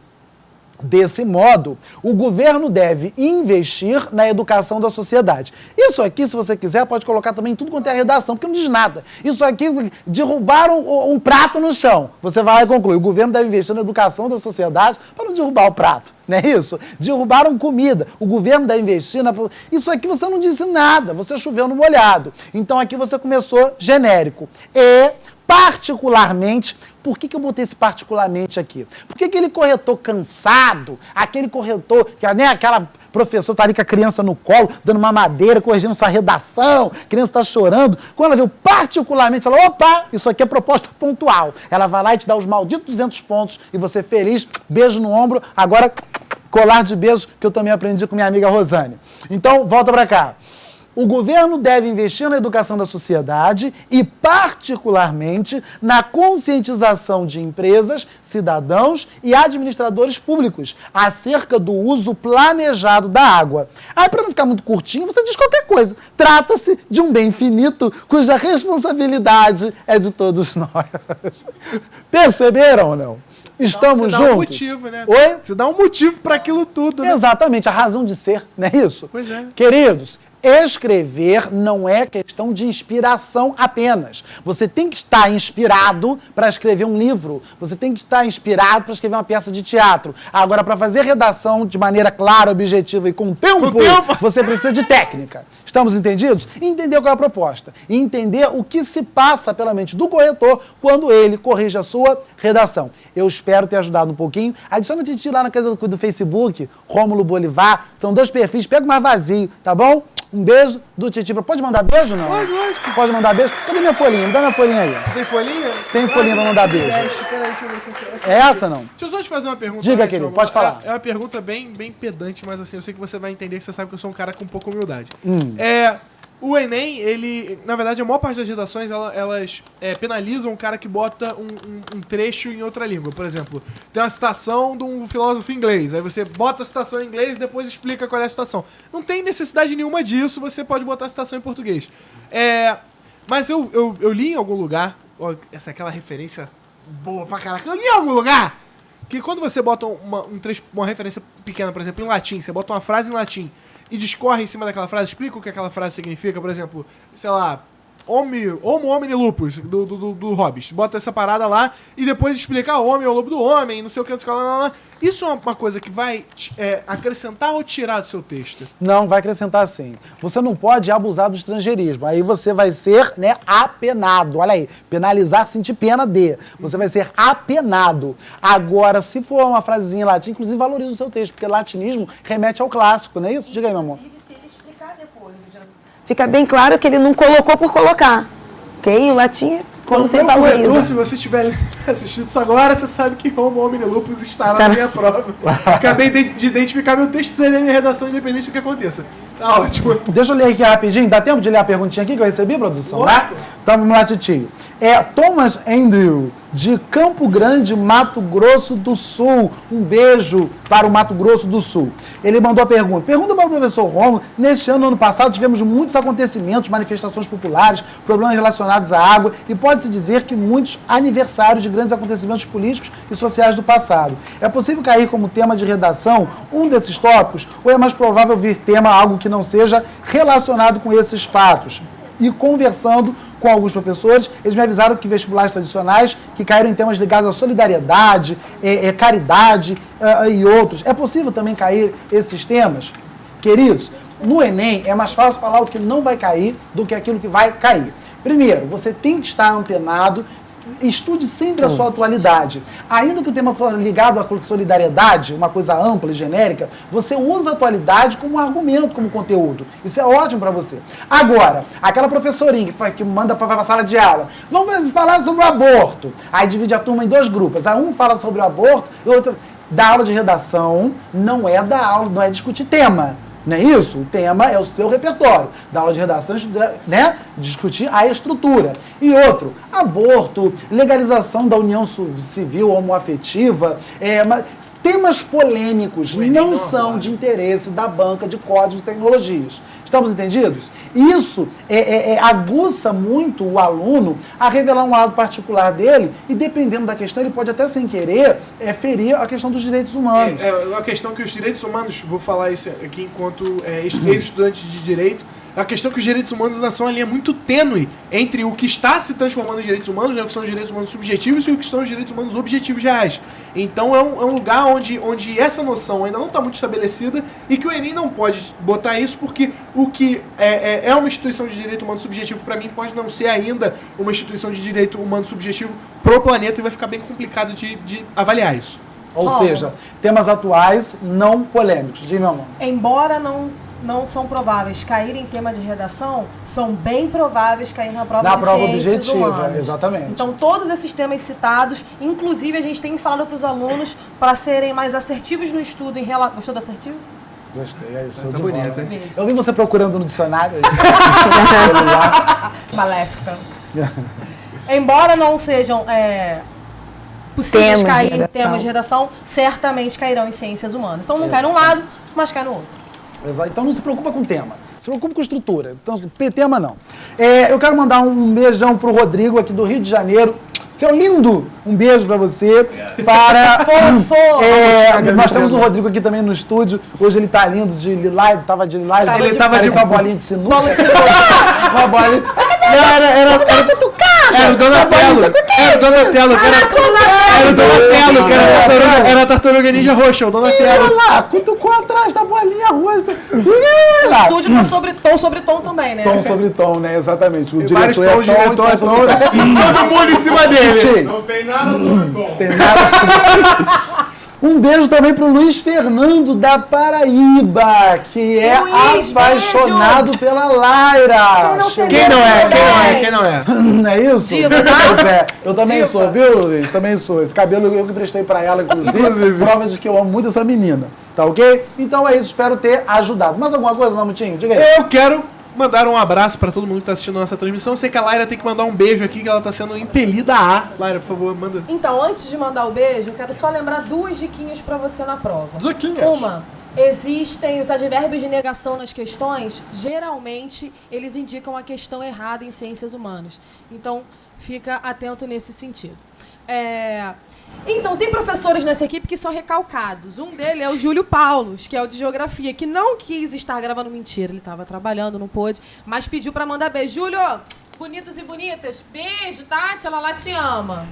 Desse modo, o governo deve investir na educação da sociedade. Isso aqui, se você quiser, pode colocar também tudo quanto é a redação, porque não diz nada. Isso aqui, derrubaram um prato no chão. Você vai lá e conclui. O governo deve investir na educação da sociedade para não derrubar o prato. Não é isso? Derrubaram comida. O governo deve investir na... Isso aqui você não disse nada. Você choveu no molhado. Então aqui você começou genérico. E, particularmente... Por que eu botei esse particularmente aqui? Porque aquele corretor cansado, aquele corretor, né, aquela professora tá ali com a criança no colo, dando uma madeira, corrigindo sua redação, a criança está chorando. Quando ela viu particularmente, ela, opa, isso aqui é proposta pontual. Ela vai lá e te dá os malditos 200 pontos e você feliz, beijo no ombro, agora colar de beijos que eu também aprendi com minha amiga Rosane. Então, volta para cá. O governo deve investir na educação da sociedade e, particularmente, na conscientização de empresas, cidadãos e administradores públicos acerca do uso planejado da água. Aí, para não ficar muito curtinho, você diz qualquer coisa. Trata-se de um bem finito cuja responsabilidade é de todos nós. Perceberam ou não? Estamos Você juntos? dá um motivo, né? Oi? Você dá um motivo para aquilo tudo, né? Exatamente, a razão de ser, não é isso? Pois é. Queridos, escrever não é questão de inspiração apenas. Você tem que estar inspirado para escrever um livro. Você tem que estar inspirado para escrever uma peça de teatro. Agora, para fazer redação de maneira clara, objetiva e com tempo, você precisa de técnica. Estamos entendidos? E entender qual é a proposta. E entender o que se passa pela mente do corretor quando ele corrige a sua redação. Eu espero ter ajudado um pouquinho. Adiciona o Titi lá na casa do Facebook, Rômulo Bolivar. São 2 perfis, pega o mais vazio, tá bom? Um beijo do Titi. Pode mandar beijo, não? Pode, lógico. Pode mandar beijo? Cadê minha folhinha? Me dá minha folhinha aí. Tem folhinha? Tem folhinha pra mandar beijo. Peraí, deixa eu ver se É essa, não? Deixa eu só te fazer uma pergunta. Diga, antes, querido, Romulo. pode falar. É uma pergunta bem pedante, mas assim, eu sei que você vai entender que você sabe que eu sou um cara com pouca humildade. O Enem, ele, na verdade, a maior parte das redações, elas penalizam o cara que bota um trecho em outra língua. Por exemplo, tem uma citação de um filósofo inglês, aí você bota a citação em inglês e depois explica qual é a citação. Não tem necessidade nenhuma disso, você pode botar a citação em português. Mas eu li em algum lugar, essa é aquela referência boa pra caraca, eu li em algum lugar, que quando você bota uma referência pequena, por exemplo, em latim, você bota uma frase em latim e discorre em cima daquela frase, explica o que aquela frase significa, por exemplo, sei lá, Homo homini lupus, do Hobbes. Bota essa parada lá e depois explica o homem é o lobo do homem, não sei o que, não sei o que, Isso é uma coisa que vai acrescentar ou tirar do seu texto? Não, vai acrescentar sim. Você não pode abusar do estrangeirismo. Aí você vai ser, apenado. Olha aí, penalizar, sentir pena de. Você vai ser apenado. Agora, se for uma frasezinha em latim, inclusive valoriza o seu texto, porque latinismo remete ao clássico, não é isso? Diga aí, meu amor. Fica bem claro que ele não colocou por colocar. Ok? O latim é como você valoriza. Se você estiver assistindo isso agora, você sabe que Homo homini lupus está lá na minha prova. Acabei de identificar meu texto, seria minha redação independente do que aconteça. Tá ótimo. Deixa eu ler aqui rapidinho. Dá tempo de ler a perguntinha aqui que eu recebi, produção? Né? Então vamos lá, titio. Thomas Andrew, de Campo Grande, Mato Grosso do Sul. Um beijo para o Mato Grosso do Sul. Ele mandou a pergunta. Pergunta para o professor Romulo. Neste ano passado, tivemos muitos acontecimentos, manifestações populares, problemas relacionados à água e pode-se dizer que muitos aniversários de grandes acontecimentos políticos e sociais do passado. É possível cair como tema de redação um desses tópicos ou é mais provável vir tema algo que não seja relacionado com esses fatos? E conversando com alguns professores, eles me avisaram que vestibulares tradicionais que caíram em temas ligados à solidariedade, caridade e outros. É possível também cair esses temas? Queridos, no Enem é mais fácil falar o que não vai cair do que aquilo que vai cair. Primeiro, você tem que estar antenado, estude sempre a sua atualidade. Ainda que o tema for ligado à solidariedade, uma coisa ampla e genérica, você usa a atualidade como argumento, como conteúdo. Isso é ótimo para você. Agora, aquela professorinha que manda para a sala de aula, vamos falar sobre o aborto. Aí divide a turma em 2 grupos. Aí um fala sobre o aborto e o outro... Da aula de redação não é da aula, não é discutir tema. Não é isso? O tema é o seu repertório. Da aula de redação, discutir a estrutura. E outro, aborto, legalização da união civil homoafetiva, temas polêmicos não são de interesse da banca de códigos e tecnologias. Estamos entendidos? Isso aguça muito o aluno a revelar um lado particular dele e, dependendo da questão, ele pode até sem querer ferir a questão dos direitos humanos. A questão que os direitos humanos, vou falar isso aqui enquanto ex-estudante de direito, a questão que os direitos humanos ainda são uma linha muito tênue entre o que está se transformando em direitos humanos, o que são os direitos humanos subjetivos e o que são os direitos humanos objetivos reais. Então é um lugar onde essa noção ainda não está muito estabelecida e que o Enem não pode botar isso porque o que é uma instituição de direito humano subjetivo para mim pode não ser ainda uma instituição de direito humano subjetivo pro planeta e vai ficar bem complicado de avaliar isso. Ou seja, temas atuais não polêmicos. Diga, meu amor. Embora não são prováveis cair em tema de redação, são bem prováveis cair na prova de ciências humanas. Exatamente. Então, todos esses temas citados, inclusive a gente tem falado para os alunos para serem mais assertivos no estudo em relação... Gostou do assertivo? Gostei, é isso. Tá bonito, hein? Eu vi você procurando no dicionário. Maléfica. Embora não sejam possíveis Temas de cair em redação. temas de redação, certamente cairão em ciências humanas. Então não cai num lado, mas cai no outro. Exato. Então não se preocupa com tema. Se preocupa com estrutura. Então, tema não. Eu quero mandar um beijão pro Rodrigo aqui do Rio de Janeiro. Seu lindo, um beijo pra você. Para. Nós temos o Rodrigo aqui também no estúdio. Hoje ele tá lindo de lilás, tava de lilás. Ele tava de uma bolinha de sinuca. Uma bolinha. Era o Donatello. Era o Donatello. Era a tartaruga ninja roxa, o Donatello. Olha lá, cutucou atrás da bolinha roxa. O estúdio tá sobre tom também, né? Tom sobre tom, né? Exatamente. O Vários diretor tons, diretor é tom. Todo mundo em cima dele. Não tem nada sobre tom. Tem nada sobre... Um beijo também pro Luiz Fernando da Paraíba, que é Luiz, apaixonado beijo. pela Laira. Quem não é? Não é isso? Diva, Pois é. Eu também sou, viu, Luiz? Também sou. Esse cabelo eu que prestei pra ela, inclusive. Prova de que eu amo muito essa menina. Tá ok? Então é isso. Espero ter ajudado. Mais alguma coisa, Mamutinho? Diga aí. Eu quero mandar um abraço pra todo mundo que tá assistindo a nossa transmissão. Eu sei que a Laira tem que mandar um beijo aqui, que ela tá sendo impelida a. Laira, por favor, manda. Então, antes de mandar o beijo, eu quero só lembrar 2 diquinhas pra você na prova. Diquinhas. Uma, existem os advérbios de negação nas questões. Geralmente, eles indicam a questão errada em ciências humanas. Então, fica atento nesse sentido. Então, tem professores nessa equipe que são recalcados. Um deles é o Júlio Paulos, que é o de Geografia, que não quis estar gravando mentira. Ele estava trabalhando, não pôde, mas pediu para mandar beijo. Júlio, bonitos e bonitas, beijo, Tati, ela lá te ama.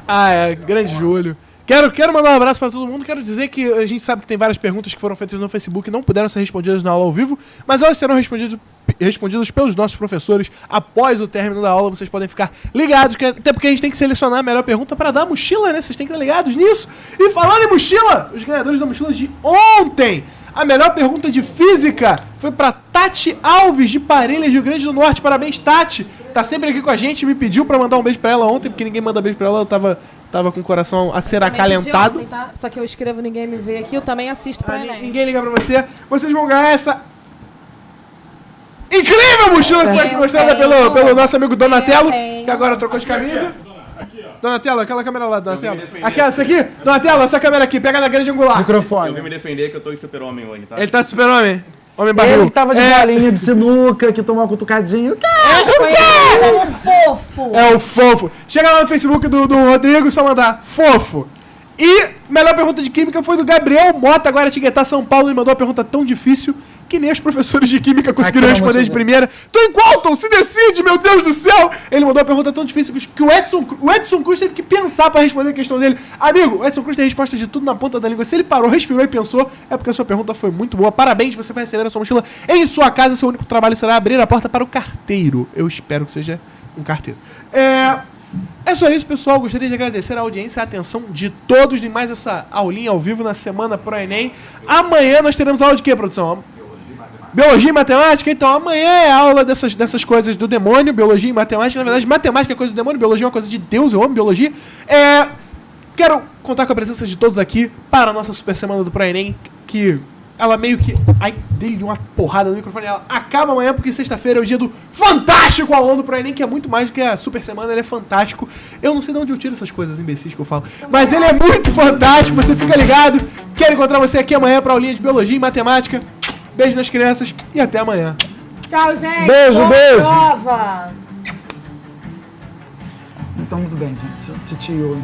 Grande Júlio. Quero mandar um abraço pra todo mundo. Quero dizer que a gente sabe que tem várias perguntas que foram feitas no Facebook e não puderam ser respondidas na aula ao vivo, mas elas serão respondidas pelos nossos professores após o término da aula. Vocês podem ficar ligados, até porque a gente tem que selecionar a melhor pergunta para dar a mochila, né? Vocês têm que estar ligados nisso. E falando em mochila, os ganhadores da mochila de ontem. A melhor pergunta de física foi pra Tati Alves, de Parelhas, Rio Grande do Norte. Parabéns, Tati. Tá sempre aqui com a gente. Me pediu pra mandar um beijo pra ela ontem, porque ninguém manda beijo pra ela. Eu tava com o coração a ser acalentado. Ontem, tá? Só que eu escrevo Ninguém Me Vê aqui, eu também assisto pra Enem. Ninguém liga pra você. Vocês vão ganhar essa incrível mochila que foi aqui mostrada pelo nosso amigo Donatello, que agora trocou de camisa. Donatello, aquela câmera lá, Donatello. Aquela, essa aqui? Donatello, essa câmera aqui, pega na grande angular. Microfone. Eu vim me defender que eu tô em super-homem hoje, tá? Ele tá de super-homem? Homem barril. Ele que tava de bolinha de sinuca, que tomou uma cutucadinha. É o fofo. É o fofo. Chega lá no Facebook do Rodrigo, só mandar fofo. E melhor pergunta de química foi do Gabriel Mota, agora Tiguetá, São Paulo. Ele mandou uma pergunta tão difícil que nem os professores de química conseguiram responder de primeira. Tu em Qualton, se decide, meu Deus do céu! Ele mandou uma pergunta tão difícil que o Edson Cruz teve que pensar pra responder a questão dele. Amigo, o Edson Cruz tem resposta de tudo na ponta da língua. Se ele parou, respirou e pensou, é porque a sua pergunta foi muito boa. Parabéns, você vai receber a sua mochila em sua casa. Seu único trabalho será abrir a porta para o carteiro. Eu espero que seja um carteiro. É só isso, pessoal. Gostaria de agradecer a audiência e a atenção de todos em mais essa aulinha ao vivo na semana pro Enem. Amanhã nós teremos aula de quê, produção? Biologia e matemática? Então, amanhã é aula dessas coisas do demônio, biologia e matemática. Na verdade, matemática é coisa do demônio, biologia é uma coisa de Deus, eu amo biologia. Quero contar com a presença de todos aqui para a nossa super semana do Pro Enem, que ela meio que... Ai, dei-lhe uma porrada no microfone. Ela acaba amanhã, porque sexta-feira é o dia do fantástico aulão do Pro Enem, que é muito mais do que a super semana, ele é fantástico. Eu não sei de onde eu tiro essas coisas imbecis que eu falo, mas ele é muito fantástico, você fica ligado. Quero encontrar você aqui amanhã para a aulinha de biologia e matemática. Beijo nas crianças e até amanhã. Tchau, gente. Beijo, Boa beijo. prova. Então, muito bem, gente. Titio.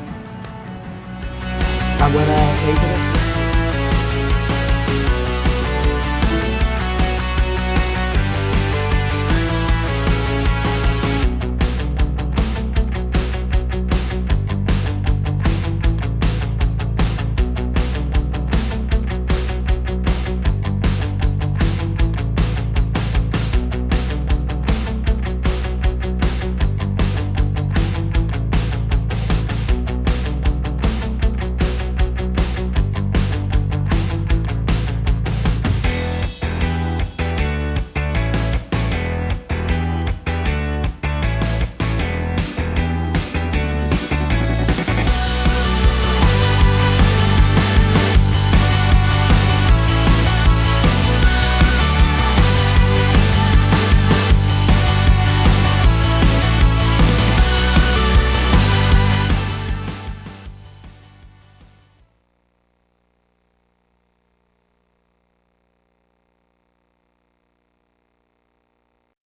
Agora é